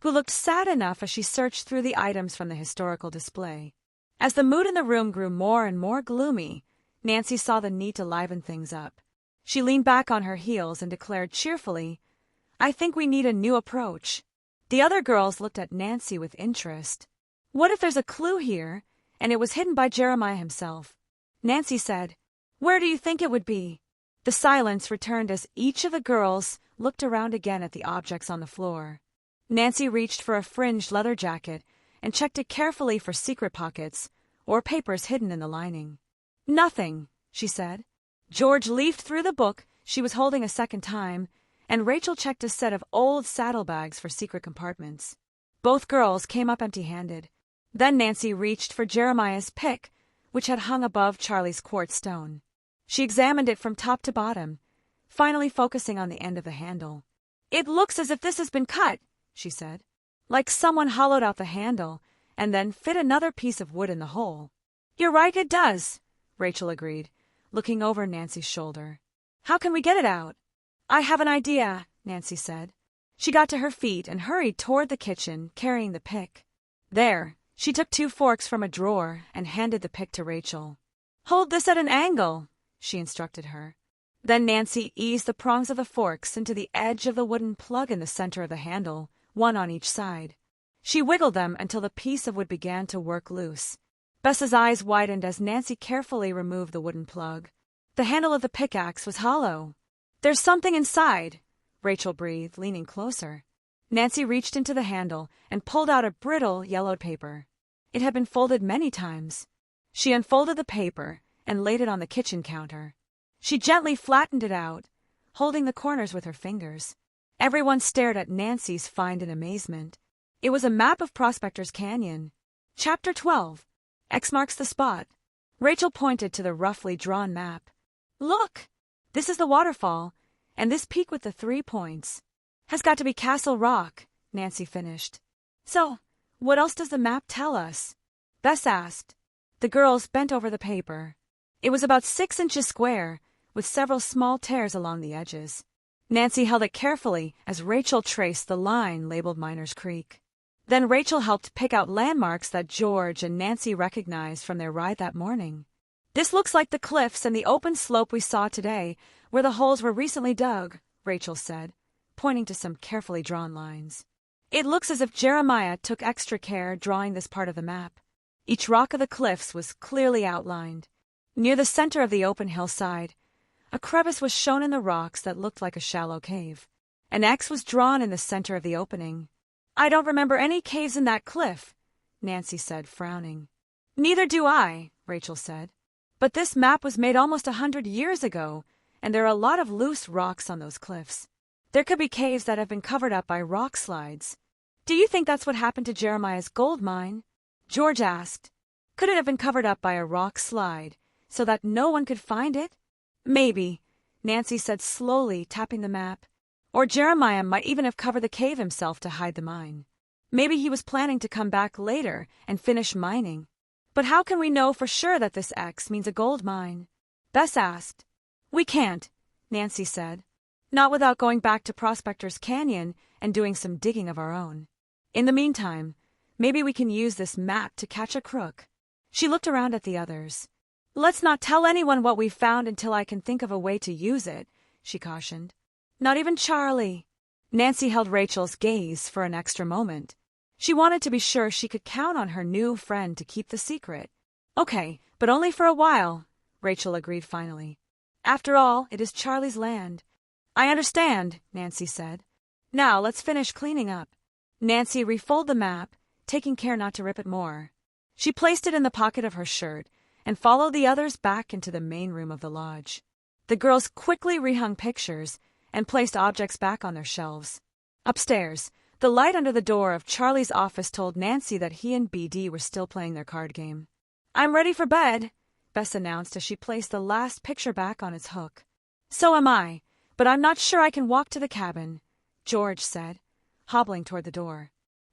who looked sad enough as she searched through the items from the historical display. As the mood in the room grew more and more gloomy, Nancy saw the need to liven things up. She leaned back on her heels and declared cheerfully, I think we need a new approach. The other girls looked at Nancy with interest. What if there's a clue here, and it was hidden by Jeremiah himself? Nancy said, Where do you think it would be? The silence returned as each of the girls looked around again at the objects on the floor. Nancy reached for a fringed leather jacket and checked it carefully for secret pockets or papers hidden in the lining. Nothing, she said. George leafed through the book she was holding a second time, and Rachel checked a set of old saddlebags for secret compartments. Both girls came up empty-handed. Then Nancy reached for Jeremiah's pick, which had hung above Charlie's quartz stone. She examined it from top to bottom, finally focusing on the end of the handle. It looks as if this has been cut, she said, like someone hollowed out the handle and then fit another piece of wood in the hole. You're right, it does, Rachel agreed, looking over Nancy's shoulder. How can we get it out? I have an idea, Nancy said. She got to her feet and hurried toward the kitchen, carrying the pick. There, she took 2 forks from a drawer and handed the pick to Rachel. Hold this at an angle, she instructed her. Then Nancy eased the prongs of the forks into the edge of the wooden plug in the center of the handle, one on each side. She wiggled them until the piece of wood began to work loose. Bess's eyes widened as Nancy carefully removed the wooden plug. The handle of the pickaxe was hollow. There's something inside, Rachel breathed, leaning closer. Nancy reached into the handle and pulled out a brittle, yellowed paper. It had been folded many times. She unfolded the paper and laid it on the kitchen counter. She gently flattened it out, holding the corners with her fingers. Everyone stared at Nancy's find in amazement. It was a map of Prospector's Canyon. Chapter 12. X marks the spot. Rachel pointed to the roughly drawn map. Look! This is the waterfall, and this peak with the 3 points has got to be Castle Rock, Nancy finished. So, what else does the map tell us? Bess asked. The girls bent over the paper. It was about 6 inches square, with several small tears along the edges. Nancy held it carefully as Rachel traced the line labeled Miners Creek. Then Rachel helped pick out landmarks that George and Nancy recognized from their ride that morning. This looks like the cliffs and the open slope we saw today, where the holes were recently dug, Rachel said, pointing to some carefully drawn lines. It looks as if Jeremiah took extra care drawing this part of the map. Each rock of the cliffs was clearly outlined. Near the center of the open hillside, a crevice was shown in the rocks that looked like a shallow cave. An X was drawn in the center of the opening. I don't remember any caves in that cliff, Nancy said, frowning. Neither do I, Rachel said. But this map was made almost 100 years ago, and there are a lot of loose rocks on those cliffs. There could be caves that have been covered up by rock slides. Do you think that's what happened to Jeremiah's gold mine? George asked. Could it have been covered up by a rock slide, so that no one could find it? Maybe, Nancy said slowly, tapping the map. Or Jeremiah might even have covered the cave himself to hide the mine. Maybe he was planning to come back later and finish mining. But how can we know for sure that this X means a gold mine? Bess asked. We can't, Nancy said. Not without going back to Prospector's Canyon and doing some digging of our own. In the meantime, maybe we can use this map to catch a crook. She looked around at the others. Let's not tell anyone what we found until I can think of a way to use it, she cautioned. Not even Charlie. Nancy held Rachel's gaze for an extra moment. She wanted to be sure she could count on her new friend to keep the secret. Okay, but only for a while, Rachel agreed finally. After all, it is Charlie's land. I understand, Nancy said. Now let's finish cleaning up. Nancy refolded the map, taking care not to rip it more. She placed it in the pocket of her shirt and followed the others back into the main room of the lodge. The girls quickly rehung pictures and placed objects back on their shelves. Upstairs, the light under the door of Charlie's office told Nancy that he and BD were still playing their card game. I'm ready for bed, Bess announced as she placed the last picture back on its hook. So am I, but I'm not sure I can walk to the cabin, George said, hobbling toward the door.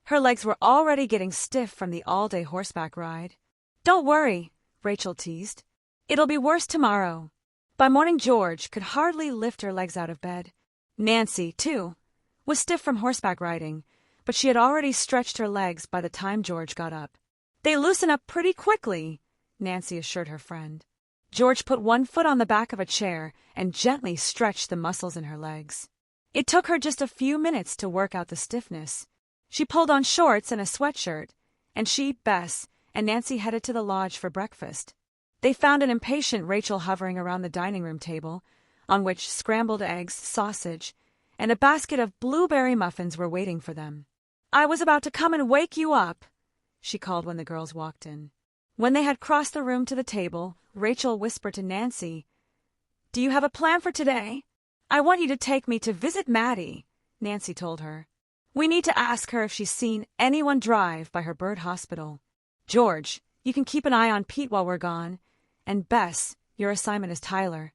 Her legs were already getting stiff from the all-day horseback ride. Don't worry, Rachel teased. It'll be worse tomorrow. By morning, George could hardly lift her legs out of bed. Nancy, too, was stiff from horseback riding, but she had already stretched her legs by the time George got up. They loosen up pretty quickly, Nancy assured her friend. George put one foot on the back of a chair and gently stretched the muscles in her legs. It took her just a few minutes to work out the stiffness. She pulled on shorts and a sweatshirt, and she, Bess, and Nancy headed to the lodge for breakfast. They found an impatient Rachel hovering around the dining room table, on which scrambled eggs, sausage, and a basket of blueberry muffins were waiting for them. I was about to come and wake you up, she called when the girls walked in. When they had crossed the room to the table, Rachel whispered to Nancy, Do you have a plan for today? I want you to take me to visit Maddie, Nancy told her. We need to ask her if she's seen anyone drive by her bird hospital. George, you can keep an eye on Pete while we're gone, and Bess, your assignment is Tyler.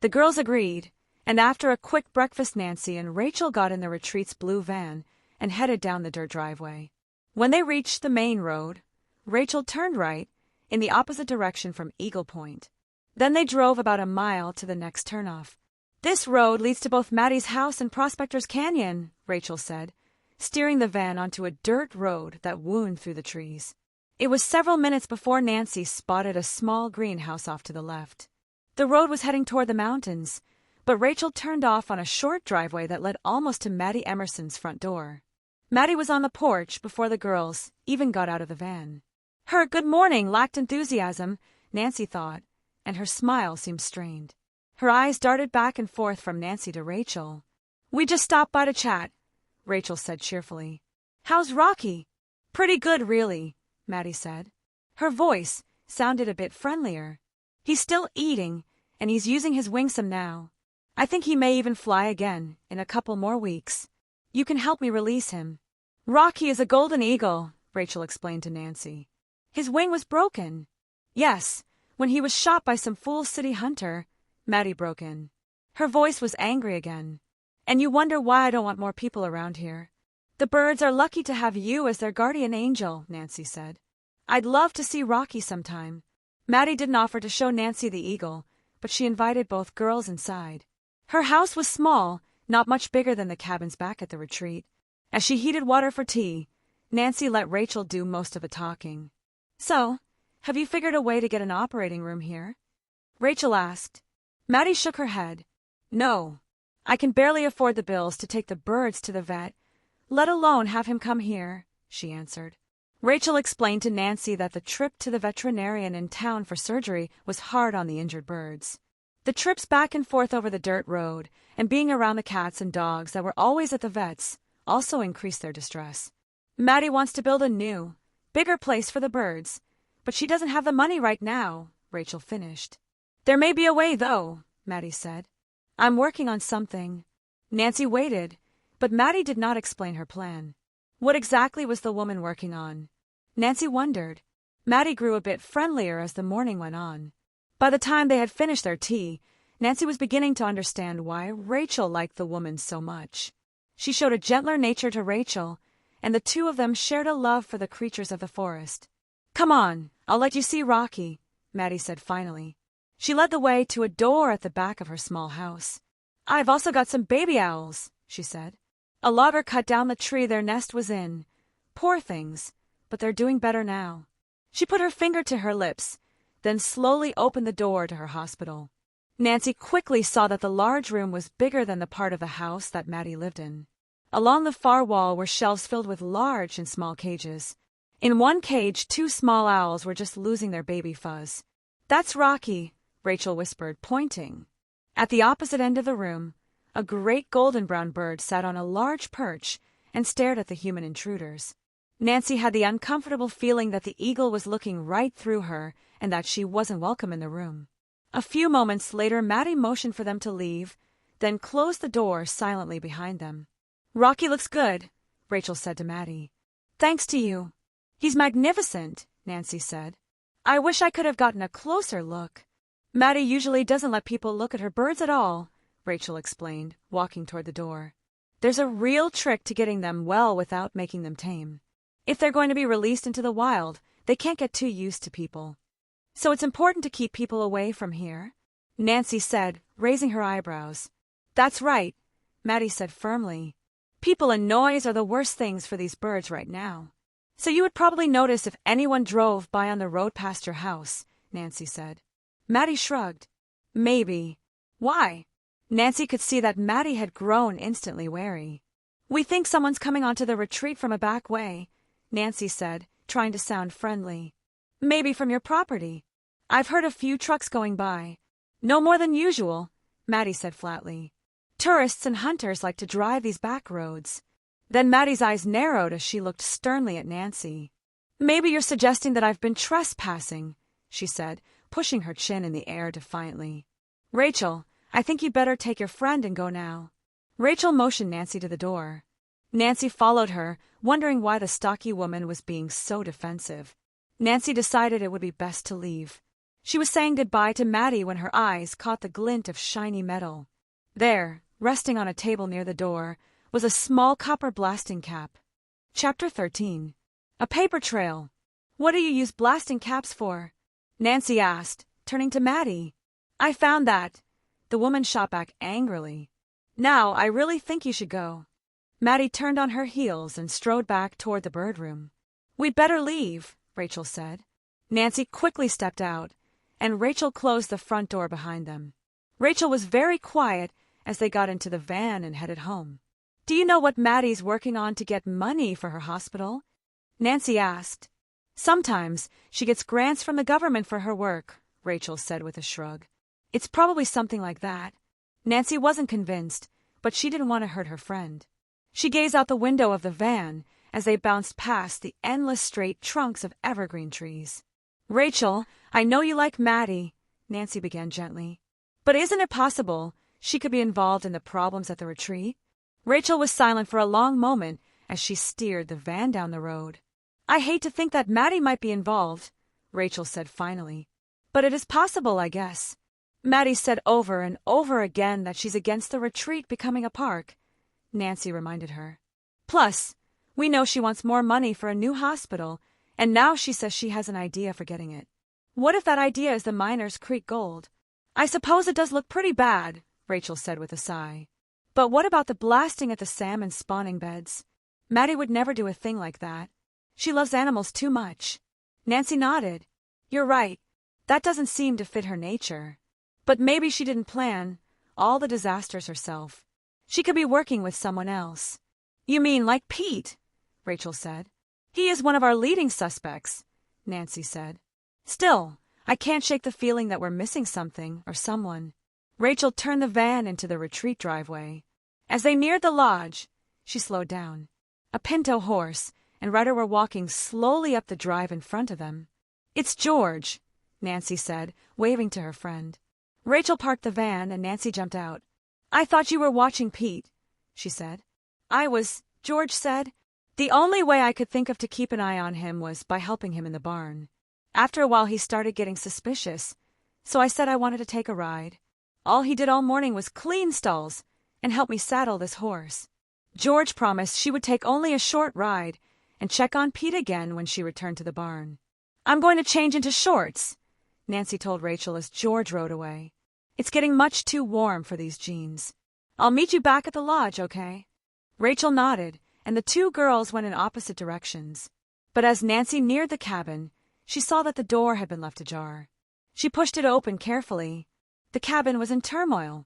The girls agreed, and after a quick breakfast, Nancy and Rachel got in the retreat's blue van and headed down the dirt driveway. When they reached the main road, Rachel turned right in the opposite direction from Eagle Point. Then they drove about a mile to the next turnoff. This road leads to both Maddie's house and Prospector's Canyon, Rachel said, steering the van onto a dirt road that wound through the trees. It was several minutes before Nancy spotted a small greenhouse off to the left. The road was heading toward the mountains, but Rachel turned off on a short driveway that led almost to Maddie Emerson's front door. Maddie was on the porch before the girls even got out of the van. Her good morning lacked enthusiasm, Nancy thought, and her smile seemed strained. Her eyes darted back and forth from Nancy to Rachel. We just stopped by to chat, Rachel said cheerfully. How's Rocky? Pretty good, really, Maddie said. Her voice sounded a bit friendlier. He's still eating, and he's using his wings some now. I think he may even fly again in a couple more weeks. You can help me release him. Rocky is a golden eagle, Rachel explained to Nancy. His wing was broken. Yes, when he was shot by some fool city hunter, Maddie broke in. Her voice was angry again. And you wonder why I don't want more people around here. The birds are lucky to have you as their guardian angel, Nancy said. I'd love to see Rocky sometime. Maddie didn't offer to show Nancy the eagle, but she invited both girls inside. Her house was small, not much bigger than the cabins back at the retreat. As she heated water for tea, Nancy let Rachel do most of the talking. So, have you figured a way to get an operating room here? Rachel asked. Maddie shook her head. No. I can barely afford the bills to take the birds to the vet, let alone have him come here, she answered. Rachel explained to Nancy that the trip to the veterinarian in town for surgery was hard on the injured birds. The trips back and forth over the dirt road and being around the cats and dogs that were always at the vet's also increased their distress. Maddie wants to build a new, bigger place for the birds, but she doesn't have the money right now, Rachel finished. There may be a way, though, Maddie said. I'm working on something. Nancy waited, but Maddie did not explain her plan. What exactly was the woman working on? Nancy wondered. Maddie grew a bit friendlier as the morning went on. By the time they had finished their tea, Nancy was beginning to understand why Rachel liked the woman so much. She showed a gentler nature to Rachel, and the two of them shared a love for the creatures of the forest. Come on, I'll let you see Rocky, Maddie said finally. She led the way to a door at the back of her small house. I've also got some baby owls, she said. A logger cut down the tree their nest was in. Poor things, but they're doing better now. She put her finger to her lips, then slowly opened the door to her hospital. Nancy quickly saw that the large room was bigger than the part of the house that Maddie lived in. Along the far wall were shelves filled with large and small cages. In one cage, 2 small owls were just losing their baby fuzz. That's Rocky, Rachel whispered, pointing. At the opposite end of the room, a great golden brown bird sat on a large perch and stared at the human intruders. Nancy had the uncomfortable feeling that the eagle was looking right through her and that she wasn't welcome in the room. A few moments later, Maddie motioned for them to leave, then closed the door silently behind them. Rocky looks good, Rachel said to Maddie. Thanks to you. He's magnificent, Nancy said. I wish I could have gotten a closer look. Maddie usually doesn't let people look at her birds at all, Rachel explained, walking toward the door. There's a real trick to getting them well without making them tame. If they're going to be released into the wild, they can't get too used to people. So it's important to keep people away from here, Nancy said, raising her eyebrows. That's right, Maddie said firmly. People and noise are the worst things for these birds right now. So you would probably notice if anyone drove by on the road past your house, Nancy said. Maddie shrugged. Maybe. Why? Nancy could see that Maddie had grown instantly wary. We think someone's coming onto the retreat from a back way, Nancy said, trying to sound friendly. Maybe from your property. I've heard a few trucks going by. No more than usual, Maddie said flatly. Tourists and hunters like to drive these back roads. Then Maddie's eyes narrowed as she looked sternly at Nancy. Maybe you're suggesting that I've been trespassing, she said, pushing her chin in the air defiantly. Rachel, I think you'd better take your friend and go now. Rachel motioned Nancy to the door. Nancy followed her, wondering why the stocky woman was being so defensive. Nancy decided it would be best to leave. She was saying goodbye to Maddie when her eyes caught the glint of shiny metal. There, resting on a table near the door, was a small copper blasting cap. Chapter 13. A paper trail. What do you use blasting caps for? Nancy asked, turning to Maddie. I found that. The woman shot back angrily. Now, I really think you should go. Maddie turned on her heels and strode back toward the bird room. We'd better leave, Rachel said. Nancy quickly stepped out, and Rachel closed the front door behind them. Rachel was very quiet as they got into the van and headed home. Do you know what Maddie's working on to get money for her hospital? Nancy asked. Sometimes she gets grants from the government for her work, Rachel said with a shrug. It's probably something like that. Nancy wasn't convinced, but she didn't want to hurt her friend. She gazed out the window of the van as they bounced past the endless straight trunks of evergreen trees. Rachel, I know you like Maddie, Nancy began gently. But isn't it possible she could be involved in the problems at the retreat? Rachel was silent for a long moment as she steered the van down the road. I hate to think that Maddie might be involved, Rachel said finally. But it is possible, I guess. Maddie said over and over again that she's against the retreat becoming a park, Nancy reminded her. Plus, we know she wants more money for a new hospital, and now she says she has an idea for getting it. What if that idea is the Miners Creek Gold? I suppose it does look pretty bad, Rachel said with a sigh. But what about the blasting at the salmon spawning beds? Maddie would never do a thing like that. She loves animals too much. Nancy nodded. You're right. That doesn't seem to fit her nature. But maybe she didn't plan all the disasters herself. She could be working with someone else. You mean like Pete? Rachel said. He is one of our leading suspects, Nancy said. Still, I can't shake the feeling that we're missing something or someone. Rachel turned the van into the retreat driveway. As they neared the lodge, she slowed down. A pinto horse and rider were walking slowly up the drive in front of them. It's George, Nancy said, waving to her friend. Rachel parked the van and Nancy jumped out. I thought you were watching Pete, she said. I was, George said. The only way I could think of to keep an eye on him was by helping him in the barn. After a while he started getting suspicious, so I said I wanted to take a ride. All he did all morning was clean stalls and help me saddle this horse. George promised she would take only a short ride and check on Pete again when she returned to the barn. I'm going to change into shorts, Nancy told Rachel as George rode away. It's getting much too warm for these jeans. I'll meet you back at the lodge, okay? Rachel nodded, and the two girls went in opposite directions. But as Nancy neared the cabin, she saw that the door had been left ajar. She pushed it open carefully. The cabin was in turmoil.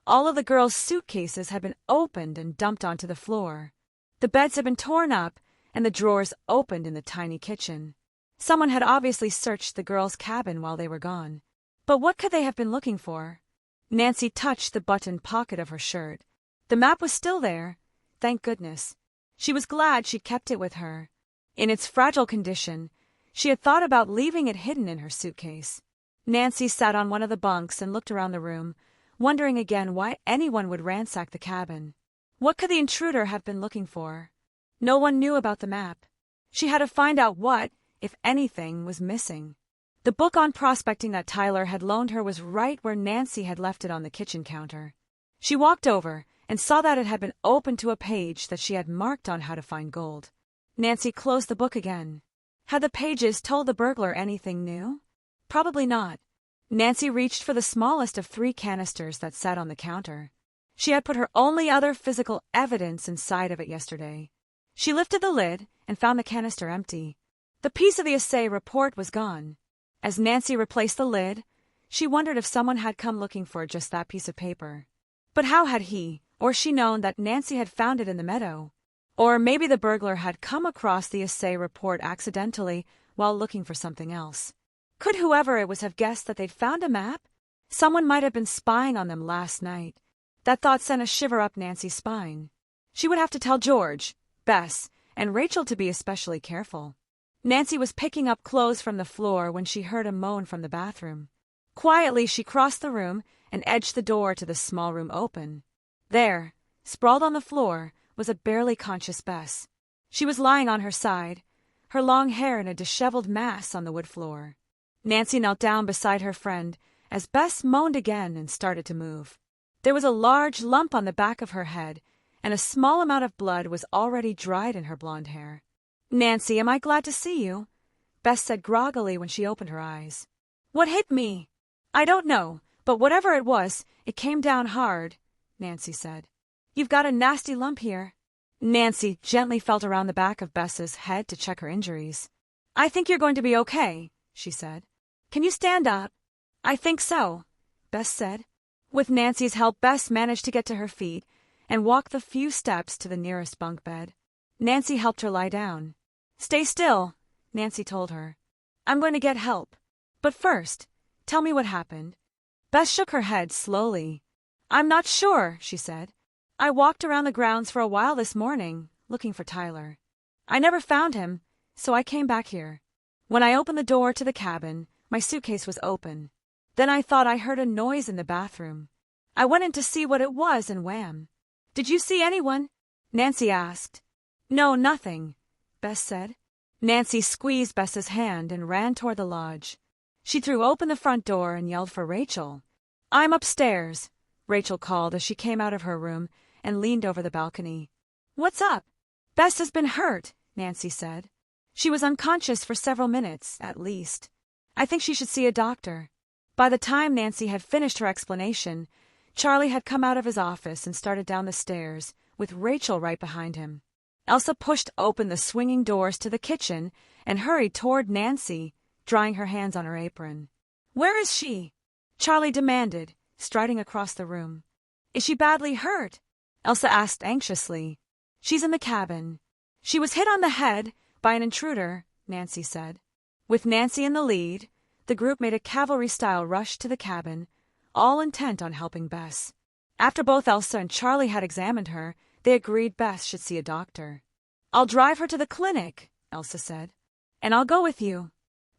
All of the girls' suitcases had been opened and dumped onto the floor. The beds had been torn up, and the drawers opened in the tiny kitchen. Someone had obviously searched the girls' cabin while they were gone. But what could they have been looking for? Nancy touched the buttoned pocket of her shirt. The map was still there. Thank goodness. She was glad she'd kept it with her. In its fragile condition, she had thought about leaving it hidden in her suitcase. Nancy sat on one of the bunks and looked around the room, wondering again why anyone would ransack the cabin. What could the intruder have been looking for? No one knew about the map. She had to find out what, if anything, was missing. The book on prospecting that Tyler had loaned her was right where Nancy had left it on the kitchen counter. She walked over and saw that it had been opened to a page that she had marked on how to find gold. Nancy closed the book again. Had the pages told the burglar anything new? Probably not. Nancy reached for the smallest of 3 canisters that sat on the counter. She had put her only other physical evidence inside of it yesterday. She lifted the lid and found the canister empty. The piece of the assay report was gone. As Nancy replaced the lid, she wondered if someone had come looking for just that piece of paper. But how had he or she known that Nancy had found it in the meadow? Or maybe the burglar had come across the assay report accidentally while looking for something else. Could whoever it was have guessed that they'd found a map? Someone might have been spying on them last night. That thought sent a shiver up Nancy's spine. She would have to tell George, Bess, and Rachel to be especially careful. Nancy was picking up clothes from the floor when she heard a moan from the bathroom. Quietly, she crossed the room and edged the door to the small room open. There, sprawled on the floor, was a barely conscious Bess. She was lying on her side, her long hair in a disheveled mass on the wood floor. Nancy knelt down beside her friend as Bess moaned again and started to move. There was a large lump on the back of her head, and a small amount of blood was already dried in her blonde hair. Nancy, am I glad to see you? Bess said groggily when she opened her eyes. What hit me? I don't know, but whatever it was, it came down hard, Nancy said. You've got a nasty lump here. Nancy gently felt around the back of Bess's head to check her injuries. I think you're going to be okay, she said. Can you stand up? I think so, Bess said. With Nancy's help, Bess managed to get to her feet and walk the few steps to the nearest bunk bed. Nancy helped her lie down. Stay still, Nancy told her. I'm going to get help. But first, tell me what happened. Bess shook her head slowly. I'm not sure, she said. I walked around the grounds for a while this morning, looking for Tyler. I never found him, so I came back here. When I opened the door to the cabin, my suitcase was open. Then I thought I heard a noise in the bathroom. I went in to see what it was and wham. Did you see anyone? Nancy asked. No, nothing, Bess said. Nancy squeezed Bess's hand and ran toward the lodge. She threw open the front door and yelled for Rachel. I'm upstairs, Rachel called as she came out of her room and leaned over the balcony. What's up? Bess has been hurt, Nancy said. She was unconscious for several minutes, at least. I think she should see a doctor. By the time Nancy had finished her explanation, Charlie had come out of his office and started down the stairs, with Rachel right behind him. Elsa pushed open the swinging doors to the kitchen and hurried toward Nancy, drying her hands on her apron. Where is she? Charlie demanded, striding across the room. Is she badly hurt? Elsa asked anxiously. She's in the cabin. She was hit on the head by an intruder, Nancy said. With Nancy in the lead, the group made a cavalry-style rush to the cabin, all intent on helping Bess. After both Elsa and Charlie had examined her, they agreed Bess should see a doctor. "I'll drive her to the clinic," Elsa said. "And I'll go with you."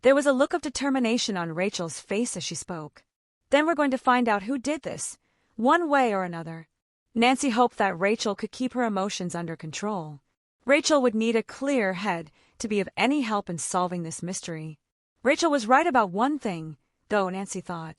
There was a look of determination on Rachel's face as she spoke. "Then we're going to find out who did this, one way or another." Nancy hoped that Rachel could keep her emotions under control. Rachel would need a clear head to be of any help in solving this mystery. Rachel was right about one thing, though, Nancy thought.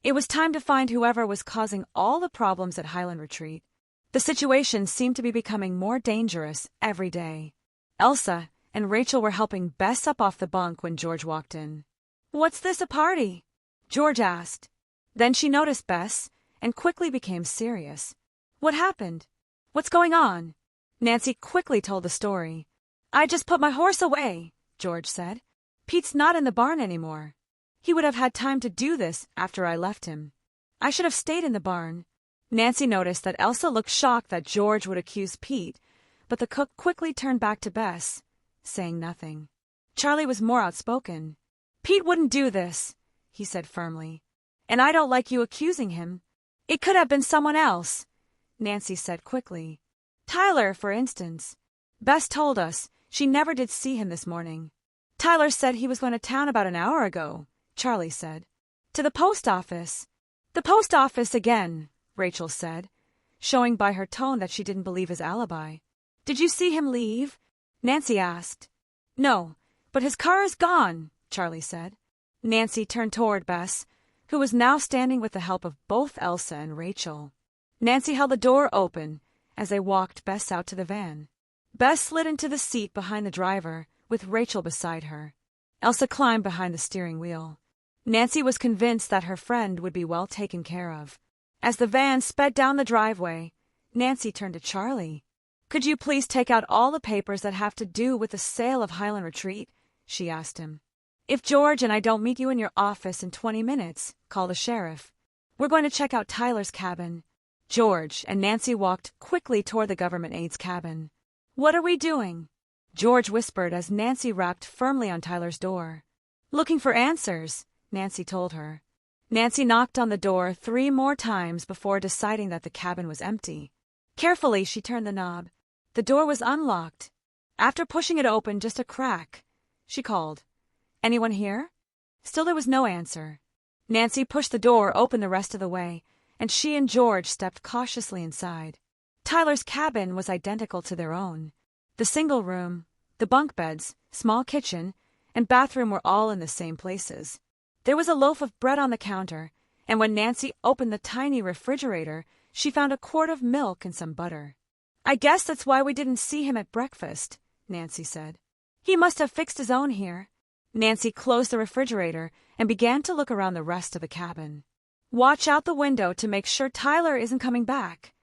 It was time to find whoever was causing all the problems at Highland Retreat. The situation seemed to be becoming more dangerous every day. Elsa and Rachel were helping Bess up off the bunk when George walked in. "What's this, a party?" George asked. Then she noticed Bess and quickly became serious. "What happened? What's going on?" Nancy quickly told the story. "I just put my horse away," George said. "Pete's not in the barn anymore. He would have had time to do this after I left him. I should have stayed in the barn." Nancy noticed that Elsa looked shocked that George would accuse Pete, but the cook quickly turned back to Bess, saying nothing. Charlie was more outspoken. "Pete wouldn't do this," he said firmly. "And I don't like you accusing him. It could have been someone else," Nancy said quickly. "Tyler, for instance. Bess told us she never did see him this morning." "Tyler said he was going to town about an hour ago," Charlie said. "To the post office." "The post office again," Rachel said, showing by her tone that she didn't believe his alibi. "Did you see him leave?" Nancy asked. "No, but his car is gone," Charlie said. Nancy turned toward Bess, who was now standing with the help of both Elsa and Rachel. Nancy held the door open as they walked Bess out to the van. Bess slid into the seat behind the driver, with Rachel beside her. Elsa climbed behind the steering wheel. Nancy was convinced that her friend would be well taken care of. As the van sped down the driveway, Nancy turned to Charlie. "Could you please take out all the papers that have to do with the sale of Highland Retreat?" she asked him. "If George and I don't meet you in your office in 20 minutes, call the sheriff. We're going to check out Tyler's cabin." George and Nancy walked quickly toward the government aide's cabin. "What are we doing?" George whispered as Nancy rapped firmly on Tyler's door. "Looking for answers," Nancy told her. Nancy knocked on the door 3 more times before deciding that the cabin was empty. Carefully, she turned the knob. The door was unlocked. After pushing it open just a crack, she called, "Anyone here?" Still there was no answer. Nancy pushed the door open the rest of the way, and she and George stepped cautiously inside. Tyler's cabin was identical to their own. The single room, the bunk beds, small kitchen, and bathroom were all in the same places. There was a loaf of bread on the counter, and when Nancy opened the tiny refrigerator, she found a quart of milk and some butter. "I guess that's why we didn't see him at breakfast," Nancy said. "He must have fixed his own here." Nancy closed the refrigerator and began to look around the rest of the cabin. "Watch out the window to make sure Tyler isn't coming back,"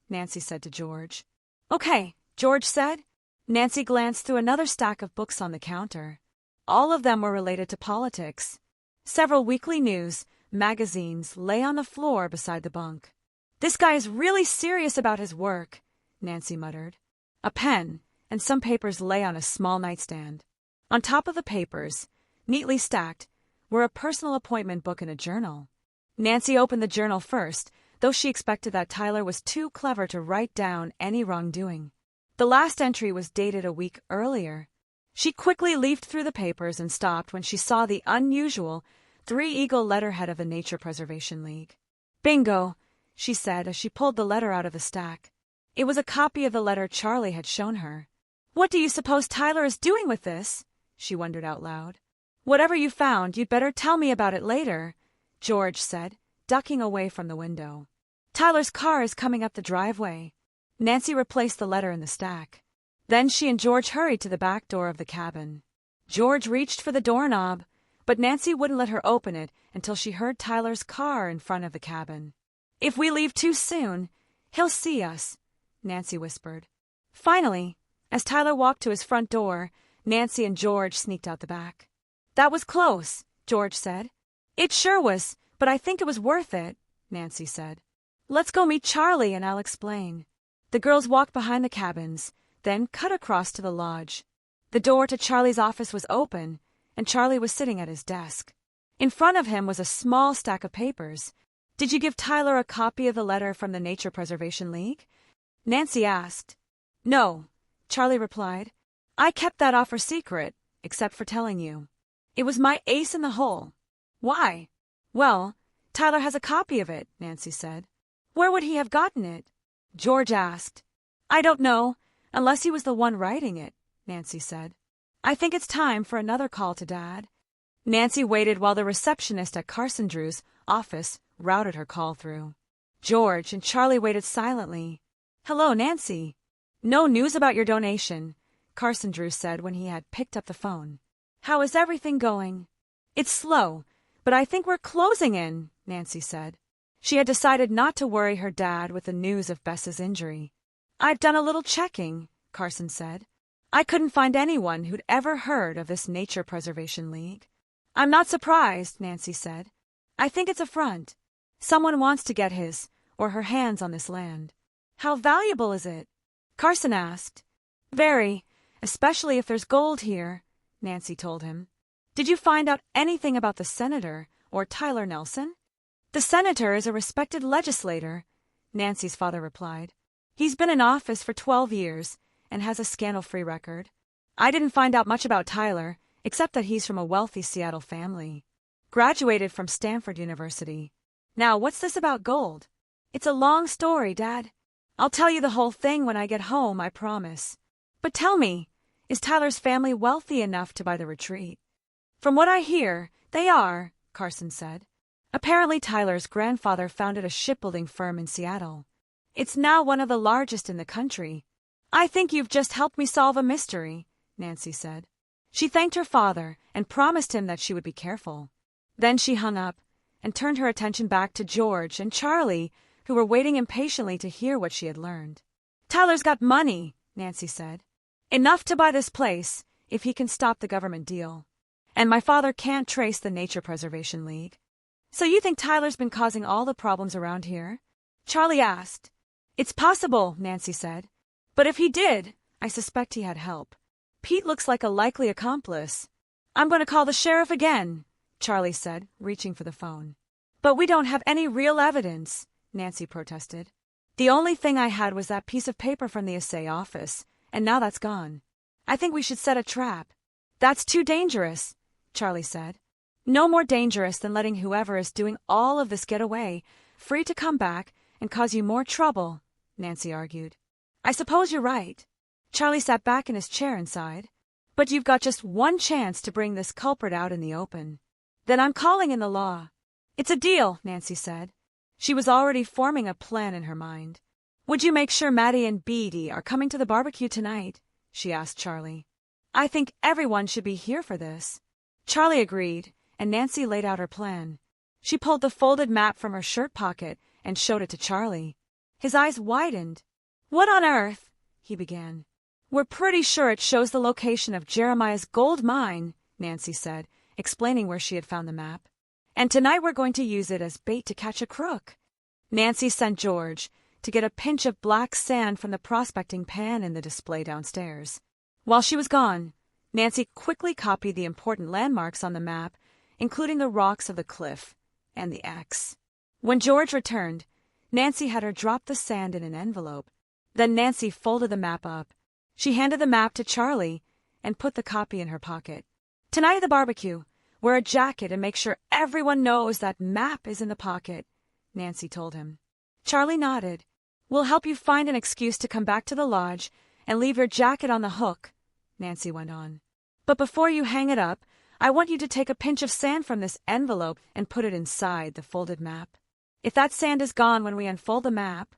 Nancy said to George. "Okay," George said. Nancy glanced through another stack of books on the counter. All of them were related to politics. Several weekly news magazines lay on the floor beside the bunk. "This guy is really serious about his work," Nancy muttered. A pen and some papers lay on a small nightstand. On top of the papers, neatly stacked, were a personal appointment book and a journal. Nancy opened the journal first, though she expected that Tyler was too clever to write down any wrongdoing. The last entry was dated a week earlier. She quickly leafed through the papers and stopped when she saw the unusual 3-eagle letterhead of the Nature Preservation League. "Bingo," she said as she pulled the letter out of the stack. It was a copy of the letter Charlie had shown her. "What do you suppose Tyler is doing with this?" she wondered out loud. "Whatever you found, you'd better tell me about it later," George said, ducking away from the window. "Tyler's car is coming up the driveway." Nancy replaced the letter in the stack. Then she and George hurried to the back door of the cabin. George reached for the doorknob, but Nancy wouldn't let her open it until she heard Tyler's car in front of the cabin. "If we leave too soon, he'll see us," Nancy whispered. Finally, as Tyler walked to his front door, Nancy and George sneaked out the back. "That was close," George said. "It sure was, but I think it was worth it," Nancy said. "Let's go meet Charlie and I'll explain." The girls walked behind the cabins, then cut across to the lodge. The door to Charlie's office was open, and Charlie was sitting at his desk. In front of him was a small stack of papers. "Did you give Tyler a copy of the letter from the Nature Preservation League?" Nancy asked. "No," Charlie replied. "I kept that offer secret, except for telling you. It was my ace in the hole." "Why?" "Well, Tyler has a copy of it," Nancy said. "Where would he have gotten it?" George asked. "I don't know, unless he was the one writing it," Nancy said. "I think it's time for another call to Dad." Nancy waited while the receptionist at Carson Drew's office routed her call through. George and Charlie waited silently. "Hello, Nancy." "No news about your donation," Carson Drew said when he had picked up the phone. "How is everything going?" "It's slow, but I think we're closing in," Nancy said. She had decided not to worry her dad with the news of Bess's injury. "I've done a little checking," Carson said. "I couldn't find anyone who'd ever heard of this Nature Preservation League." "I'm not surprised," Nancy said. "I think it's a front. Someone wants to get his or her hands on this land." "How valuable is it?" Carson asked. "Very, especially if there's gold here," Nancy told him. "Did you find out anything about the senator or Tyler Nelson?" "The senator is a respected legislator," Nancy's father replied. "He's been in office for 12 years and has a scandal-free record. I didn't find out much about Tyler, except that he's from a wealthy Seattle family. Graduated from Stanford University. Now, what's this about gold?" "It's a long story, Dad. I'll tell you the whole thing when I get home, I promise. But tell me, is Tyler's family wealthy enough to buy the retreat?" "From what I hear, they are," Carson said. "Apparently Tyler's grandfather founded a shipbuilding firm in Seattle. It's now one of the largest in the country." "I think you've just helped me solve a mystery," Nancy said. She thanked her father and promised him that she would be careful. Then she hung up and turned her attention back to George and Charlie, who were waiting impatiently to hear what she had learned. "Tyler's got money," Nancy said. "Enough to buy this place, if he can stop the government deal. And my father can't trace the Nature Preservation League." "So you think Tyler's been causing all the problems around here?" Charlie asked. "It's possible," Nancy said. "But if he did, I suspect he had help. Pete looks like a likely accomplice." "I'm going to call the sheriff again," Charlie said, reaching for the phone. "But we don't have any real evidence," Nancy protested. "The only thing I had was that piece of paper from the assay office, and now that's gone. I think we should set a trap." "That's too dangerous," Charlie said. "No more dangerous than letting whoever is doing all of this get away, free to come back and cause you more trouble," Nancy argued. "I suppose you're right." Charlie sat back in his chair and sighed. "But you've got just one chance to bring this culprit out in the open." "Then I'm calling in the law." "It's a deal," Nancy said. She was already forming a plan in her mind. "Would you make sure Maddie and Beatty are coming to the barbecue tonight?" she asked Charlie. "I think everyone should be here for this." Charlie agreed, and Nancy laid out her plan. She pulled the folded map from her shirt pocket and showed it to Charlie. His eyes widened. "What on earth?" he began. "We're pretty sure it shows the location of Jeremiah's gold mine," Nancy said, explaining where she had found the map. "And tonight we're going to use it as bait to catch a crook." Nancy sent George to get a pinch of black sand from the prospecting pan in the display downstairs. While she was gone, Nancy quickly copied the important landmarks on the map, including the rocks of the cliff and the X. When George returned, Nancy had her drop the sand in an envelope. Then Nancy folded the map up. She handed the map to Charlie and put the copy in her pocket. "Tonight at the barbecue, wear a jacket and make sure everyone knows that map is in the pocket," Nancy told him. Charlie nodded. "We'll help you find an excuse to come back to the lodge and leave your jacket on the hook," Nancy went on. "But before you hang it up, I want you to take a pinch of sand from this envelope and put it inside the folded map. If that sand is gone when we unfold the map,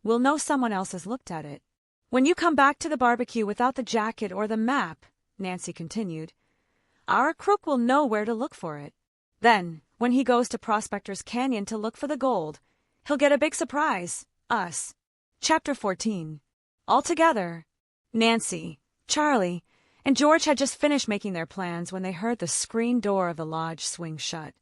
we'll know someone else has looked at it. When you come back to the barbecue without the jacket or the map," Nancy continued, "our crook will know where to look for it. Then, when he goes to Prospector's Canyon to look for the gold, he'll get a big surprise, us." Chapter 14. All together, Nancy, Charlie, and George had just finished making their plans when they heard the screen door of the lodge swing shut.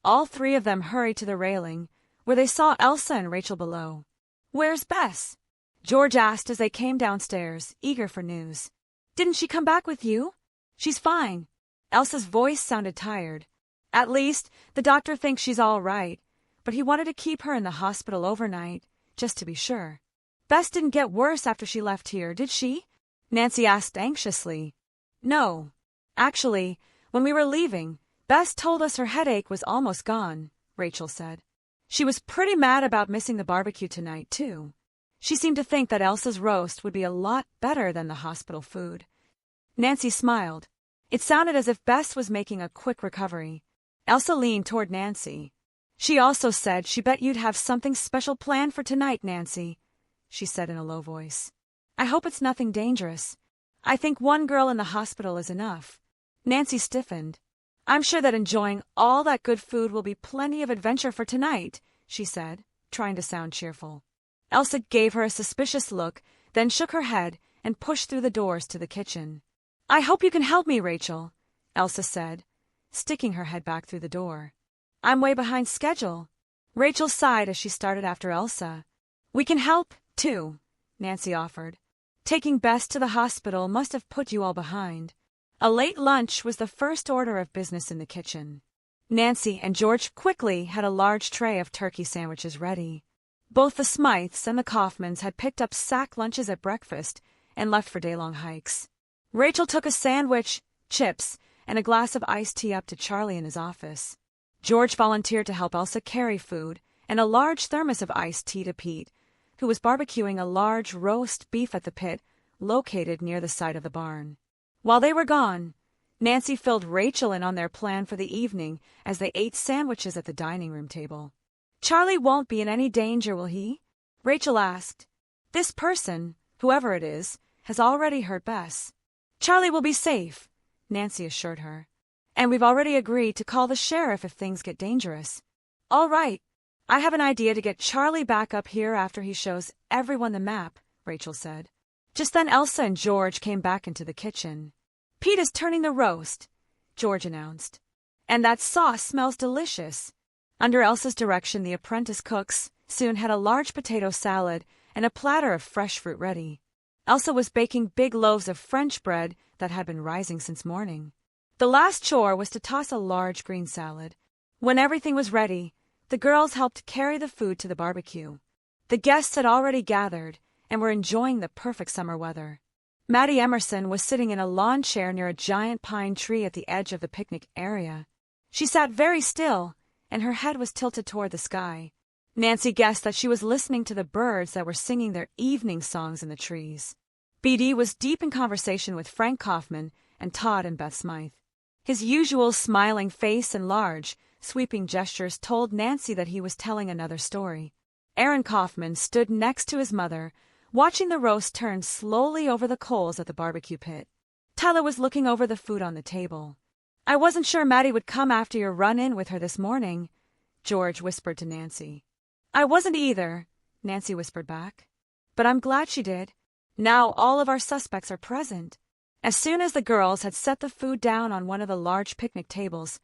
All three of them hurried to the railing, where they saw Elsa and Rachel below. "Where's Bess?" George asked as they came downstairs, eager for news. Didn't she come back with you? She's fine. Elsa's voice sounded tired. At least, the doctor thinks she's all right, but he wanted to keep her in the hospital overnight, just to be sure. Bess didn't get worse after she left here, did she? Nancy asked anxiously. No. Actually, when we were leaving, Bess told us her headache was almost gone, Rachel said. She was pretty mad about missing the barbecue tonight, too. She seemed to think that Elsa's roast would be a lot better than the hospital food. Nancy smiled. It sounded as if Bess was making a quick recovery. Elsa leaned toward Nancy. She also said she bet you'd have something special planned for tonight, Nancy, she said in a low voice. I hope it's nothing dangerous. I think one girl in the hospital is enough. Nancy stiffened. I'm sure that enjoying all that good food will be plenty of adventure for tonight, she said, trying to sound cheerful. Elsa gave her a suspicious look, then shook her head and pushed through the doors to the kitchen. I hope you can help me, Rachel, Elsa said, sticking her head back through the door. I'm way behind schedule. Rachel sighed as she started after Elsa. We can help, too, Nancy offered. Taking Bess to the hospital must have put you all behind. A late lunch was the first order of business in the kitchen. Nancy and George quickly had a large tray of turkey sandwiches ready. Both the Smythes and the Kaufmans had picked up sack lunches at breakfast and left for day-long hikes. Rachel took a sandwich, chips, and a glass of iced tea up to Charlie in his office. George volunteered to help Elsa carry food and a large thermos of iced tea to Pete, who was barbecuing a large roast beef at the pit located near the side of the barn. While they were gone, Nancy filled Rachel in on their plan for the evening as they ate sandwiches at the dining room table. Charlie won't be in any danger, will he? Rachel asked. This person, whoever it is, has already hurt Bess. Charlie will be safe, Nancy assured her. And we've already agreed to call the sheriff if things get dangerous. All right. I have an idea to get Charlie back up here after he shows everyone the map, Rachel said. Just then Elsa and George came back into the kitchen. Pete is turning the roast, George announced. And that sauce smells delicious. Under Elsa's direction, the apprentice cooks soon had a large potato salad and a platter of fresh fruit ready. Elsa was baking big loaves of French bread that had been rising since morning. The last chore was to toss a large green salad. When everything was ready, the girls helped carry the food to the barbecue. The guests had already gathered and were enjoying the perfect summer weather. Maddie Emerson was sitting in a lawn chair near a giant pine tree at the edge of the picnic area. She sat very still, and her head was tilted toward the sky. Nancy guessed that she was listening to the birds that were singing their evening songs in the trees. BD was deep in conversation with Frank Kaufman and Todd and Beth Smythe. His usual smiling face and large, sweeping gestures told Nancy that he was telling another story. Aaron Kaufman stood next to his mother, watching the roast turn slowly over the coals at the barbecue pit. Tyler was looking over the food on the table. I wasn't sure Maddie would come after your run-in with her this morning, George whispered to Nancy. I wasn't either, Nancy whispered back. But I'm glad she did. Now all of our suspects are present. As soon as the girls had set the food down on one of the large picnic tables,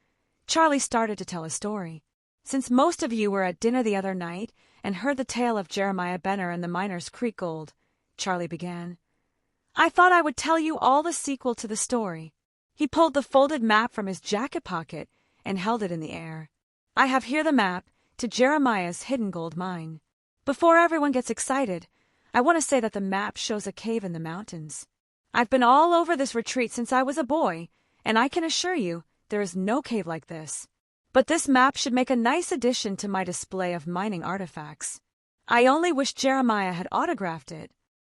Charlie started to tell a story. Since most of you were at dinner the other night and heard the tale of Jeremiah Benner and the Miners' Creek Gold, Charlie began, I thought I would tell you all the sequel to the story. He pulled the folded map from his jacket pocket and held it in the air. I have here the map to Jeremiah's hidden gold mine. Before everyone gets excited, I want to say that the map shows a cave in the mountains. I've been all over this retreat since I was a boy, and I can assure you there is no cave like this. But this map should make a nice addition to my display of mining artifacts. I only wish Jeremiah had autographed it.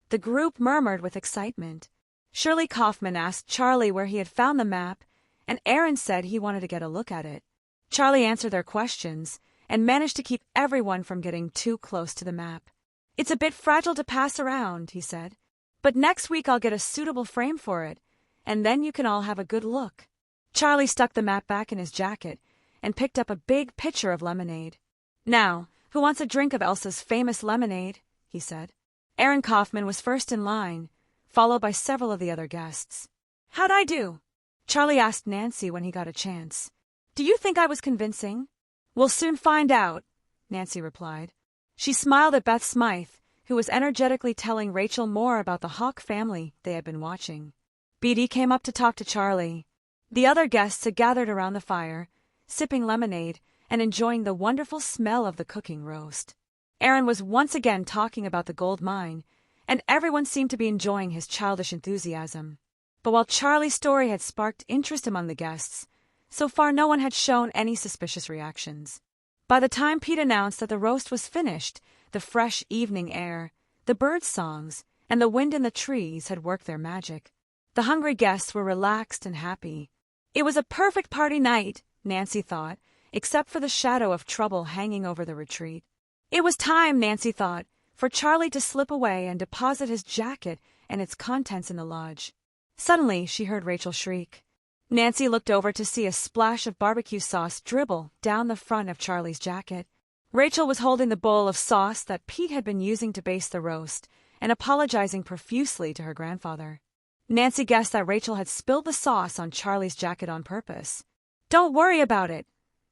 The group murmured with excitement. Shirley Kaufman asked Charlie where he had found the map, and Aaron said he wanted to get a look at it. Charlie answered their questions and managed to keep everyone from getting too close to the map. It's a bit fragile to pass around, he said, but next week I'll get a suitable frame for it, and then you can all have a good look. Charlie stuck the map back in his jacket and picked up a big pitcher of lemonade. Now, who wants a drink of Elsa's famous lemonade? He said. Aaron Kaufman was first in line, followed by several of the other guests. How'd I do? Charlie asked Nancy when he got a chance. Do you think I was convincing? We'll soon find out, Nancy replied. She smiled at Beth Smythe, who was energetically telling Rachel more about the Hawk family they had been watching. Beatty came up to talk to Charlie. The other guests had gathered around the fire, sipping lemonade and enjoying the wonderful smell of the cooking roast. Aaron was once again talking about the gold mine, and everyone seemed to be enjoying his childish enthusiasm. But while Charlie's story had sparked interest among the guests, so far no one had shown any suspicious reactions. By the time Pete announced that the roast was finished, the fresh evening air, the birds' songs, and the wind in the trees had worked their magic. The hungry guests were relaxed and happy. It was a perfect party night, Nancy thought, except for the shadow of trouble hanging over the retreat. It was time, Nancy thought, for Charlie to slip away and deposit his jacket and its contents in the lodge. Suddenly, she heard Rachel shriek. Nancy looked over to see a splash of barbecue sauce dribble down the front of Charlie's jacket. Rachel was holding the bowl of sauce that Pete had been using to baste the roast and apologizing profusely to her grandfather. Nancy guessed that Rachel had spilled the sauce on Charlie's jacket on purpose. "Don't worry about it,"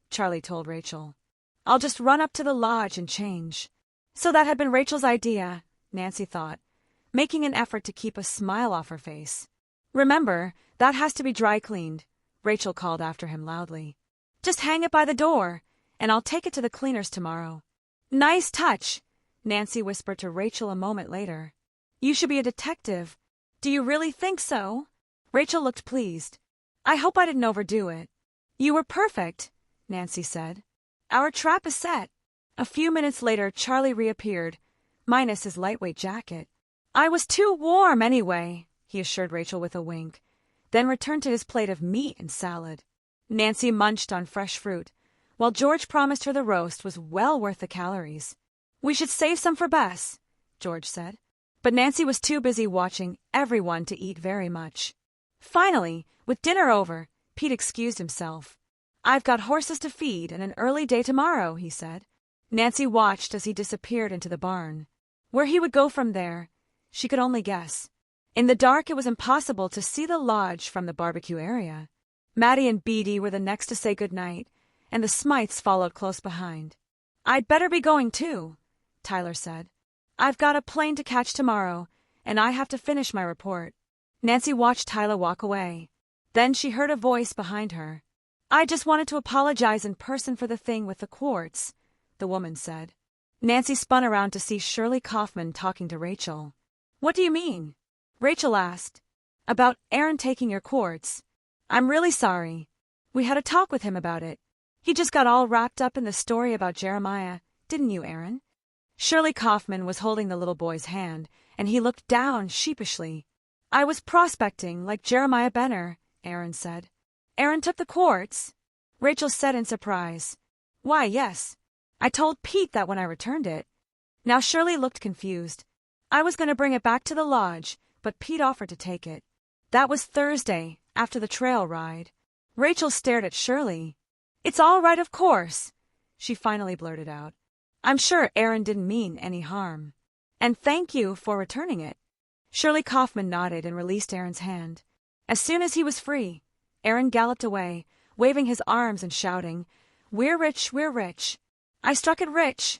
Charlie told Rachel. "I'll just run up to the lodge and change." So that had been Rachel's idea, Nancy thought, making an effort to keep a smile off her face. "Remember, that has to be dry cleaned," Rachel called after him loudly. "Just hang it by the door, and I'll take it to the cleaners tomorrow." "Nice touch," Nancy whispered to Rachel a moment later. "You should be a detective." "Do you really think so?" Rachel looked pleased. "I hope I didn't overdo it." "You were perfect," Nancy said. "Our trap is set." A few minutes later, Charlie reappeared, minus his lightweight jacket. "I was too warm anyway," he assured Rachel with a wink, then returned to his plate of meat and salad. Nancy munched on fresh fruit, while George promised her the roast was well worth the calories. "We should save some for Bess," George said. But Nancy was too busy watching everyone to eat very much. Finally, with dinner over, Pete excused himself. "I've got horses to feed and an early day tomorrow," he said. Nancy watched as he disappeared into the barn. Where he would go from there, she could only guess. In the dark, it was impossible to see the lodge from the barbecue area. Maddie and Beatty were the next to say goodnight, and the Smythes followed close behind. "I'd better be going too," Tyler said. "I've got a plane to catch tomorrow, and I have to finish my report." Nancy watched Tyler walk away. Then she heard a voice behind her. "I just wanted to apologize in person for the thing with the quartz," the woman said. Nancy spun around to see Shirley Kaufman talking to Rachel. "What do you mean?" Rachel asked. "About Aaron taking your quartz. I'm really sorry. We had a talk with him about it. He just got all wrapped up in the story about Jeremiah, didn't you, Aaron?" Shirley Kaufman was holding the little boy's hand, and he looked down sheepishly. "I was prospecting, like Jeremiah Benner," Aaron said. "Aaron took the quartz?" Rachel said in surprise. "Why, yes. I told Pete that when I returned it." Now Shirley looked confused. "I was going to bring it back to the lodge, but Pete offered to take it. That was Thursday, after the trail ride." Rachel stared at Shirley. "It's all right, of course," she finally blurted out. "I'm sure Aaron didn't mean any harm. And thank you for returning it." Shirley Kaufman nodded and released Aaron's hand. As soon as he was free, Aaron galloped away, waving his arms and shouting, "We're rich, we're rich. I struck it rich,"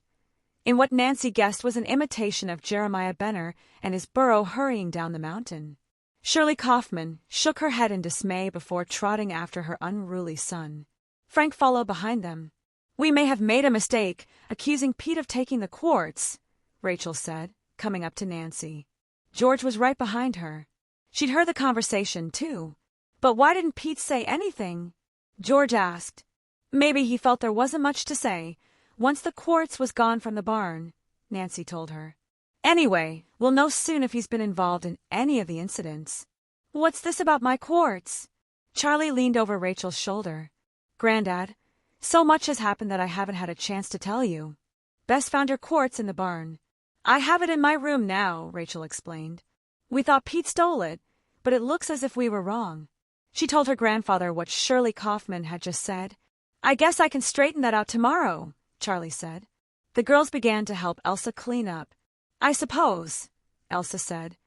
in what Nancy guessed was an imitation of Jeremiah Benner and his burro hurrying down the mountain. Shirley Kaufman shook her head in dismay before trotting after her unruly son. Frank followed behind them. "We may have made a mistake, accusing Pete of taking the quartz," Rachel said, coming up to Nancy. George was right behind her. She'd heard the conversation, too. "But why didn't Pete say anything?" George asked. "Maybe he felt there wasn't much to say, once the quartz was gone from the barn," Nancy told her. "Anyway, we'll know soon if he's been involved in any of the incidents." "What's this about my quartz?" Charlie leaned over Rachel's shoulder. "Granddad, so much has happened that I haven't had a chance to tell you. Bess found your quartz in the barn." "I have it in my room now," Rachel explained. "We thought Pete stole it, but it looks as if we were wrong." She told her grandfather what Shirley Kaufman had just said. "I guess I can straighten that out tomorrow," Charlie said. The girls began to help Elsa clean up. "I suppose," Elsa said,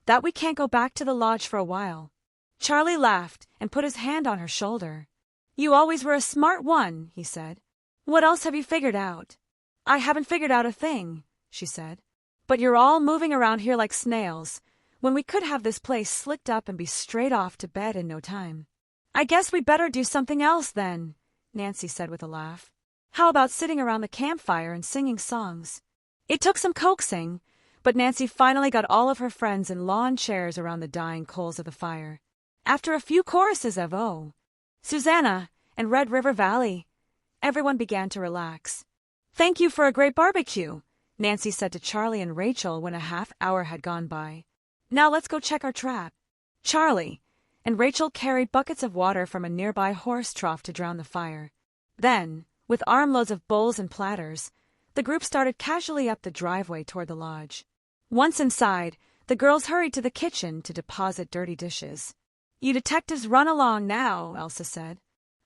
"that we can't go back to the lodge for a while." Charlie laughed and put his hand on her shoulder. "You always were a smart one," he said. "What else have you figured out?" "I haven't figured out a thing," she said. But you're all moving around here like snails, when we could have this place slicked up and be straight off to bed in no time. I guess we better do something else then, Nancy said with a laugh. How about sitting around the campfire and singing songs? It took some coaxing, but Nancy finally got all of her friends in lawn chairs around the dying coals of the fire. After a few choruses of "Oh, Susanna" and "Red River Valley," everyone began to relax. "Thank you for a great barbecue," Nancy said to Charlie and Rachel when a half hour had gone by. "Now let's go check our trap." Charlie and Rachel carried buckets of water from a nearby horse trough to drown the fire. Then, with armloads of bowls and platters, the group started casually up the driveway toward the lodge. Once inside, the girls hurried to the kitchen to deposit dirty dishes. "You detectives run along now," Elsa said.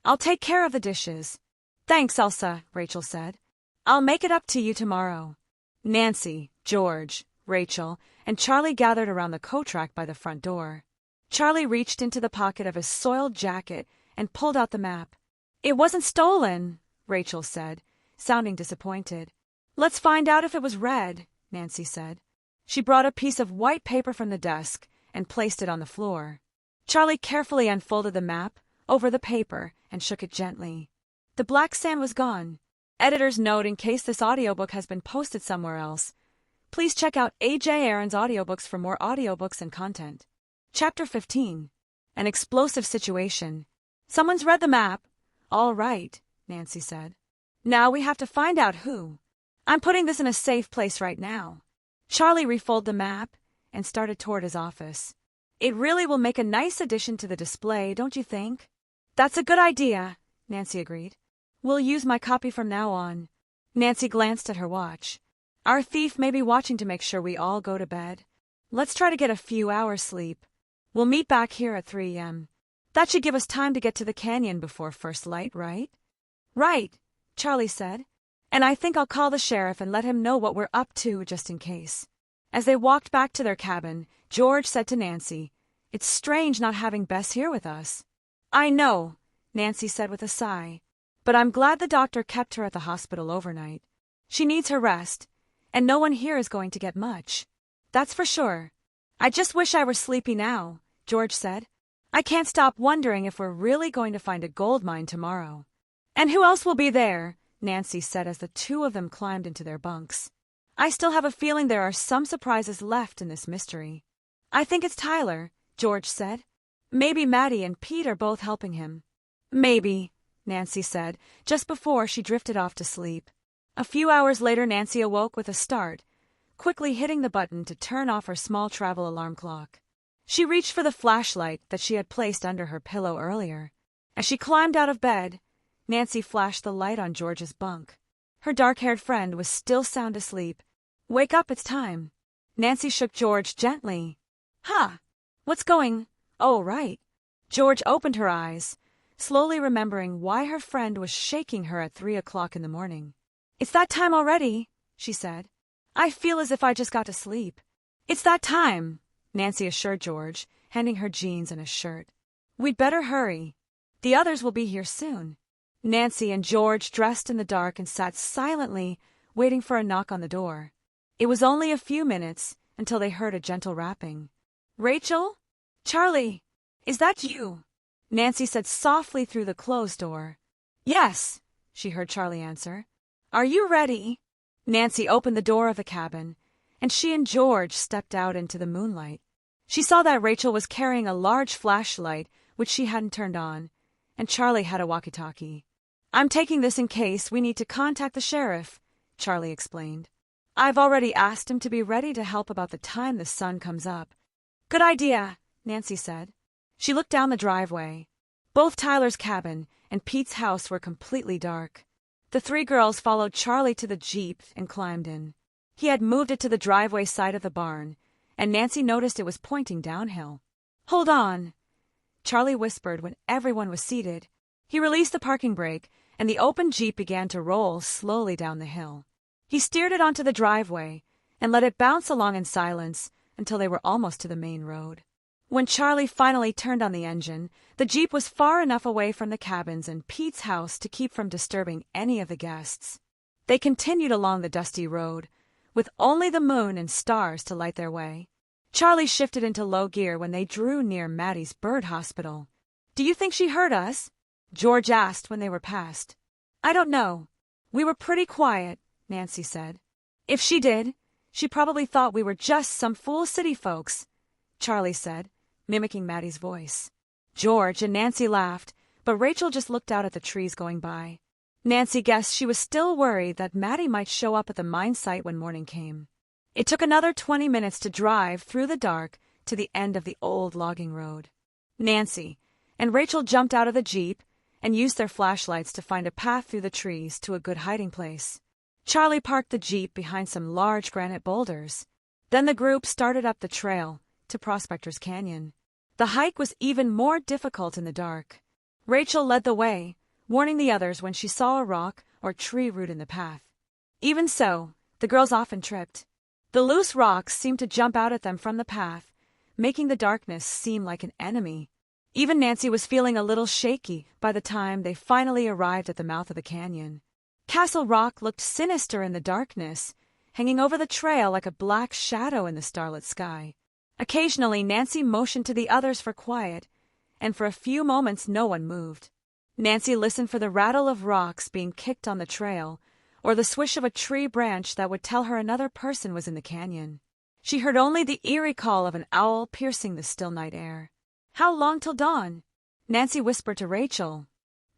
"I'll take care of the dishes." "Thanks, Elsa," Rachel said. "I'll make it up to you tomorrow." Nancy, George, Rachel, and Charlie gathered around the coat rack by the front door. Charlie reached into the pocket of his soiled jacket and pulled out the map. "It wasn't stolen," Rachel said, sounding disappointed. "Let's find out if it was red," Nancy said. She brought a piece of white paper from the desk and placed it on the floor. Charlie carefully unfolded the map over the paper and shook it gently. The black sand was gone. Editor's note in case this audiobook has been posted somewhere else. Please check out A.J. Aaron's audiobooks for more audiobooks and content. Chapter 15. An explosive situation. "Someone's read the map." "All right," Nancy said. "Now we have to find out who. I'm putting this in a safe place right now." Charlie refolded the map and started toward his office. "It really will make a nice addition to the display, don't you think?" "That's a good idea," Nancy agreed. "We'll use my copy from now on." Nancy glanced at her watch. "Our thief may be watching to make sure we all go to bed. Let's try to get a few hours sleep. We'll meet back here at 3 a.m. That should give us time to get to the canyon before first light, right?" "Right," Charlie said. "And I think I'll call the sheriff and let him know what we're up to just in case." As they walked back to their cabin, George said to Nancy, "It's strange not having Bess here with us." "I know," Nancy said with a sigh. "But I'm glad the doctor kept her at the hospital overnight. She needs her rest, and no one here is going to get much. That's for sure." "I just wish I were sleepy now," George said. "I can't stop wondering if we're really going to find a gold mine tomorrow." "And who else will be there?" Nancy said as the two of them climbed into their bunks. "I still have a feeling there are some surprises left in this mystery." "I think it's Tyler," George said. "Maybe Maddie and Pete are both helping him." "Maybe," Nancy said, just before she drifted off to sleep. A few hours later Nancy awoke with a start, quickly hitting the button to turn off her small travel alarm clock. She reached for the flashlight that she had placed under her pillow earlier. As she climbed out of bed, Nancy flashed the light on George's bunk. Her dark-haired friend was still sound asleep. "Wake up, it's time." Nancy shook George gently. "Huh? What's going? Oh, right." George opened her eyes, slowly remembering why her friend was shaking her at 3 o'clock in the morning. "It's that time already," she said. "I feel as if I just got to sleep." "It's that time," Nancy assured George, handing her jeans and a shirt. "We'd better hurry. The others will be here soon." Nancy and George dressed in the dark and sat silently, waiting for a knock on the door. It was only a few minutes until they heard a gentle rapping. "Rachel? Charlie? Is that you?" Nancy said softly through the closed door. "Yes," she heard Charlie answer. "Are you ready?" Nancy opened the door of the cabin, and she and George stepped out into the moonlight. She saw that Rachel was carrying a large flashlight, which she hadn't turned on, and Charlie had a walkie-talkie. "I'm taking this in case we need to contact the sheriff," Charlie explained. "I've already asked him to be ready to help about the time the sun comes up." "Good idea," Nancy said. She looked down the driveway. Both Tyler's cabin and Pete's house were completely dark. The three girls followed Charlie to the Jeep and climbed in. He had moved it to the driveway side of the barn, and Nancy noticed it was pointing downhill. "Hold on," Charlie whispered when everyone was seated. He released the parking brake, and the open Jeep began to roll slowly down the hill. He steered it onto the driveway and let it bounce along in silence until they were almost to the main road. When Charlie finally turned on the engine, the Jeep was far enough away from the cabins and Pete's house to keep from disturbing any of the guests. They continued along the dusty road, with only the moon and stars to light their way. Charlie shifted into low gear when they drew near Maddie's bird hospital. "Do you think she heard us?" George asked when they were past. "I don't know. We were pretty quiet," Nancy said. "If she did, she probably thought we were just some fool city folks," Charlie said, mimicking Maddie's voice. George and Nancy laughed, but Rachel just looked out at the trees going by. Nancy guessed she was still worried that Maddie might show up at the mine site when morning came. It took another 20 minutes to drive through the dark to the end of the old logging road. Nancy and Rachel jumped out of the Jeep and used their flashlights to find a path through the trees to a good hiding place. Charlie parked the Jeep behind some large granite boulders. Then the group started up the trail to Prospector's Canyon. The hike was even more difficult in the dark. Rachel led the way, warning the others when she saw a rock or tree root in the path. Even so, the girls often tripped. The loose rocks seemed to jump out at them from the path, making the darkness seem like an enemy. Even Nancy was feeling a little shaky by the time they finally arrived at the mouth of the canyon. Castle Rock looked sinister in the darkness, hanging over the trail like a black shadow in the starlit sky. Occasionally, Nancy motioned to the others for quiet, and for a few moments no one moved. Nancy listened for the rattle of rocks being kicked on the trail, or the swish of a tree branch that would tell her another person was in the canyon. She heard only the eerie call of an owl piercing the still night air. "How long till dawn?" Nancy whispered to Rachel.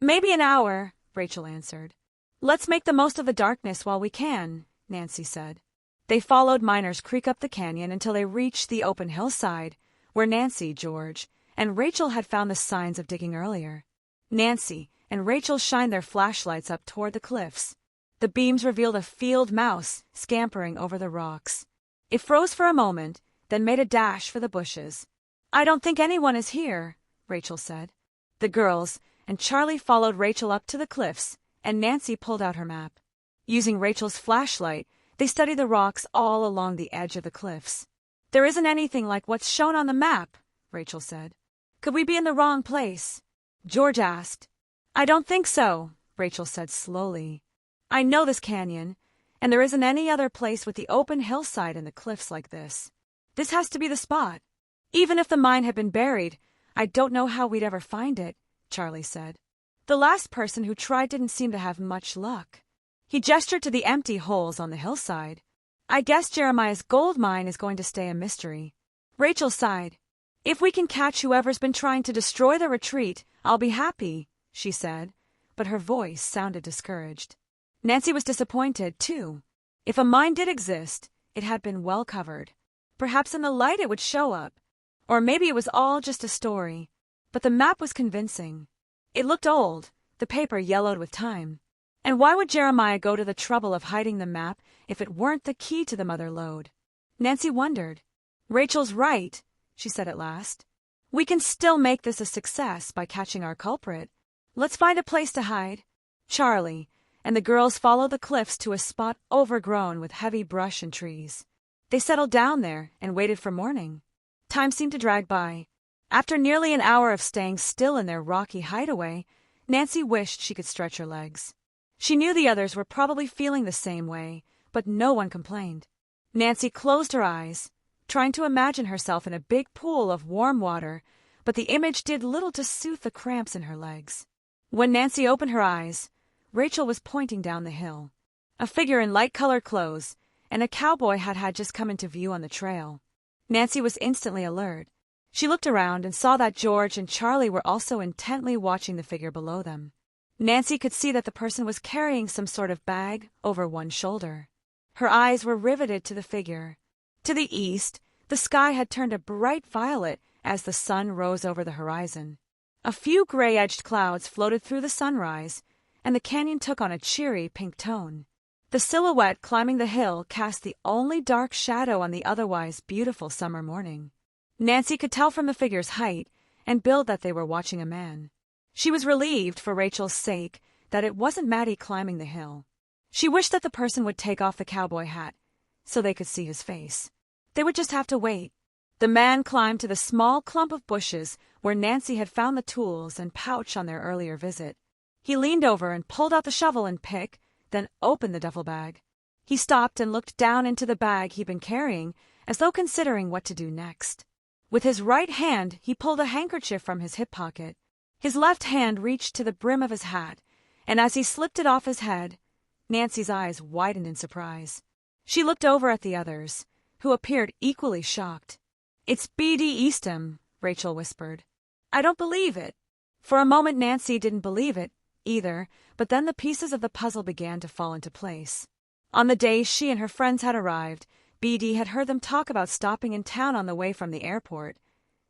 "Maybe an hour," Rachel answered. "Let's make the most of the darkness while we can," Nancy said. They followed Miners Creek up the canyon until they reached the open hillside, where Nancy, George, and Rachel had found the signs of digging earlier. Nancy and Rachel shined their flashlights up toward the cliffs. The beams revealed a field mouse scampering over the rocks. It froze for a moment, then made a dash for the bushes. "I don't think anyone is here," Rachel said. The girls and Charlie followed Rachel up to the cliffs, and Nancy pulled out her map. Using Rachel's flashlight, they studied the rocks all along the edge of the cliffs. "There isn't anything like what's shown on the map," Rachel said. "Could we be in the wrong place?" George asked. "I don't think so," Rachel said slowly. "I know this canyon, and there isn't any other place with the open hillside and the cliffs like this. This has to be the spot. Even if the mine had been buried, I don't know how we'd ever find it," Charlie said. "The last person who tried didn't seem to have much luck." He gestured to the empty holes on the hillside. "I guess Jeremiah's gold mine is going to stay a mystery." Rachel sighed. "If we can catch whoever's been trying to destroy the retreat, I'll be happy," she said, but her voice sounded discouraged. Nancy was disappointed, too. If a mine did exist, it had been well covered. Perhaps in the light it would show up. Or maybe it was all just a story. But the map was convincing. It looked old, the paper yellowed with time. And why would Jeremiah go to the trouble of hiding the map if it weren't the key to the mother lode? Nancy wondered. "Rachel's right," she said at last. "We can still make this a success by catching our culprit. Let's find a place to hide." Charlie and the girls followed the cliffs to a spot overgrown with heavy brush and trees. They settled down there and waited for morning. Time seemed to drag by. After nearly an hour of staying still in their rocky hideaway, Nancy wished she could stretch her legs. She knew the others were probably feeling the same way, but no one complained. Nancy closed her eyes, trying to imagine herself in a big pool of warm water, but the image did little to soothe the cramps in her legs. When Nancy opened her eyes, Rachel was pointing down the hill. A figure in light-colored clothes and a cowboy hat had just come into view on the trail. Nancy was instantly alert. She looked around and saw that George and Charlie were also intently watching the figure below them. Nancy could see that the person was carrying some sort of bag over one shoulder. Her eyes were riveted to the figure. To the east, the sky had turned a bright violet as the sun rose over the horizon. A few gray-edged clouds floated through the sunrise, and the canyon took on a cheery pink tone. The silhouette climbing the hill cast the only dark shadow on the otherwise beautiful summer morning. Nancy could tell from the figure's height and build that they were watching a man. She was relieved, for Rachel's sake, that it wasn't Maddie climbing the hill. She wished that the person would take off the cowboy hat so they could see his face. They would just have to wait. The man climbed to the small clump of bushes where Nancy had found the tools and pouch on their earlier visit. He leaned over and pulled out the shovel and pick, then opened the duffel bag. He stopped and looked down into the bag he'd been carrying, as though considering what to do next. With his right hand, he pulled a handkerchief from his hip pocket. His left hand reached to the brim of his hat, and as he slipped it off his head, Nancy's eyes widened in surprise. She looked over at the others, who appeared equally shocked. "It's B.D. Eastham," Rachel whispered. "I don't believe it." For a moment Nancy didn't believe it, either, but then the pieces of the puzzle began to fall into place. On the day she and her friends had arrived, B.D. had heard them talk about stopping in town on the way from the airport,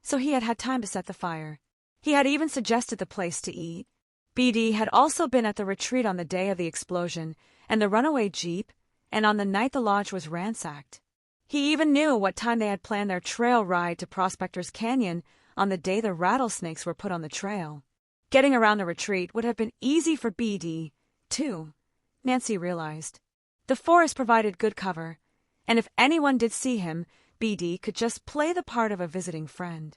so he had had time to set the fire. He had even suggested the place to eat. B.D. had also been at the retreat on the day of the explosion and the runaway jeep, and on the night the lodge was ransacked. He even knew what time they had planned their trail ride to Prospector's Canyon on the day the rattlesnakes were put on the trail. Getting around the retreat would have been easy for B.D., too, Nancy realized. The forest provided good cover, and if anyone did see him, B.D. could just play the part of a visiting friend.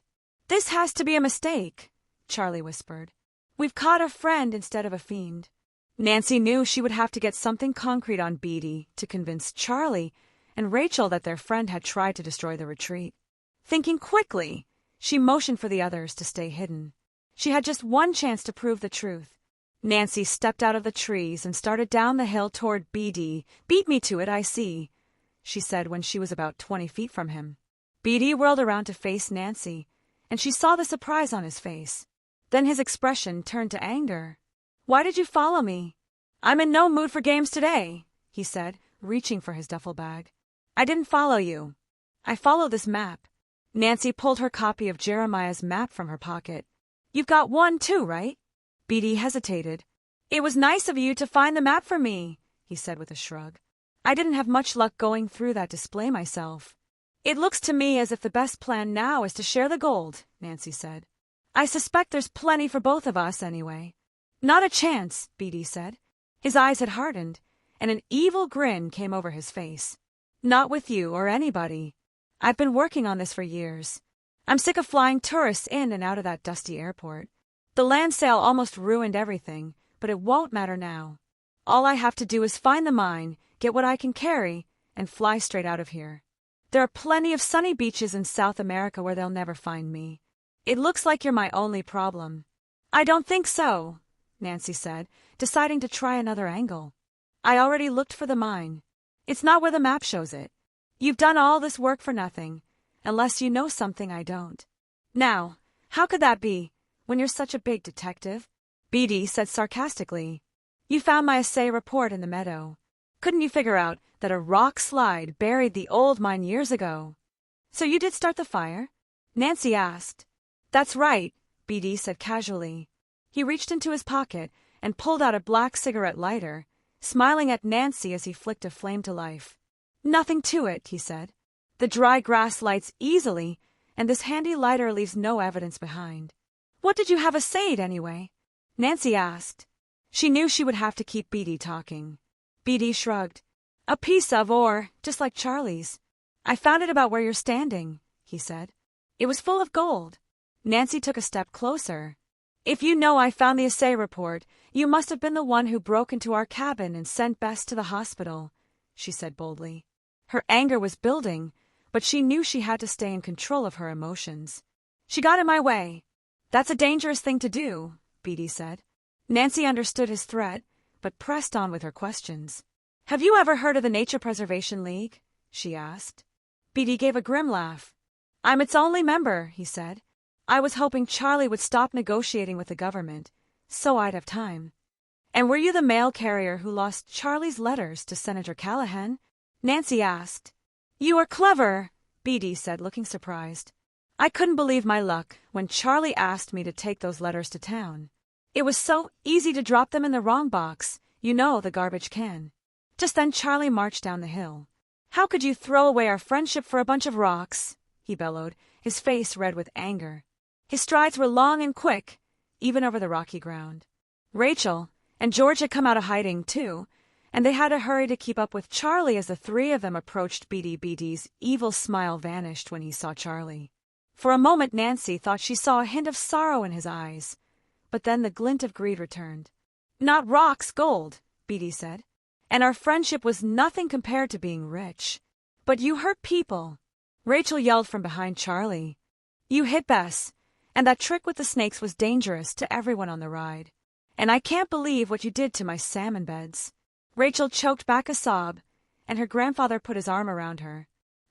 "This has to be a mistake," Charlie whispered. "We've caught a friend instead of a fiend." Nancy knew she would have to get something concrete on B.D. to convince Charlie and Rachel that their friend had tried to destroy the retreat. Thinking quickly, she motioned for the others to stay hidden. She had just one chance to prove the truth. Nancy stepped out of the trees and started down the hill toward B.D. "Beat me to it, I see," she said when she was about 20 feet from him. B.D. whirled around to face Nancy, and she saw the surprise on his face. Then his expression turned to anger. "Why did you follow me?" "I'm in no mood for games today," he said, reaching for his duffel bag. "I didn't follow you. I followed this map." Nancy pulled her copy of Jeremiah's map from her pocket. "You've got one too, right?" B.D. hesitated. "It was nice of you to find the map for me," he said with a shrug. "I didn't have much luck going through that display myself." "It looks to me as if the best plan now is to share the gold," Nancy said. "I suspect there's plenty for both of us anyway." "Not a chance," B.D. said. His eyes had hardened, and an evil grin came over his face. "Not with you or anybody. I've been working on this for years. I'm sick of flying tourists in and out of that dusty airport. The land sale almost ruined everything, but it won't matter now. All I have to do is find the mine, get what I can carry, and fly straight out of here. There are plenty of sunny beaches in South America where they'll never find me. It looks like you're my only problem." "I don't think so," Nancy said, deciding to try another angle. "I already looked for the mine. It's not where the map shows it. You've done all this work for nothing, unless you know something I don't. Now, how could that be, when you're such a big detective?" B.D. said sarcastically. "You found my assay report in the meadow. Couldn't you figure out that a rock slide buried the old mine years ago?" "So you did start the fire?" Nancy asked. "That's right," B.D. said casually. He reached into his pocket and pulled out a black cigarette lighter, smiling at Nancy as he flicked a flame to life. "Nothing to it," he said. "The dry grass lights easily, and this handy lighter leaves no evidence behind." "What did you have assayed, anyway?" Nancy asked. She knew she would have to keep B.D. talking. B.D. shrugged. "A piece of ore, just like Charlie's. I found it about where you're standing," he said. "It was full of gold." Nancy took a step closer. "If you know I found the assay report, you must have been the one who broke into our cabin and sent Bess to the hospital," she said boldly. Her anger was building, but she knew she had to stay in control of her emotions. "She got in my way." "That's a dangerous thing to do," B.D. said. Nancy understood his threat, but pressed on with her questions. "Have you ever heard of the Nature Preservation League?" she asked. B.D. gave a grim laugh. "I'm its only member," he said. "I was hoping Charlie would stop negotiating with the government, so I'd have time." "And were you the mail carrier who lost Charlie's letters to Senator Callahan?" Nancy asked. "You are clever," B.D. said, looking surprised. "I couldn't believe my luck when Charlie asked me to take those letters to town. It was so easy to drop them in the wrong box, you know, the garbage can." Just then Charlie marched down the hill. "How could you throw away our friendship for a bunch of rocks?" he bellowed, his face red with anger. His strides were long and quick, even over the rocky ground. Rachel and George had come out of hiding, too, and they had to hurry to keep up with Charlie as the three of them approached B.D. B.D.'s evil smile vanished when he saw Charlie. For a moment Nancy thought she saw a hint of sorrow in his eyes, but then the glint of greed returned. "Not rocks, gold," B.D. said. and our friendship was nothing compared to being rich. But you hurt people, Rachel yelled from behind Charlie. You hit Bess, and that trick with the snakes was dangerous to everyone on the ride. And I can't believe what you did to my salmon beds. Rachel choked back a sob, and her grandfather put his arm around her.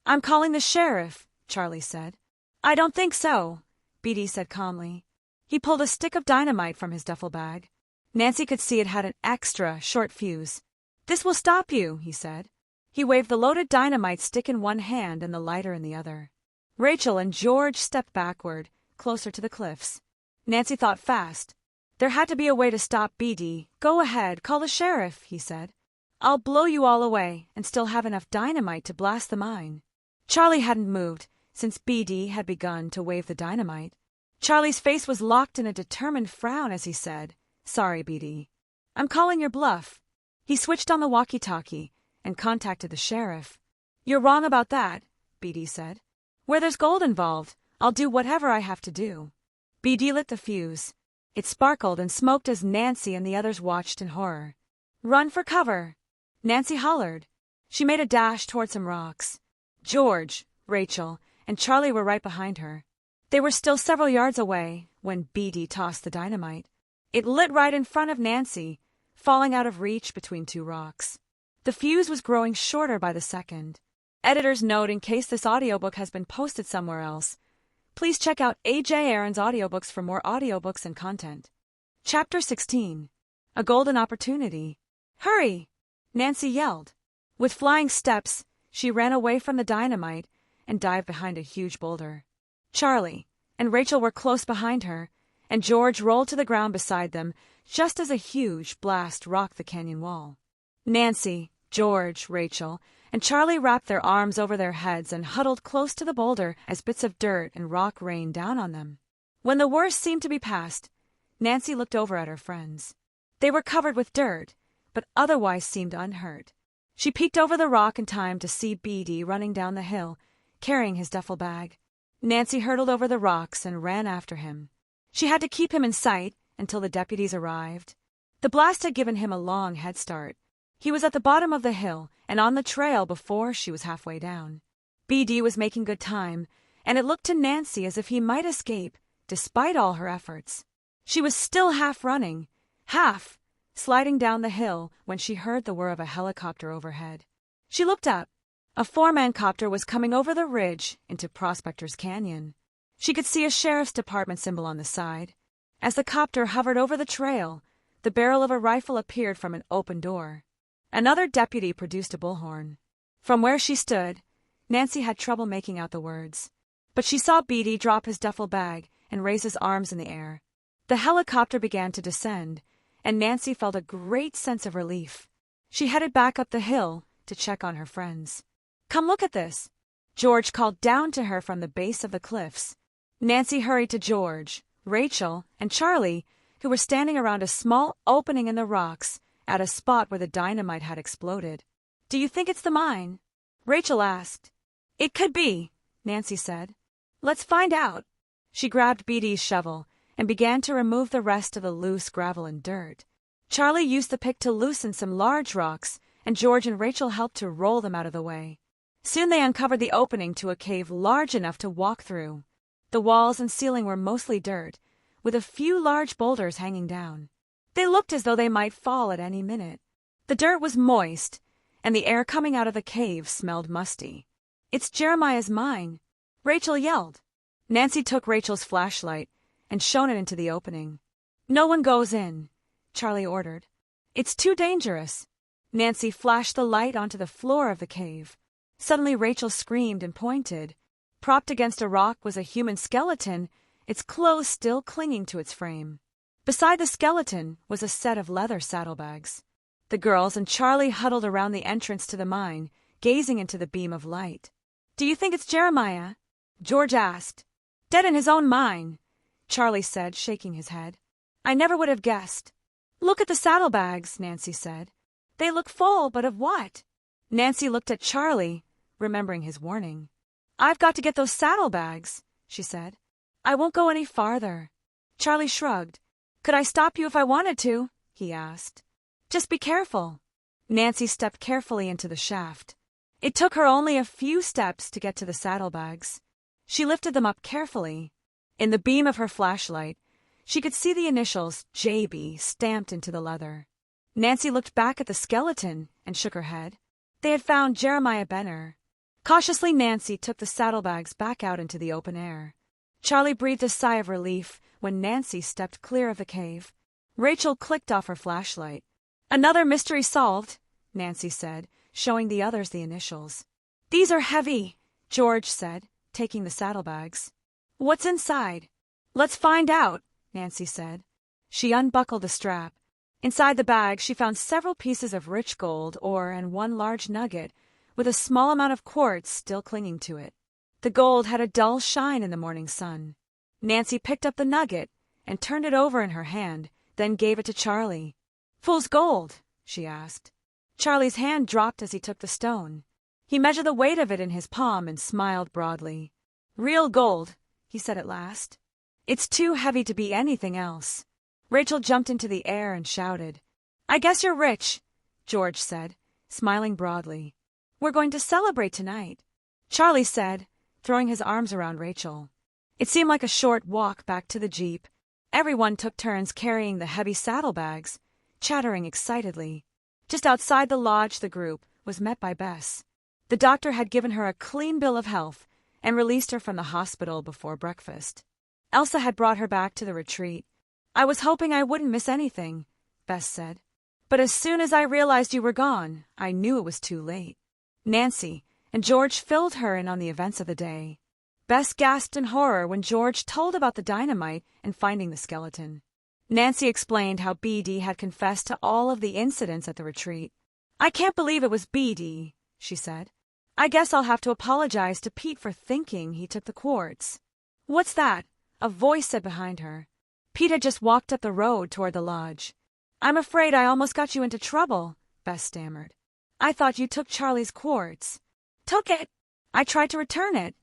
I'm calling the sheriff, Charlie said. I don't think so, Beatty said calmly. He pulled a stick of dynamite from his duffel bag. Nancy could see it had an extra short fuse. This will stop you, he said. He waved the loaded dynamite stick in one hand and the lighter in the other. Rachel and George stepped backward, closer to the cliffs. Nancy thought fast. There had to be a way to stop Beatty. Go ahead, call the sheriff, he said. I'll blow you all away and still have enough dynamite to blast the mine. Charlie hadn't moved since Beatty had begun to wave the dynamite. Charlie's face was locked in a determined frown as he said, Sorry, Beatty. I'm calling your bluff. He switched on the walkie-talkie and contacted the sheriff. You're wrong about that, Beatty said. Where there's gold involved, I'll do whatever I have to do. Beatty lit the fuse. It sparkled and smoked as Nancy and the others watched in horror. Run for cover, Nancy hollered. She made a dash toward some rocks. George, Rachel, and Charlie were right behind her. They were still several yards away when Beatty tossed the dynamite. It lit right in front of Nancy, falling out of reach between two rocks. The fuse was growing shorter by the second. Editor's note in case this audiobook has been posted somewhere else. Please check out A.J. Aaron's audiobooks for more audiobooks and content. Chapter 16. A Golden Opportunity. Hurry! Nancy yelled. With flying steps, she ran away from the dynamite and dived behind a huge boulder. Charlie and Rachel were close behind her, and George rolled to the ground beside them just as a huge blast rocked the canyon wall. Nancy, George, Rachel, and Charlie wrapped their arms over their heads and huddled close to the boulder as bits of dirt and rock rained down on them. When the worst seemed to be past, Nancy looked over at her friends. They were covered with dirt, but otherwise seemed unhurt. She peeked over the rock in time to see Beatty running down the hill, carrying his duffel bag. Nancy hurtled over the rocks and ran after him. She had to keep him in sight until the deputies arrived. The blast had given him a long head start. He was at the bottom of the hill and on the trail before she was halfway down. Beatty was making good time, and it looked to Nancy as if he might escape, despite all her efforts. She was still half running, half sliding down the hill when she heard the whir of a helicopter overhead. She looked up. A four-man copter was coming over the ridge into Prospector's Canyon. She could see a sheriff's department symbol on the side. As the copter hovered over the trail, the barrel of a rifle appeared from an open door. Another deputy produced a bullhorn. From where she stood, Nancy had trouble making out the words. But she saw Beatty drop his duffel bag and raise his arms in the air. The helicopter began to descend, and Nancy felt a great sense of relief. She headed back up the hill to check on her friends. Come look at this, George called down to her from the base of the cliffs. Nancy hurried to George, Rachel, and Charlie, who were standing around a small opening in the rocks at a spot where the dynamite had exploded. Do you think it's the mine? Rachel asked. It could be, Nancy said. Let's find out. She grabbed Beatty's shovel and began to remove the rest of the loose gravel and dirt. Charlie used the pick to loosen some large rocks, and George and Rachel helped to roll them out of the way. Soon they uncovered the opening to a cave large enough to walk through. The walls and ceiling were mostly dirt, with a few large boulders hanging down. They looked as though they might fall at any minute. The dirt was moist, and the air coming out of the cave smelled musty. It's Jeremiah's mine, Rachel yelled. Nancy took Rachel's flashlight and shone it into the opening. No one goes in, Charlie ordered. It's too dangerous. Nancy flashed the light onto the floor of the cave. Suddenly Rachel screamed and pointed. Propped against a rock was a human skeleton, its clothes still clinging to its frame. Beside the skeleton was a set of leather saddlebags. The girls and Charlie huddled around the entrance to the mine, gazing into the beam of light. Do you think it's Jeremiah? George asked. Dead in his own mine, Charlie said, shaking his head. I never would have guessed. Look at the saddlebags, Nancy said. They look full, but of what? Nancy looked at Charlie, remembering his warning. I've got to get those saddlebags, she said. I won't go any farther. Charlie shrugged. Could I stop you if I wanted to? He asked. Just be careful. Nancy stepped carefully into the shaft. It took her only a few steps to get to the saddlebags. She lifted them up carefully. In the beam of her flashlight, she could see the initials JB stamped into the leather. Nancy looked back at the skeleton and shook her head. They had found Jeremiah Benner. Cautiously, Nancy took the saddlebags back out into the open air. Charlie breathed a sigh of relief when Nancy stepped clear of the cave. Rachel clicked off her flashlight. "Another mystery solved," Nancy said, showing the others the initials. "These are heavy," George said, taking the saddlebags. "What's inside?" "Let's find out," Nancy said. She unbuckled the strap. Inside the bag, she found several pieces of rich gold ore and one large nugget, with a small amount of quartz still clinging to it. The gold had a dull shine in the morning sun. Nancy picked up the nugget and turned it over in her hand, then gave it to Charlie. "Fool's gold?" she asked. Charlie's hand dropped as he took the stone. He measured the weight of it in his palm and smiled broadly. "Real gold," he said at last. "It's too heavy to be anything else." Rachel jumped into the air and shouted. "I guess you're rich," George said, smiling broadly. "We're going to celebrate tonight," Charlie said, throwing his arms around Rachel. It seemed like a short walk back to the Jeep. Everyone took turns carrying the heavy saddlebags, chattering excitedly. Just outside the lodge, the group was met by Bess. The doctor had given her a clean bill of health and released her from the hospital before breakfast. Elsa had brought her back to the retreat. "I was hoping I wouldn't miss anything," Bess said. "But as soon as I realized you were gone, I knew it was too late." Nancy and George filled her in on the events of the day. Bess gasped in horror when George told about the dynamite and finding the skeleton. Nancy explained how BD had confessed to all of the incidents at the retreat. "I can't believe it was BD," she said. "I guess I'll have to apologize to Pete for thinking he took the quartz." "What's that?" a voice said behind her. Pete had just walked up the road toward the lodge. "I'm afraid I almost got you into trouble," Bess stammered. "I thought you took Charlie's quartz." "Took it? I tried to return it,"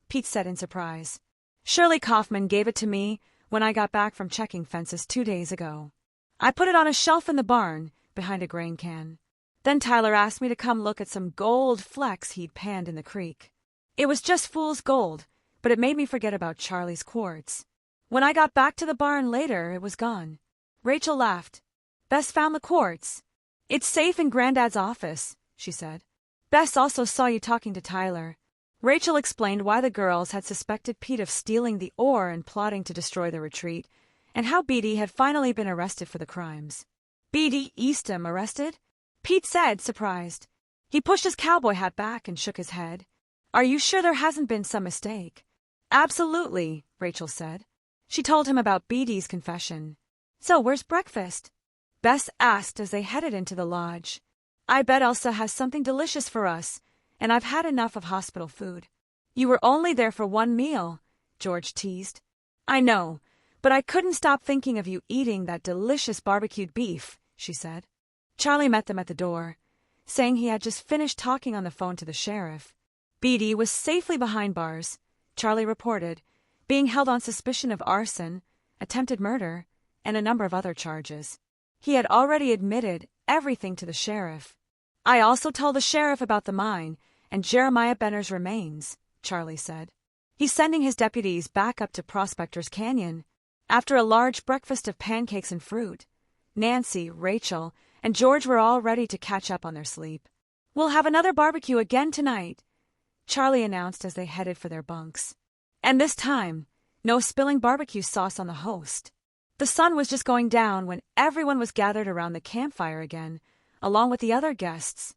Pete said in surprise. "Shirley Kaufman gave it to me when I got back from checking fences 2 days ago. I put it on a shelf in the barn behind a grain can. Then Tyler asked me to come look at some gold flecks he'd panned in the creek. It was just fool's gold, but it made me forget about Charlie's quartz. When I got back to the barn later, it was gone." Rachel laughed. "Bess found the quartz. It's safe in Granddad's office," she said. "Bess also saw you talking to Tyler." Rachel explained why the girls had suspected Pete of stealing the ore and plotting to destroy the retreat, and how BD had finally been arrested for the crimes. "BD Eastham arrested?" Pete said, surprised. He pushed his cowboy hat back and shook his head. "Are you sure there hasn't been some mistake?" "Absolutely," Rachel said. She told him about BD's confession. "So where's breakfast?" Bess asked as they headed into the lodge. "I bet Elsa has something delicious for us, and I've had enough of hospital food." "You were only there for one meal," George teased. "I know, but I couldn't stop thinking of you eating that delicious barbecued beef," she said. Charlie met them at the door, saying he had just finished talking on the phone to the sheriff. BD was safely behind bars, Charlie reported, being held on suspicion of arson, attempted murder, and a number of other charges. He had already admitted everything to the sheriff. "I also told the sheriff about the mine and Jeremiah Benner's remains," Charlie said. "He's sending his deputies back up to Prospector's Canyon." After a large breakfast of pancakes and fruit, Nancy, Rachel, and George were all ready to catch up on their sleep. "We'll have another barbecue again tonight," Charlie announced as they headed for their bunks. And this time, no spilling barbecue sauce on the host. The sun was just going down when everyone was gathered around the campfire again, along with the other guests,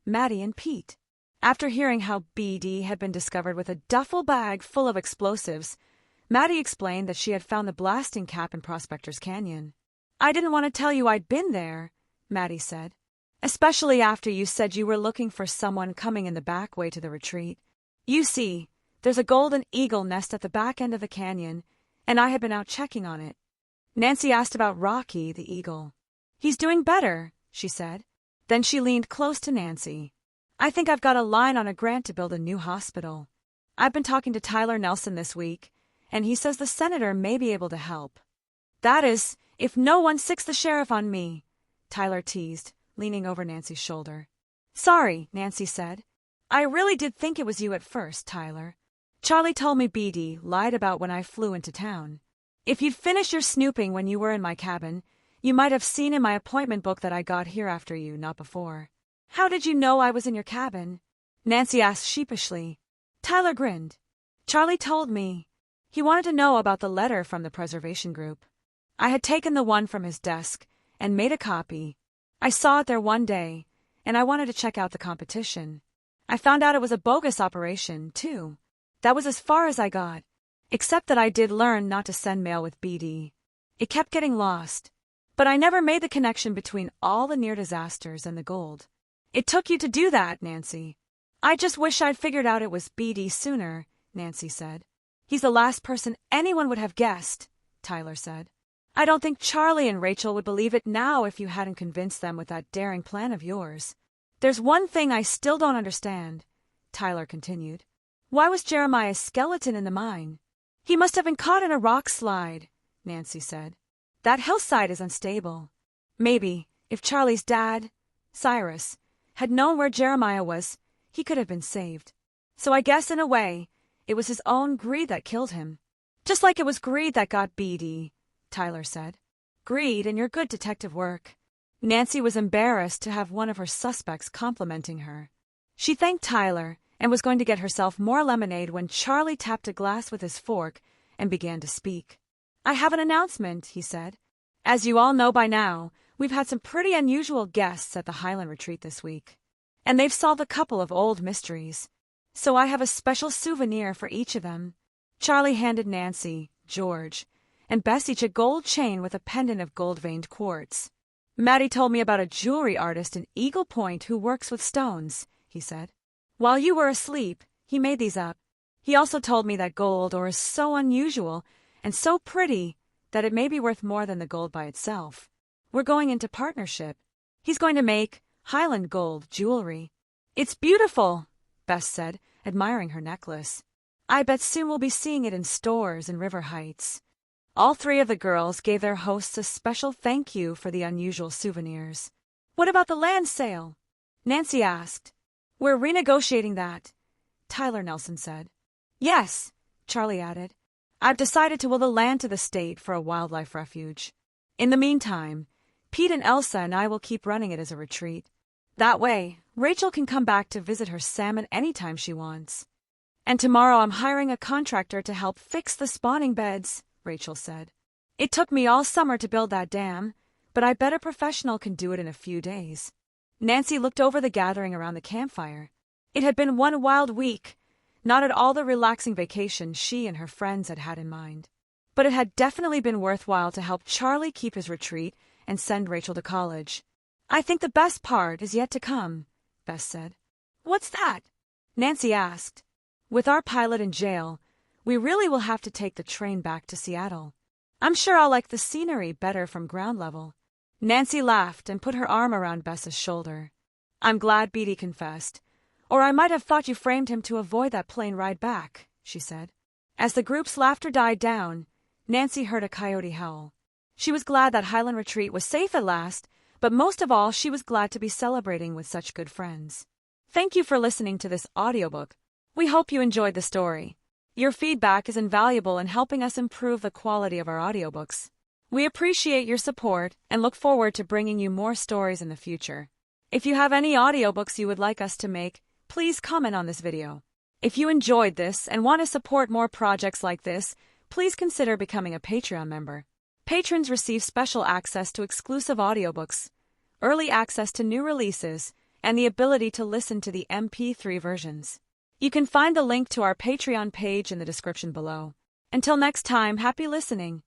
Maddie and Pete. After hearing how BD had been discovered with a duffel bag full of explosives, Maddie explained that she had found the blasting cap in Prospector's Canyon. "I didn't want to tell you I'd been there," Maddie said, "especially after you said you were looking for someone coming in the back way to the retreat. You see, there's a golden eagle nest at the back end of the canyon, and I had been out checking on it." Nancy asked about Rocky, the eagle. "He's doing better," she said. Then she leaned close to Nancy. "I think I've got a line on a grant to build a new hospital. I've been talking to Tyler Nelson this week, and he says the senator may be able to help." "That is, if no one sicks the sheriff on me," Tyler teased, leaning over Nancy's shoulder. Sorry, Nancy said. I really did think it was you at first, Tyler. Charlie told me BD lied about when I flew into town. If you'd finished your snooping when you were in my cabin, you might have seen in my appointment book that I got here after you, not before. How did you know I was in your cabin? Nancy asked sheepishly. Tyler grinned. Charlie told me. He wanted to know about the letter from the preservation group. I had taken the one from his desk and made a copy. I saw it there one day, and I wanted to check out the competition. I found out it was a bogus operation, too. That was as far as I got, except that I did learn not to send mail with BD. It kept getting lost. But I never made the connection between all the near disasters and the gold. It took you to do that, Nancy. I just wish I'd figured out it was BD sooner, Nancy said. He's the last person anyone would have guessed, Tyler said. I don't think Charlie and Rachel would believe it now if you hadn't convinced them with that daring plan of yours. There's one thing I still don't understand, Tyler continued. Why was Jeremiah's skeleton in the mine? He must have been caught in a rock slide, Nancy said. That hillside is unstable. Maybe, if Charlie's dad, Cyrus, had known where Jeremiah was, he could have been saved. So I guess in a way, it was his own greed that killed him. Just like it was greed that got BD, Tyler said. Greed and your good detective work. Nancy was embarrassed to have one of her suspects complimenting her. She thanked Tyler and was going to get herself more lemonade when Charlie tapped a glass with his fork and began to speak. I have an announcement, he said. As you all know by now, we've had some pretty unusual guests at the Highland Retreat this week. And they've solved a couple of old mysteries. So I have a special souvenir for each of them. Charlie handed Nancy, George, and Bess each a gold chain with a pendant of gold-veined quartz. Maddie told me about a jewelry artist in Eagle Point who works with stones, he said. While you were asleep, he made these up. He also told me that gold ore is so unusual and so pretty that it may be worth more than the gold by itself. We're going into partnership. He's going to make Highland gold jewelry. It's beautiful, Bess said, admiring her necklace. I bet soon we'll be seeing it in stores in River Heights. All three of the girls gave their hosts a special thank you for the unusual souvenirs. What about the land sale? Nancy asked. We're renegotiating that, Tyler Nelson said. Yes, Charlie added. I've decided to will the land to the state for a wildlife refuge. In the meantime, Pete and Elsa and I will keep running it as a retreat. That way, Rachel can come back to visit her salmon anytime she wants. And tomorrow I'm hiring a contractor to help fix the spawning beds, Rachel said. It took me all summer to build that dam, but I bet a professional can do it in a few days. Nancy looked over the gathering around the campfire. It had been one wild week, not at all the relaxing vacation she and her friends had had in mind. But it had definitely been worthwhile to help Charlie keep his retreat and send Rachel to college. I think the best part is yet to come, Bess said. What's that? Nancy asked. With our pilot in jail, we really will have to take the train back to Seattle. I'm sure I'll like the scenery better from ground level. Nancy laughed and put her arm around Bess's shoulder. I'm glad Beatty confessed, or I might have thought you framed him to avoid that plane ride back, she said. As the group's laughter died down, Nancy heard a coyote howl. She was glad that Highland Retreat was safe at last, but most of all she was glad to be celebrating with such good friends. Thank you for listening to this audiobook. We hope you enjoyed the story. Your feedback is invaluable in helping us improve the quality of our audiobooks. We appreciate your support and look forward to bringing you more stories in the future. If you have any audiobooks you would like us to make, please comment on this video. If you enjoyed this and want to support more projects like this, please consider becoming a Patreon member. Patrons receive special access to exclusive audiobooks, early access to new releases, and the ability to listen to the MP3 versions. You can find the link to our Patreon page in the description below. Until next time, happy listening.